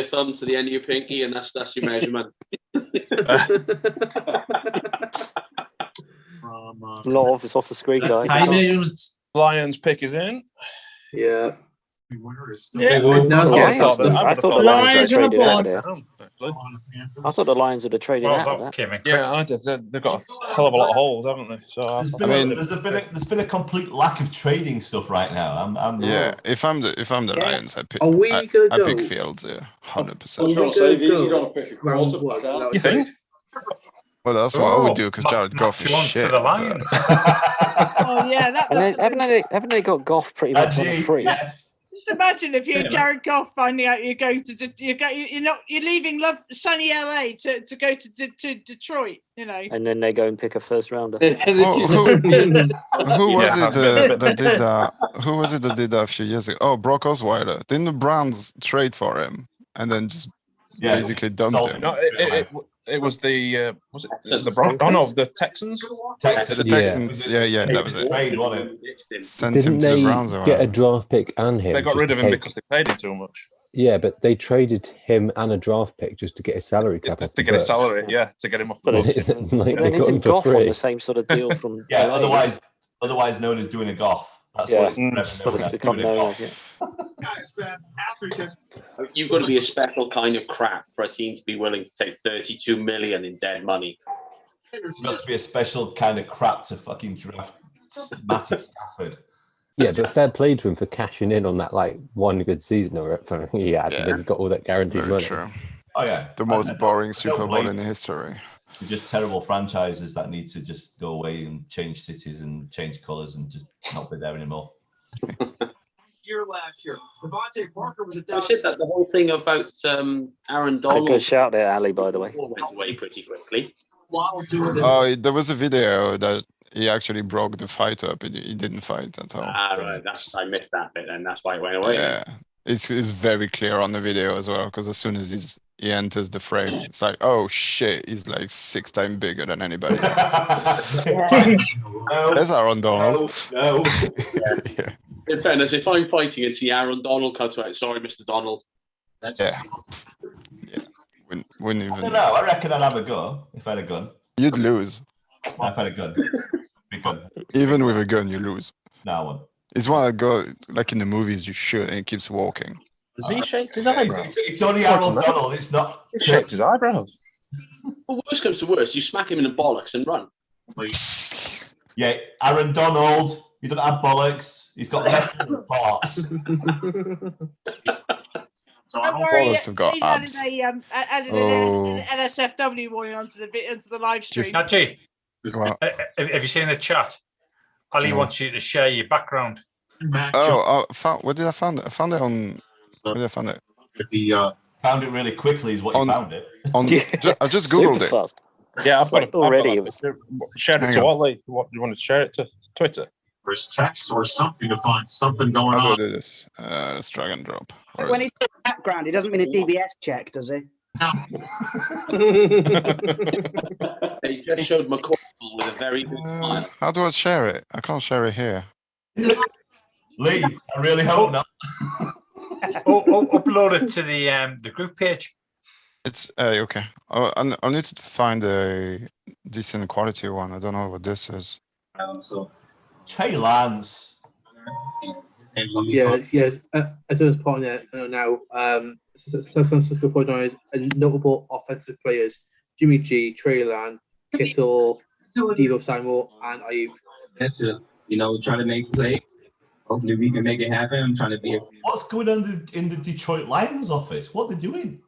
thumb to the end of your pinky, and that's your measurement. A lot of it's off the screen, guys. Lions pick is in. Yeah. I thought the Lions would have traded out of that. Yeah, I did. They've got a hell of a lot of holes, haven't they? So there's been a complete lack of trading stuff right now. I'm yeah. If I'm the Lions, I pick. Are we I gonna pick go? Fields. Yeah, 100%. I was going to say, he's going to pick a quarterback. You think? Well, that's what I would do because Jared Goff is shit. Oh yeah, haven't they got Goff pretty much on free? Just imagine if you're Jared Goff finding out you're going to you're leaving sunny LA to go to Detroit, you know. And then they go and pick a first rounder. Who was it that did that? Who was it that did that a few years ago? Oh, Brock Osweiler. Didn't the Browns trade for him and then just basically dumped him? No, it was the the Broncos? Oh no, the Texans. The Texans. Yeah, that was it. Sent him Didn't to the they Browns. get a draft pick and him? They got just rid to of him take- because they paid him too much. Yeah, but they traded him and a draft pick just to get his salary cap off To get his salary, to get him off the But books. Like, then they got him isn't for Goff on free. the same sort of deal from Yeah, LA? otherwise known as doing a Goff. That's Yeah. what it's known as, become doing a known Goff. as, You've got to be a special kind of crap for a team to be willing to take 32 million in dead money. It must be a special kind of crap to fucking draft Matty Stafford. Yeah, but fair play to him for cashing in on that like one good season or he had, and then he got all that guaranteed money. True. Oh yeah, The most boring Super Bowl in history. just terrible franchises that need to just go away and change cities and change colours and just not be there anymore. Last year, Devontae Parker was a I said that the whole thing about Aaron A Donald good shout there, Ali, by the way. went away pretty quickly. Oh, there was a video that he actually broke the fight up. He didn't fight at all. Ah, right. I missed that bit then. That's why it went away. Yeah, it's very clear on the video as well, because as soon as he enters the frame, it's like, oh shit, he's like 6 times bigger than anybody else. There's Aaron Donald. No. Yeah. In fairness, if I'm fighting and see Aaron Donald comes out, sorry, Mr. Donald. That's Yeah. Wouldn't I even. don't know. I reckon I'd have a go if I had a gun. You'd lose. If I had a gun. Big gun. Even with a gun, you lose. No, I won't. It's why I go, like in the movies, you shoot and he keeps walking. Does he shake his eyebrows? It's only Aaron Donald. It's not. He shakes his eyebrows. Well, worst comes to worst, you smack him in the bollocks and run. Yeah, Aaron Donald. He doesn't have bollocks. He's got left parts. Don't worry, Bollocks have got he abs. added Oh. an NSFW warning onto the live stream. Najee, Well, have you seen the chat? Ali No. wants you to share your background. oh, where did I find it? I found it on. Where did I find it? Found it really quickly is what you found it. I just googled it. Yeah, I've got it already. Shared it Hang to on. what? What do you want to share it to Twitter? There's text or something to find something going How on. do I do this? Let's drag and drop. Where When is he says background, he doesn't mean a DBS check, does he? They just showed McCall with a very good smile. How do I share it? I can't share it here. Lee, I really hope not. Upload it to the group page. It's okay. I need to find a decent quality one. I don't know what this is. Trey Lance. Yes. As I was pointing out now, San Francisco 49ers and notable offensive players: Jimmy G, Trey Lance, Kittle, Devo Samuel, and Ayuk. Just to, try to make plays. Hopefully we can make it happen. I'm trying to be. What's going on in the Detroit Lions office? What are they doing?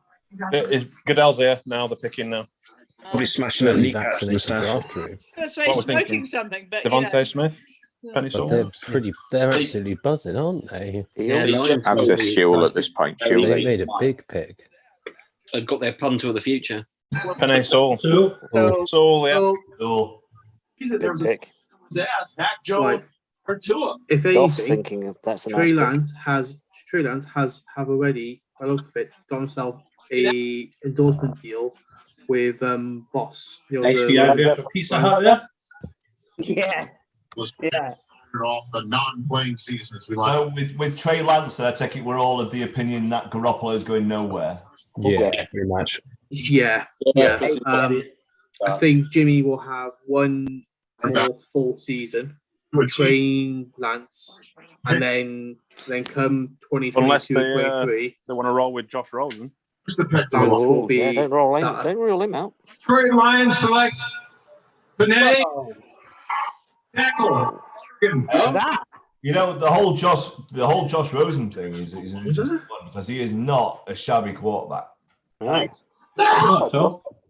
Goodell's here now. They're picking now. Probably smashing the kneecaps in the Vaccinated first. draft room. I was going to say What we're smoking thinking. something, but Devontae Smith, Penny But Sewell. they're absolutely buzzing, aren't they? Yeah, I'm just Shule at this point. They Shule. made a big pick. They've got their punter of the future. Penny Sewell. So, Sewell, yeah. He's a Good pick. ass. Mac Jones Right. or Tua. if Goff's anything, thinking of that's a nice Trey pick. Lance have already, by the looks of it, got himself a endorsement deal with Boss. HBI for Pizza Hut, yeah. Yeah. Yeah. Off the non-playing season as we So like. with Trey Lance, I take it we're all of the opinion that Garoppolo's going nowhere. Yeah. Pretty much. Yeah. I think Jimmy will have one more full season, train Lance, and then come 2022, Unless they 23. want to roll with Josh Rosen. Where's the pick? Lance will be Yeah, don't roll Saturday. him out. Detroit Lions select Benet tackle. That. You know, the whole Josh Rosen thing is an interesting one because he is not a shabby quarterback. Right.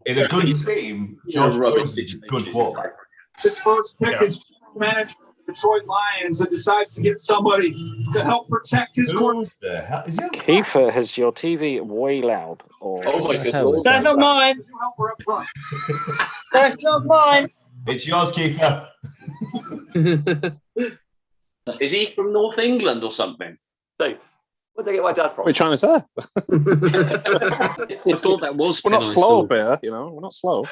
In a good team, Josh Rosen is a good quarterback. His first pick is manager of the Detroit Lions and decides to get somebody to help protect his quarterback. Who the hell is he? Kiefer, has your TV way loud? Or Oh my the hell goodness. is That's not mine. That's not mine. It's yours, Kiefer. Is he from North England or something? So, where'd they get my dad from? What are you trying to say? I thought that was. We're not Penny slow Sewell. up here, We're not slow.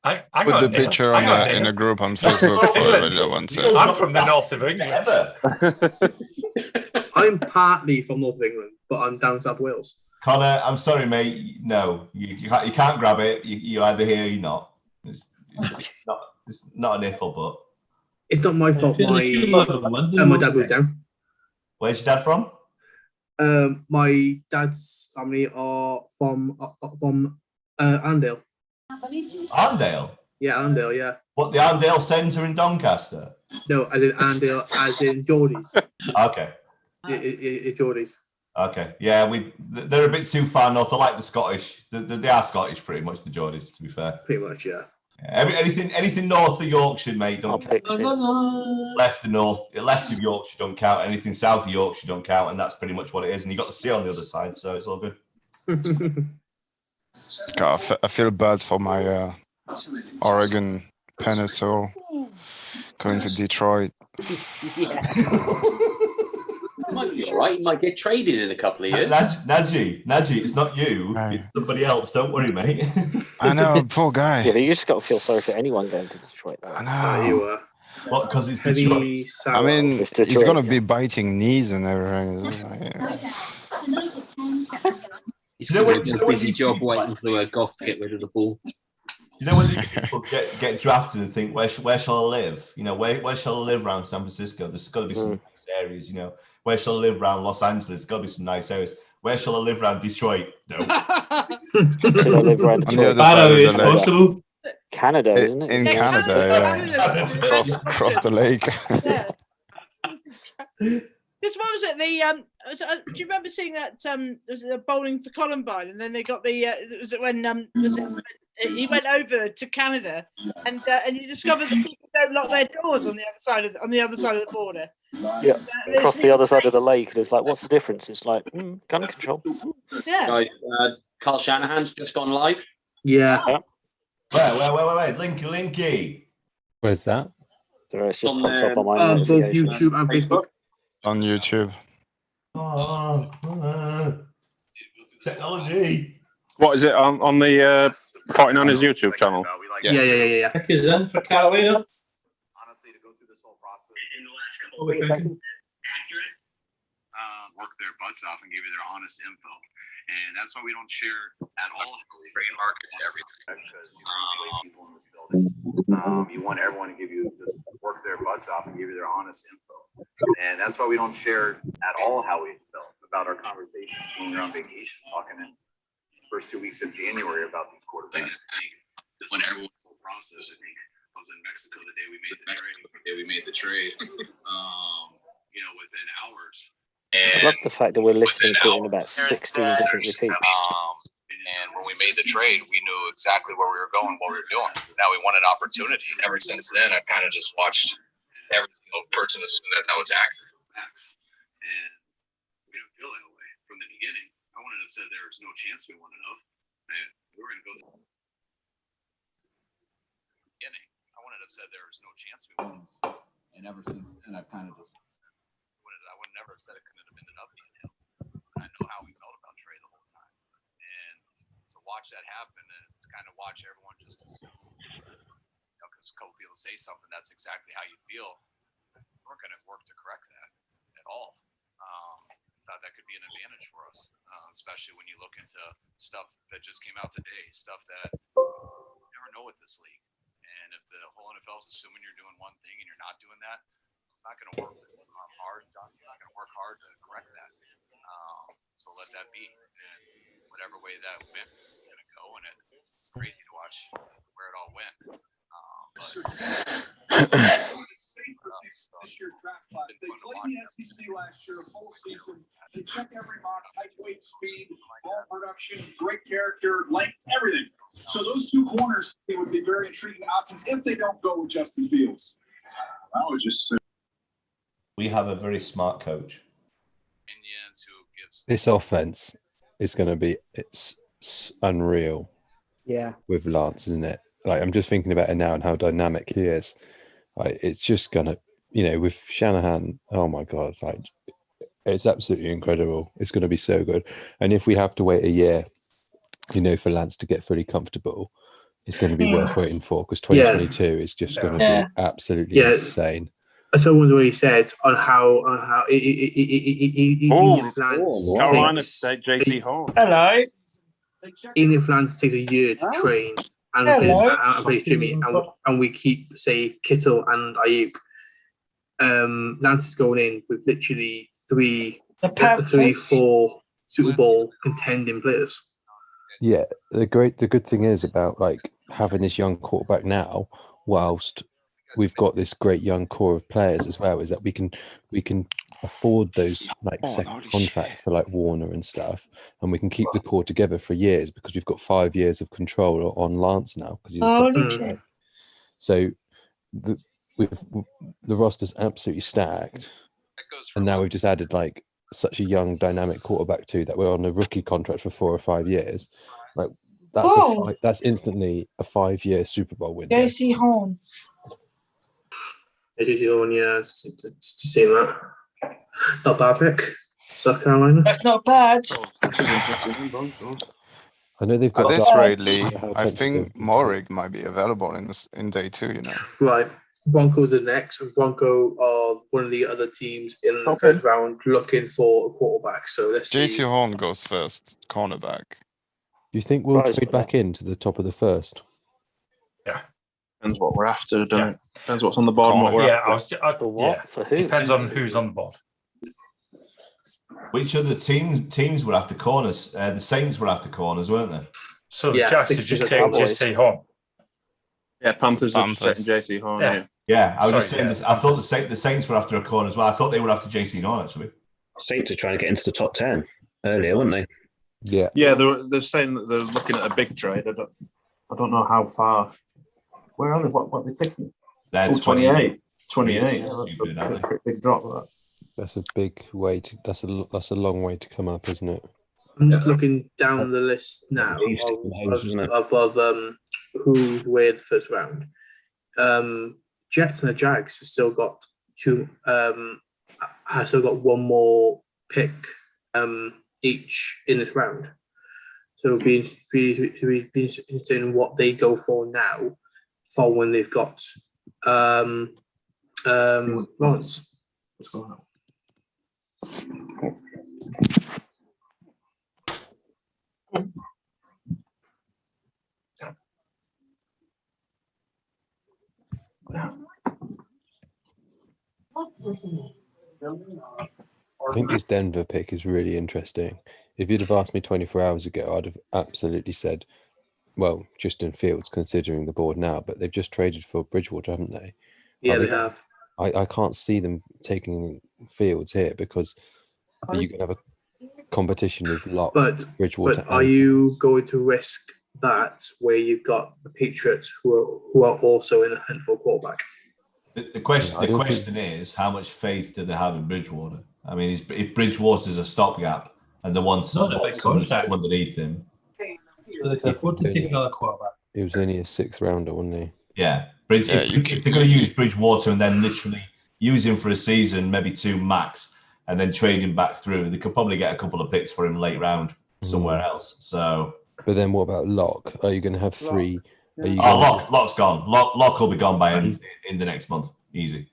I Put got the it. picture I got in it. a group on Facebook for everybody that wants it. I'm from the north of England. I'm partly from North England, but I'm down South Wales. Connor, I'm sorry, mate. No, you can't grab it. You're either here or you're not. It's not an iffle, but It's not my fault. My dad moved down. where's your dad from? My dad's family are from Arndale. Arndale. Yeah, Arndale. Yeah. What, the Arndale Centre in Doncaster? No, as in Arndale, as in Geordies. Okay. Geordies. Okay. Yeah, they're a bit too far north. I like the Scottish. They are Scottish, pretty much, the Geordies, to be fair. Pretty much, yeah. Anything north of Yorkshire, mate, don't count. Left of Yorkshire don't count. Anything south of Yorkshire don't count, and that's pretty much what it is. And you got the sea on the other side, so it's all good. God, I feel bad for my Oregon Penny Sewell Going to Detroit. Might be all right. He might get traded in a couple of years. Najee, it's not you. It's somebody else. Don't worry, mate. I know, poor guy. Yeah, but you just got to feel sorry for anyone going to Detroit. Though. I know. You were. What? Because it's Detroit. I mean, It's Detroit, he's gonna yeah. be biting knees and everything. He's got a busy job waiting for Goff to get rid of the ball. You know when these people get drafted and think, where shall I live? You know, where shall I live around San Francisco? There's got to be some nice areas. You know, where shall I live around Los Angeles? There's got to be some nice areas. Where shall I live around Detroit? No. Should I live around On the Detroit? other side of is the lake. possible. Canada, isn't it? In Yeah, Canada, Canada. across the lake. Yeah. This one was at the do you remember seeing that was it the bowling for Columbine, and then they got the was it when he went over to Canada and you discovered that people don't lock their doors on the other side of the border. Yeah, across the other side of the lake, and it's like, what's the difference? It's like gun control. Yeah. Guys, Carl Shanahan's just gone live. Yeah. Wait, Linky. Where's that? It's just On, popped up on my Both notification. YouTube and Facebook. On YouTube. Technology. What is it on the 49ers YouTube channel? Yeah. Pick is in for Carolina. Honestly, to go through this whole process, In the last couple What we thinking? accurate, work their butts off and give you their honest info. And that's why we don't share at all free market to everything. because you want to slay people in this building. You want everyone to give you just work their butts off and give you their honest info. And that's why we don't share at all how we felt about our conversations when we were on vacation, talking in the first 2 weeks of January about these quarterbacks. When everyone's whole process, I think I was in Mexico the day we made the trade. Within hours. I love the fact that we're listening to it in about 16 different repeats. And when we made the trade, we knew exactly where we were going, what we were doing. Now we want an opportunity. Ever since then, I've kind of just watched every single person assume that was accurate facts. And we didn't feel that way from the beginning. I wouldn't have said there was no chance we won enough. And we were going to go to the beginning. I wouldn't have said there was no chance we won enough. And ever since then, I've kind of just. I would never have said it couldn't have ended up being him. I know how we felt about Trey the whole time. And to watch that happen and to kind of watch everyone just assume, because a couple people say something, that's exactly how you feel. We're going to work to correct that at all. Thought that could be an advantage for us, especially when you look into stuff that just came out today, stuff that you never know with this league. And if the whole NFL is assuming you're doing one thing and you're not doing that, it's not going to work hard. You're not going to work hard to correct that. So let that be. And whatever way that went, it's going to go. And it's crazy to watch where it all went. This year's draft class. They played the SEC last year, a full season. They check every box: height, weight, speed, ball production, great character, length, everything. So those two corners would be very intriguing options if they don't go with Justin Fields. I was just. We have a very smart coach. This offense is going to be it's unreal. Yeah. With Lance, isn't it? Like I'm just thinking about it now and how dynamic he is. Like it's just gonna, with Shanahan. Oh my God! Like it's absolutely incredible. It's going to be so good. And if we have to wait a year, for Lance to get fully comfortable, it's going to be worth waiting for because 2022 is just going to be absolutely insane. Someone's already said on how Carolina State, JC Hall. Hello. Even if Lance takes a year to train and play Jimmy, and we keep say Kittle and Ayuk, Lance is going in with literally three, 4 Super Bowl contending players. Yeah, the good thing is about like having this young quarterback now, whilst we've got this great young core of players as well, is that we can afford those like second contracts for like Warner and stuff, and we can keep the core together for years because we've got 5 years of control on Lance now because he's so the roster's absolutely stacked, and now we've just added like such a young dynamic quarterback too that we're on a rookie contract for 4 or 5 years. Like that's instantly a 5-year Super Bowl win. JC Horn. JC Horn, yeah, to see that. Not bad pick. South Carolina. That's not bad. I know they've At got this that- rate, Lee, how I tempted think they- Morig might be available in day 2. You know. Right. Broncos are next, and Bronco are one of the other teams in the first round looking for a quarterback. So let's see. JC Horn goes first, cornerback. Do you think we'll Surprised trade by back into the top of the first? Depends what we're after, doesn't it? Depends what's on the board and what we're Yeah, after. For what? For who? Depends on who's on the board. Which other teams were after corners? The Saints were after corners, weren't they? So the Jags have just taken JC Horn. Yeah, Panthers are just taking JC Horn. Yeah. Yeah. Yeah, I was just Sorry, saying this. I thought the Saints were after a corner as well. I thought they were after JC Horn, actually. Saints are trying to get into the top 10 earlier, weren't they? Yeah. Yeah, they're saying that they're looking at a big trade. I don't know how far. Where are they? What they thinking? They're 28. 28. Yeah, Yeah, stupid, that's aren't a big drop. That. That's a big way to. That's a long way to come up, isn't it? I'm just looking down the list now of who's with first round. Jets and the Jags have still got two. Have still got one more pick each in this round. So we've been interested in what they go for now, for when they've got Lawrence. What's going on? I think this Denver pick is really interesting. If you'd have asked me 24 hours ago, I'd have absolutely said, well, Justin Fields, considering the board now, but they've just traded for Bridgewater, haven't they? Yeah, they have. I can't see them taking Fields here because you can have a competition with Locke, Bridgewater. But are you going to risk that where you've got the Patriots who are also in a hunt for a quarterback? The question is, how much faith do they have in Bridgewater? I mean, if Bridgewater's a stopgap and they want someone underneath him. So they can afford to take another quarterback. It was only a 6th rounder, wasn't he? Yeah. If they're going to use Bridgewater and then literally use him for a season, maybe 2 max, and then trade him back through, they could probably get a couple of picks for him late round somewhere else. So, but then what about Locke? Are you going to have 3? Are you Locke's gone. Locke will be gone by in the next month. Easy.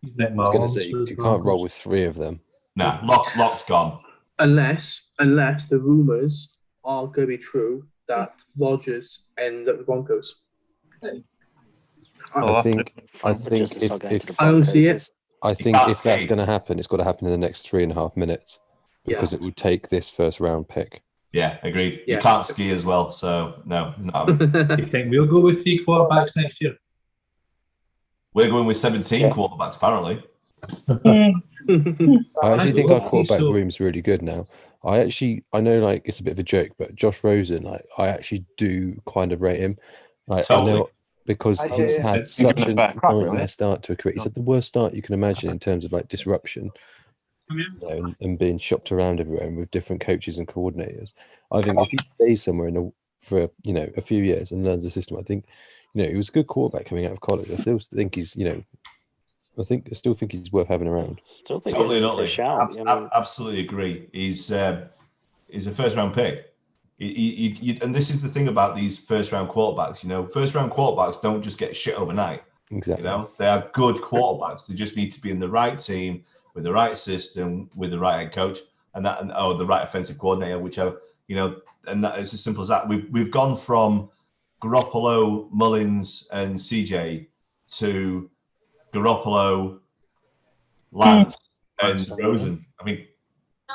I was going to say you can't roll with 3 of them. Nah, Locke's gone. Unless the rumors are going to be true that Rodgers ends up with Broncos. I think if I don't see it. I think if that's going to happen, it's got to happen in the next 3.5 minutes because it will take this first round pick. Yeah, agreed. Yeah. You can't ski as well, so no. You think we'll go with 3 quarterbacks next year? We're going with 17 quarterbacks, apparently. I actually think our quarterback room's really good now. I know, like, it's a bit of a joke, but Josh Rosen, I actually do kind of rate him. Like, Totally. I know because he's had such a nightmare start to a career. He's had the worst start you can imagine in terms of like disruption, you know, and being shopped around everywhere and with different coaches and coordinators. I think if he stays somewhere for a few years and learns the system, I think he was a good quarterback coming out of college. I still think he's I still think he's worth having around. Still think Absolutely agree. He's a first round pick. And this is the thing about these first round quarterbacks. First round quarterbacks don't just get shit overnight. Exactly. They are good quarterbacks. They just need to be in the right team with the right system, with the right head coach, and the right offensive coordinator, whichever. And that it's as simple as that. We've gone from Garoppolo, Mullins, and CJ to Garoppolo, Lance, and Rosen. I mean,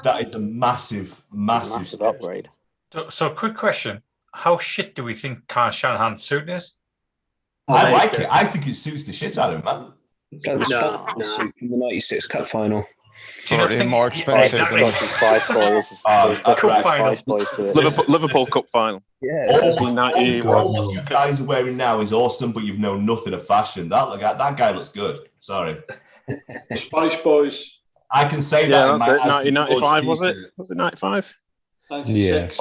that is a massive upgrade. So, quick question: how shit do we think Kyle Shanahan's suit is? I like it. I think it suits the shit out of him, man. Like the suit from the '96 Cup final. Already more expensive. Got some Spice Boys. Spice Boys to it. Liverpool Cup final. Yeah. What you guys are wearing now is awesome, but you've known nothing of fashion. That guy looks good. Sorry. Spice Boys. I can say Yeah, that. that's it. 1995 was it? Was it 95? 96.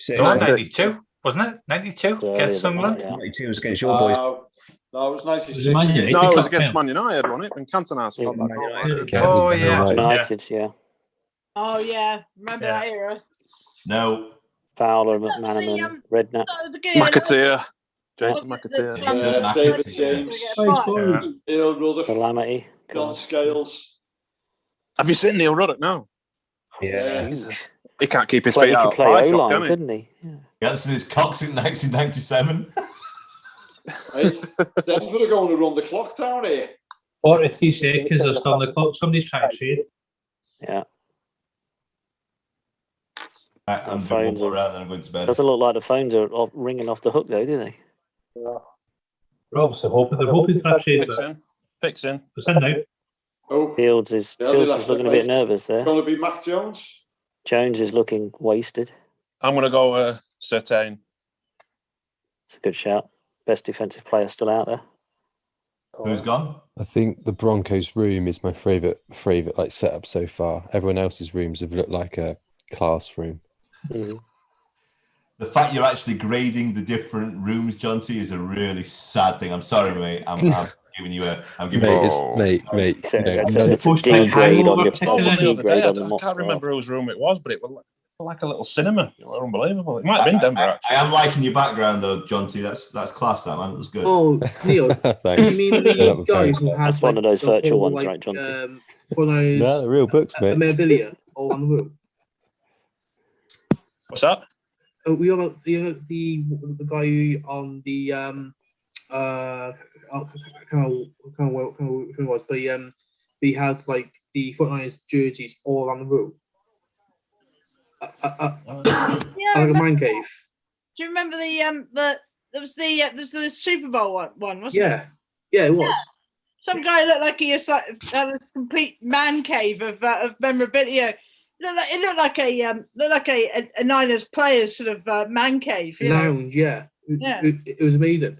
92. wasn't it? 92 Earlier against than that, Sunderland. yeah. 92 was against your boys. No, it was 96. Man United No, it was cup, against yeah. Man United, wasn't it? When Cantona scored that goal. United. Oh, yeah. United, yeah. Oh yeah, remember that era? No. Fowler, That was the, McManaman, Redknapp. At the beginning, McAteer. Jason Was it McAteer. that, David James, Neil Ruddock, Calamity. John Scales. Have you seen Neil Ruddock now? Yeah. He can't keep his Well, feet he out could of play pie shop, O-line, can he? couldn't he? Yeah. He answered his cocks in 1997. Right? Denver are going to run the clock down here. 43 seconds are still on the clock. Somebody's trying to trade. Yeah. I'm doing one Phones more are- round, then I'm going to bed. Doesn't look like the phones are ringing off the hook, though, do they? They're obviously hoping. They're hoping for a trade, Picks but in. Picks in. it's in now. Oh, Fields is Yeah, they Fields left is looking the a bit place. nervous there. going to be Mac Jones. Jones is looking wasted. I'm going to go Certain. It's a good shout. Best defensive player still out there. Who's gone? I think the Broncos room is my favorite like setup so far. Everyone else's rooms have looked like a classroom. Mm-hmm. The fact you're actually grading the different rooms, John T, is a really sad thing. I'm sorry, mate. I'm giving you a. I'm giving Mate, you. it's mate. So You know, it's a D grade on your I told them the D other grade day, on the I mock can't draft. remember whose room it was, but it was like a little cinema. It was unbelievable. It might have been Denver, actually. I am liking your background though, John T. That's class. That man. That's good. Oh, Neil, Thanks. you mean Yeah, that the was guy great. who has That's one of those the virtual whole, ones, right, John? For those No, the real books, mate. memorabilia all on the room? What's that? Oh, we have the guy who on the I can't remember who it was, but he had like the 49ers jerseys all around the room. Yeah, Like a man cave. do you remember there was the Super Bowl one, wasn't Yeah, it? yeah, it was. Some guy looked like he was like had this complete man cave of memorabilia. It looked like a Niners players sort of man cave. You know? Lounge, yeah. Yeah. It was amazing.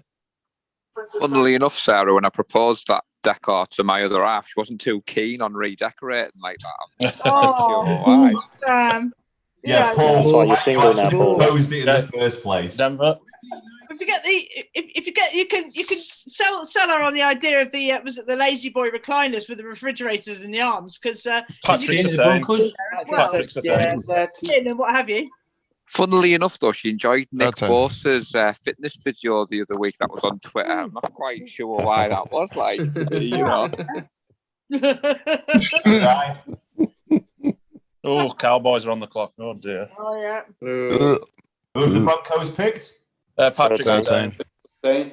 Funnily enough, Sarah, when I proposed that decor to my other half, she wasn't too keen on redecorating like that. I'm not sure why. Yeah, Paul. That's why you're single now, actually Paul. proposed it in the first place. Denver. If you get you can sell her on the idea of the was it the Lazy Boy recliners with the refrigerators in the arms because Patrick you Surtain. well, Patrick Surtain. and what have you. Funnily enough, though, she enjoyed Nick Okay. Bosa's fitness video the other week that was on Twitter. I'm not quite sure why that was like to be, you know. Oh, Cowboys are on the clock. Oh, dear. Oh yeah. Who have the Broncos picked? Surtain. Patrick Surtain. Same.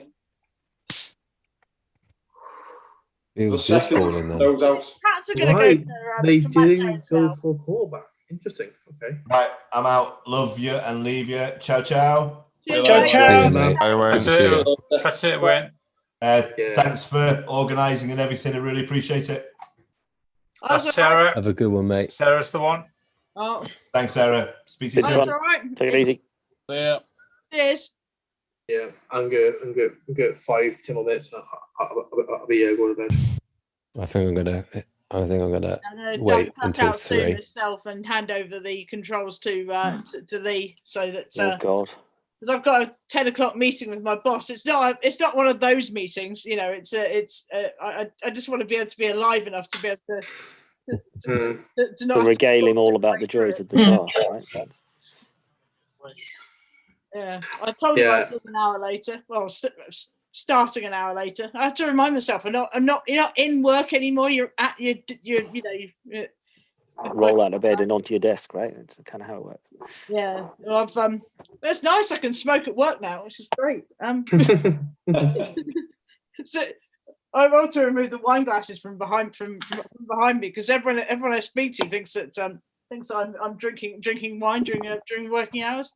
Fields The is second, falling then. no doubt. Pats are going to Right. go They for Matt didn't Jones go now. for quarterback. Interesting. Okay. Right, I'm out. Love you and leave you. Ciao, ciao. Cheers, Ciao, mate. ciao. Yeah, mate. I went. See ya. Catch it, win. Yeah. Thanks for organising and everything. I really appreciate it. That's Sarah. Have a good one, mate. Sarah's the one. Oh, Thanks, Sarah. Speak to you Good soon. one. all right. Take it easy. Yeah. Cheers. Yeah, I'm good. 5, 10 more minutes. I'll be going to bed. I think I'm gonna And wait duck until out soon 3. myself and hand over the controls to Lee so that Oh God. because I've got a 10 o'clock meeting with my boss. It's not one of those meetings, you know. I just want to be able to be alive enough to be able to not To have to regale him all about the joys of the task, right? That's- Yeah, I told him Yeah. I did an hour later. Well, starting an hour later. I have to remind myself, you're not in work anymore. You're at you know. roll out of bed and onto your desk, right? That's kind of how it works. Yeah, well, that's nice. I can smoke at work now, which is great. So I want to remove the wine glasses from behind me because everyone I speak to thinks that I'm drinking wine during working hours.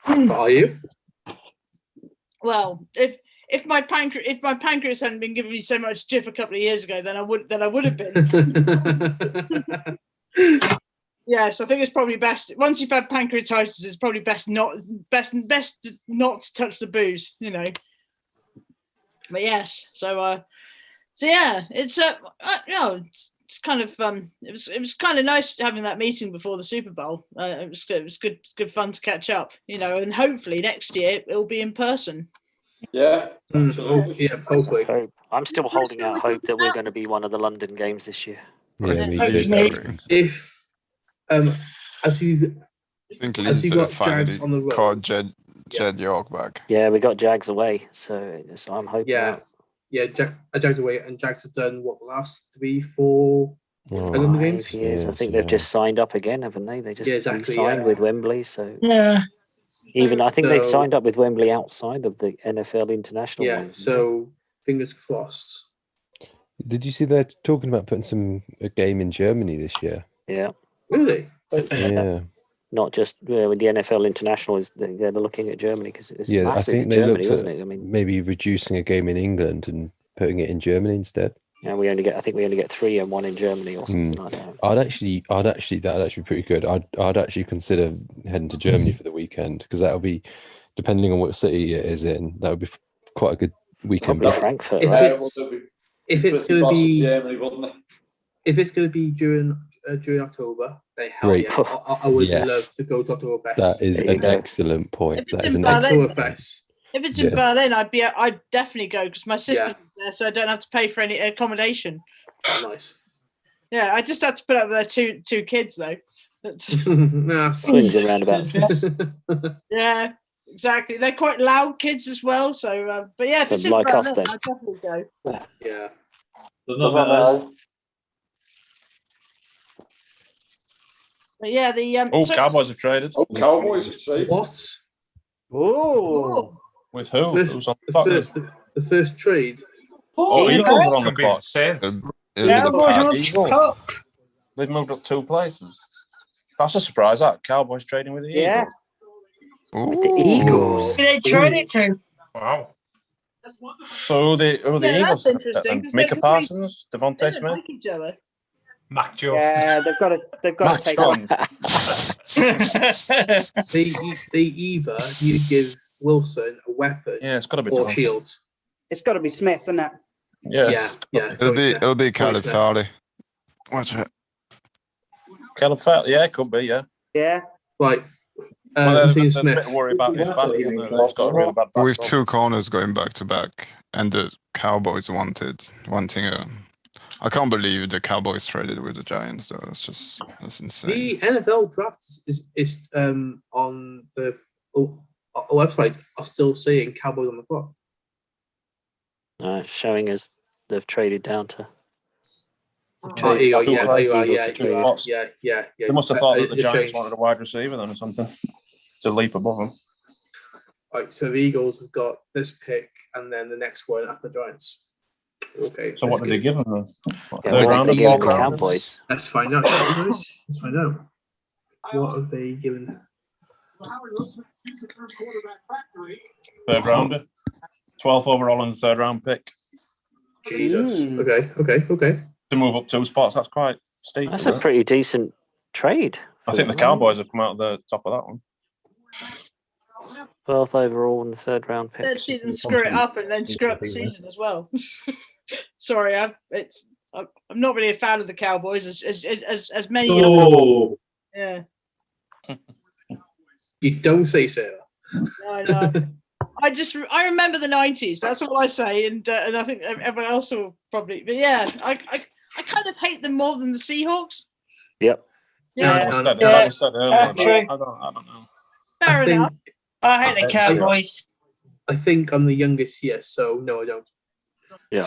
Are you? Well, if my pancreas hadn't been giving me so much jip a couple of years ago, then I would have been. Yes, I think it's probably best once you've had pancreatitis. It's probably best not to touch the booze, you know. But yes, so yeah, it's it's kind of it was kind of nice having that meeting before the Super Bowl. It was good fun to catch up, and hopefully next year it'll be in person. Yeah. Yeah, hopefully. I'm still holding out hope that we're going to be one of the London games this year. Yeah, me too. If as you I think as you Leeds got Jags on the road, called Jed York back. Yeah, we got Jags away, so I'm hoping. Yeah, Jags away, and Jags have done what the last 3-4 London games. Years. I think they've just signed up again, haven't they? They just signed yeah. with Wembley, so yeah. Even I think they signed up with Wembley outside of the NFL international. Yeah, so fingers crossed. Did you see they're talking about putting a game in Germany this year? Yeah. Really? Yeah. Not just with the NFL international is they're looking at Germany because it's I massive think in they Germany, looked wasn't at it? I mean, maybe reducing a game in England and putting it in Germany instead. Yeah, I think we only get 3 and 1 in Germany or something like that. That'd actually be pretty good. I'd actually consider heading to Germany for the weekend because that'll be, depending on what city it is in, that would be quite a good weekend. Probably Frankfurt, if right? it's going to be Germany, wouldn't it? If it's going to be during October, then hell Great. yeah, I would Yes. love to go to Oktoberfest. That is an excellent point. If That it's is in an excellent Berlin, point. if it's in Berlin, I'd definitely go because my sister's Yeah. there, so I don't have to pay for any accommodation. Nice. Yeah, I just have to put up with their two kids though. Swings and roundabouts. Yeah, exactly. They're quite loud kids as well. So, but yeah, if it's in Like us Berlin, then. I'd definitely go. Yeah. But yeah, the Cowboys have traded. Oh, Cowboys have traded. What? Oh. With who? First- Who's on the, the first, the first trade. Oh, Eagles are on the Could be clock. Saints. Cowboys on Eagles. top. They've moved up 2 places. That's a surprise. That Cowboys trading with the Yeah. Eagles. With the Eagles. Who they trade it to? Wow. So who are the Yeah, Eagles? that's interesting, 'cause they Micah could Parsons, Devontae they Smith. like each other. Mac Jones. Yeah, they've got to Mac take Jones. They either need to give Wilson a weapon Yeah, it's got to be or Devontae. Shields. It's got to be Smith, isn't it? Yeah. It'll be Caleb Smith. Farley. Watch it. Caleb Farley. Yeah, it could be. Yeah. Yeah. Right. Well, I'm there's seeing a Smith. bit of worry about his back. Isn't there? He's got a really bad back. With 2 corners going back to back, and the Cowboys wanting a. I can't believe the Cowboys traded with the Giants though. That's insane. The NFL draft is on the website. Are still saying Cowboys on the clock. Showing us they've traded down to. Oh, here you go. Yeah, there you are. Eagles Yeah, have you are. traded. Yeah. They must have thought that the It Giants changed. wanted a wide receiver then or something to leap above them. Right, so the Eagles have got this pick and then the next one after Giants. Okay. So what did they give them then? Yeah, Third what round did they or give the fourth round? Cowboys? Let's find out. Guys. Let's find out. What have they given? Third rounder. 12th overall and third round pick. Jesus. Okay. To move up 2 spots, that's quite steep. That's isn't a it? pretty decent trade. I think the Cowboys have come out of the top of that one. 12th overall and the 3rd round pick. Let's see them screw it up and then screw up the season as well. Sorry, I'm not really a fan of the Cowboys as many. Oh. Yeah. You don't say so. No. I remember the 90s. That's all I say, and I think everyone else will probably. But yeah, I kind of hate them more than the Seahawks. Yep. Yeah. That was said earlier, That's but true. I don't know. Fair enough. I hate the Cowboys. I think I'm the youngest here, so no, I don't. Yeah.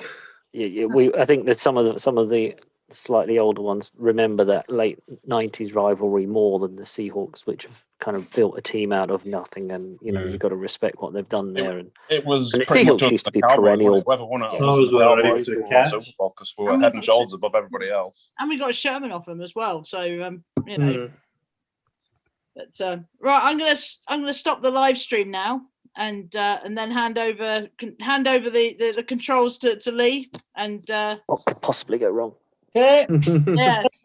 I think that some of the slightly older ones remember that late 90s rivalry more than the Seahawks, which have kind of built a team out of nothing, and you've got to respect what they've done there. And It was the pretty much Seahawks us, used the to be Cowboys, perennial. whoever won it I was the worried Cowboys for the who won Cats. the Super Bowl because we were head and shoulders above everybody else. And we got Sherman off them as well. So you know. But right, I'm gonna stop the live stream now and then hand over the controls to Lee and what could possibly go wrong? Okay. yeah.